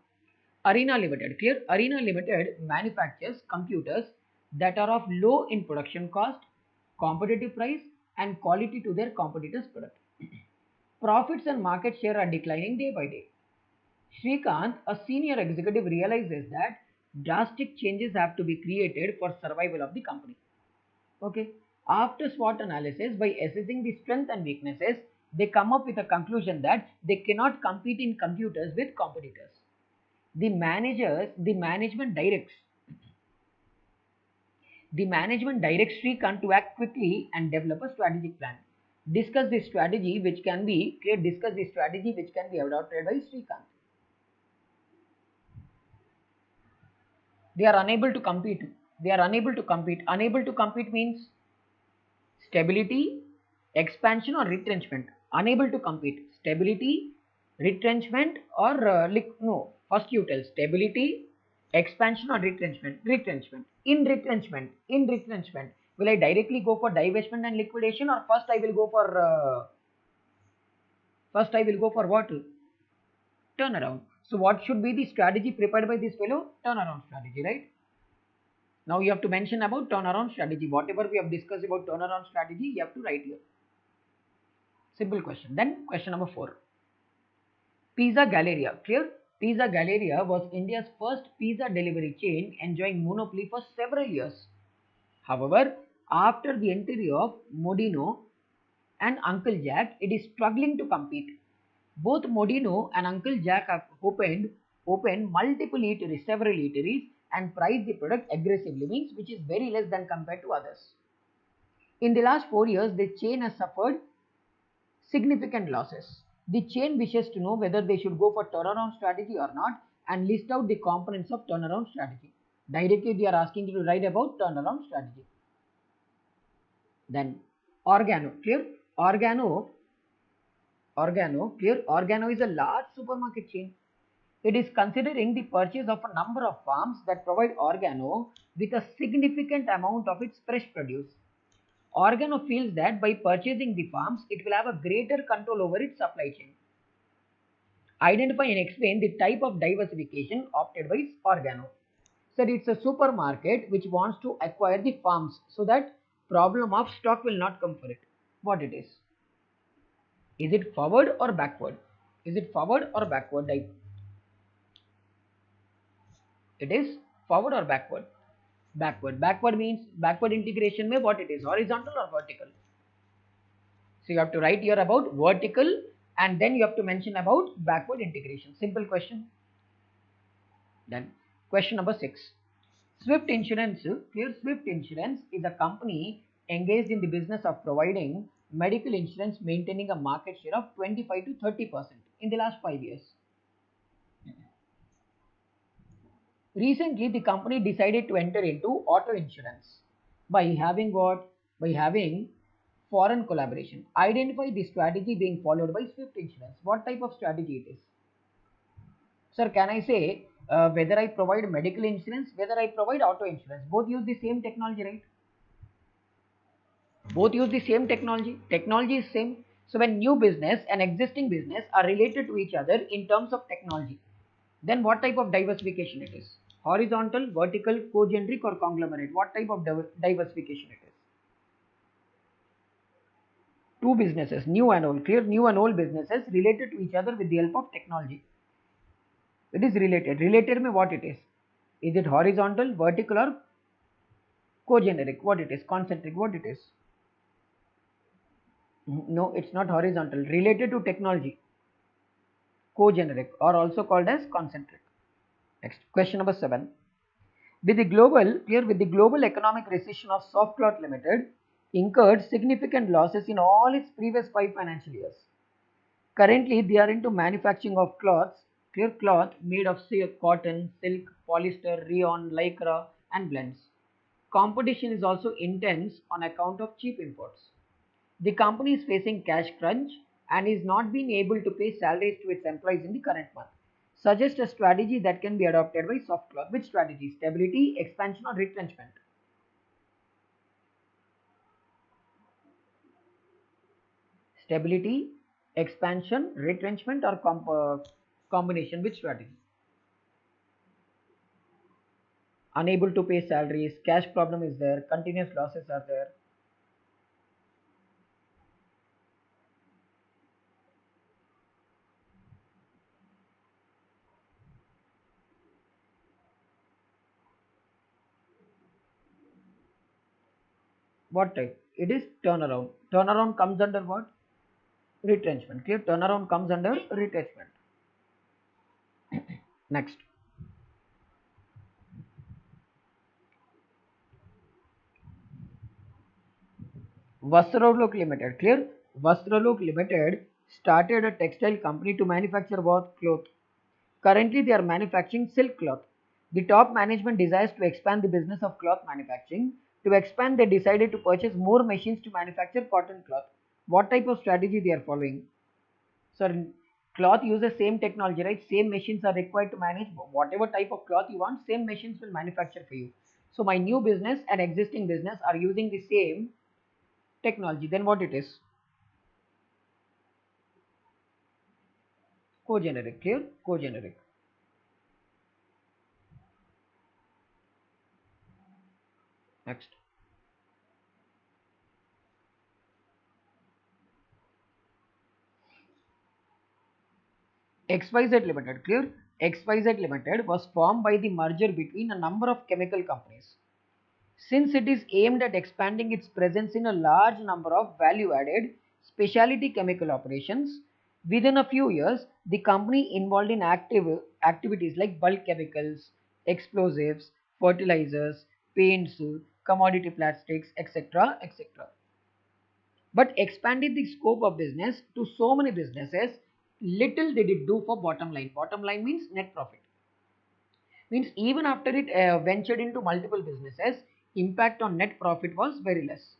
Arena Limited, clear? Arena Limited manufactures computers that are of low in production cost, competitive price, and quality to their competitors' product. Profits and market share are declining day by day. Srikanth, a senior executive, realizes that drastic changes have to be created for survival of the company. Okay. After SWOT analysis, by assessing the strengths and weaknesses, they come up with a conclusion that they cannot compete in computers with competitors. The management directs Srikanth to act quickly and develop a strategic plan. Discuss the strategy which can be adopted by Srikanth. They are unable to compete. They are unable to compete. Unable to compete means stability, expansion or retrenchment. Unable to compete. Stability, retrenchment or no. First you tell stability, expansion or retrenchment. Retrenchment. In retrenchment. Will I directly go for divestment and liquidation, or first I will go for what? Turnaround. So what should be the strategy prepared by this fellow? Turnaround strategy, right? Now you have to mention about turnaround strategy. Whatever we have discussed about turnaround strategy, you have to write here. Simple question. Then question number 4. Pizza Galleria. Clear? Pizza Galleria was India's first pizza delivery chain enjoying monopoly for several years. However, after the entry of Modino and Uncle Jack, it is struggling to compete. Both Modino and Uncle Jack have opened multiple eateries, several eateries, and priced the product aggressively, means which is very less than compared to others. In the last 4 years, the chain has suffered significant losses. The chain wishes to know whether they should go for turnaround strategy or not and list out the components of turnaround strategy. Directly they are asking you to write about turnaround strategy. Then Organo. Clear? Organo is a large supermarket chain. It is considering the purchase of a number of farms that provide Organo with a significant amount of its fresh produce. Organo feels that by purchasing the farms, it will have a greater control over its supply chain. Identify and explain the type of diversification opted by Organo. So it's a supermarket which wants to acquire the farms so that problem of stock will not come for it. What it is? Is it forward or backward? Is it forward or backward? It is forward or backward? Backward. Backward means backward integration में what it is? Horizontal or vertical? So you have to write here about vertical and then you have to mention about backward integration. Simple question. Then question number 6. Swift Insurance. Clear? Swift Insurance is a company engaged in the business of providing medical insurance, maintaining a market share of 25 to 30% in the last 5 years. Recently, the company decided to enter into auto insurance by having what? By having foreign collaboration. Identify the strategy being followed by Swift Insurance. What type of strategy it is? Sir, can I say whether I provide medical insurance, whether I provide auto insurance? Both use the same technology, right? Both use the same technology. Technology is same. So when new business and existing business are related to each other in terms of technology, then what type of diversification it is? Horizontal, vertical, cogeneric or conglomerate? What type of diversification it is? Two businesses, new and old, clear? New and old businesses related to each other with the help of technology. It is related. Related में what it is? Is it horizontal, vertical or cogeneric? What it is? Concentric? What it is? No, it's not horizontal. Related to technology. Cogeneric or also called as concentric. Next, question number 7. With the global economic recession of Softcloth Limited incurred significant losses in all its previous 5 financial years. Currently, they are into manufacturing of cloths, clear cloth made of cotton, silk, polyester, rayon, lycra and blends. Competition is also intense on account of cheap imports. The company is facing cash crunch and is not being able to pay salaries to its employees in the current month. Suggest a strategy that can be adopted by Softcloth. Which strategy? Stability, expansion or retrenchment? Stability, expansion, retrenchment or combination? Which strategy? Unable to pay salaries, cash problem is there, continuous losses are there. What type? It is turnaround. Turnaround comes under what? Retrenchment. Clear? Turnaround comes under retrenchment. Next. Vastralok Limited. Clear? Vastralok Limited started a textile company to manufacture what? Cloth. Currently, they are manufacturing silk cloth. The top management desires to expand the business of cloth manufacturing. To expand, they decided to purchase more machines to manufacture cotton cloth. What type of strategy they are following? So, cloth uses same technology, right? Same machines are required to manage whatever type of cloth you want. Same machines will manufacture for you. So, my new business and existing business are using the same technology. Then what it is? Co-generic. Clear? Co-generic. Next. XYZ Limited. Clear? XYZ Limited was formed by the merger between a number of chemical companies. Since it is aimed at expanding its presence in a large number of value-added specialty chemical operations, within a few years, the company involved in activities like bulk chemicals, explosives, fertilizers, paints, commodity plastics, etc., etc. But expanded the scope of business to so many businesses, little did it do for bottom line. Bottom line means net profit. Means even after it ventured into multiple businesses, impact on net profit was very less.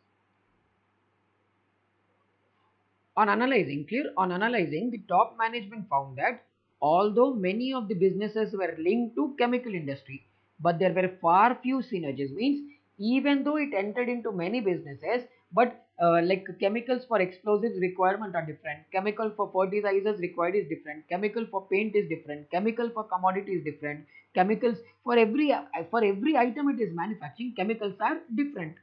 On analyzing, the top management found that although many of the businesses were linked to chemical industry, but there were far few synergies. Means even though it entered into many businesses, but like chemicals for explosives requirement are different, chemical for fertilizers required is different, chemical for paint is different, chemical for commodity is different, chemicals for every item it is manufacturing, chemicals are different.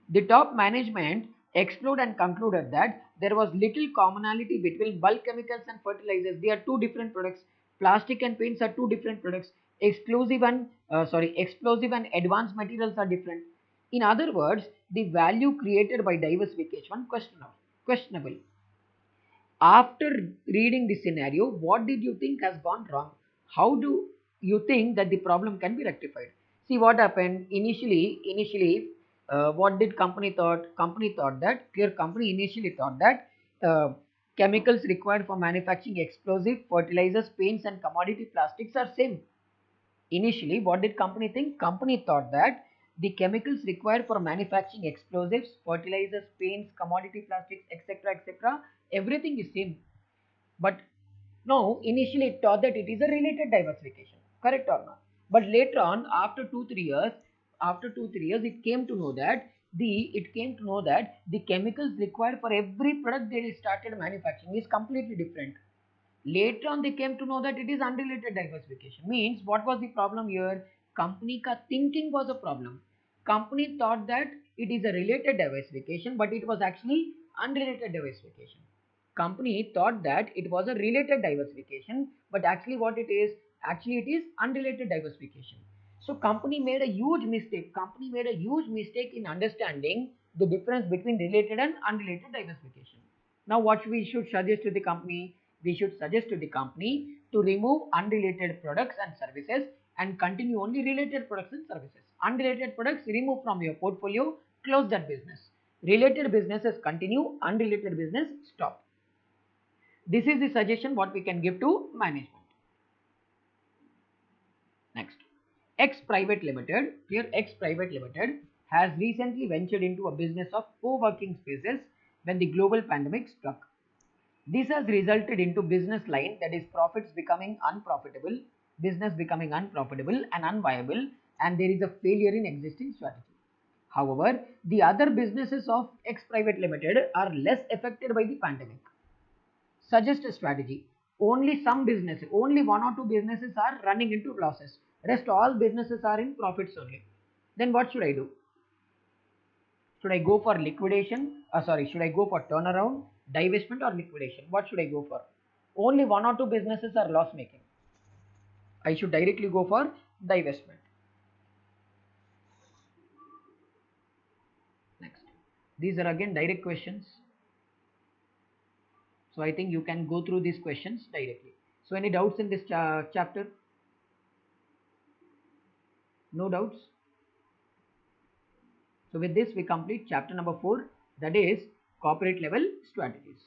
The top management explored and concluded that there was little commonality between bulk chemicals and fertilizers. They are two different products. Plastic and paints are two different products. Explosive and advanced materials are different. In other words, the value created by diversification questionable. After reading the scenario, what did you think has gone wrong? How do you think that the problem can be rectified? See what happened initially. What did company thought? Company thought that clear company initially thought that chemicals required for manufacturing explosive, fertilizers, paints, and commodity plastics are same. Initially, what did company think? Company thought that the chemicals required for manufacturing explosives, fertilizers, paints, commodity plastics, etc., etc., everything is same. But no, initially it thought that it is a related diversification. Correct or not? But later on, after 2 3 years, it came to know that the chemicals required for every product they started manufacturing is completely different. Later on, they came to know that it is unrelated diversification. Means what was the problem here? Company ka thinking was a problem. Company thought that it is a related diversification, but it was actually unrelated diversification. Company thought that it was a related diversification, but actually what it is? Actually, it is unrelated diversification. So company made a huge mistake. Company made a huge mistake in understanding the difference between related and unrelated diversification. Now, what we should suggest to the company? We should suggest to the company to remove unrelated products and services and continue only related products and services. Unrelated products remove from your portfolio, close that business. Related businesses continue, unrelated business stop. This is the suggestion what we can give to management. Next, X Private Limited, here X Private Limited has recently ventured into a business of co-working spaces when the global pandemic struck. This has resulted into business line that is profits becoming unprofitable, business becoming unprofitable and unviable, and there is a failure in existing strategy. However, the other businesses of X Private Limited are less affected by the pandemic. Suggest a strategy. Only some businesses, only one or two businesses are running into losses. Rest all businesses are in profits only. Then what should I do? Should I go for liquidation? Should I go for turnaround, divestment, or liquidation? What should I go for? Only one or two businesses are loss making. I should directly go for divestment. These are again direct questions. So I think you can go through these questions directly. So any doubts in this chapter? No doubts? So with this we complete chapter number 4, that is corporate level strategies.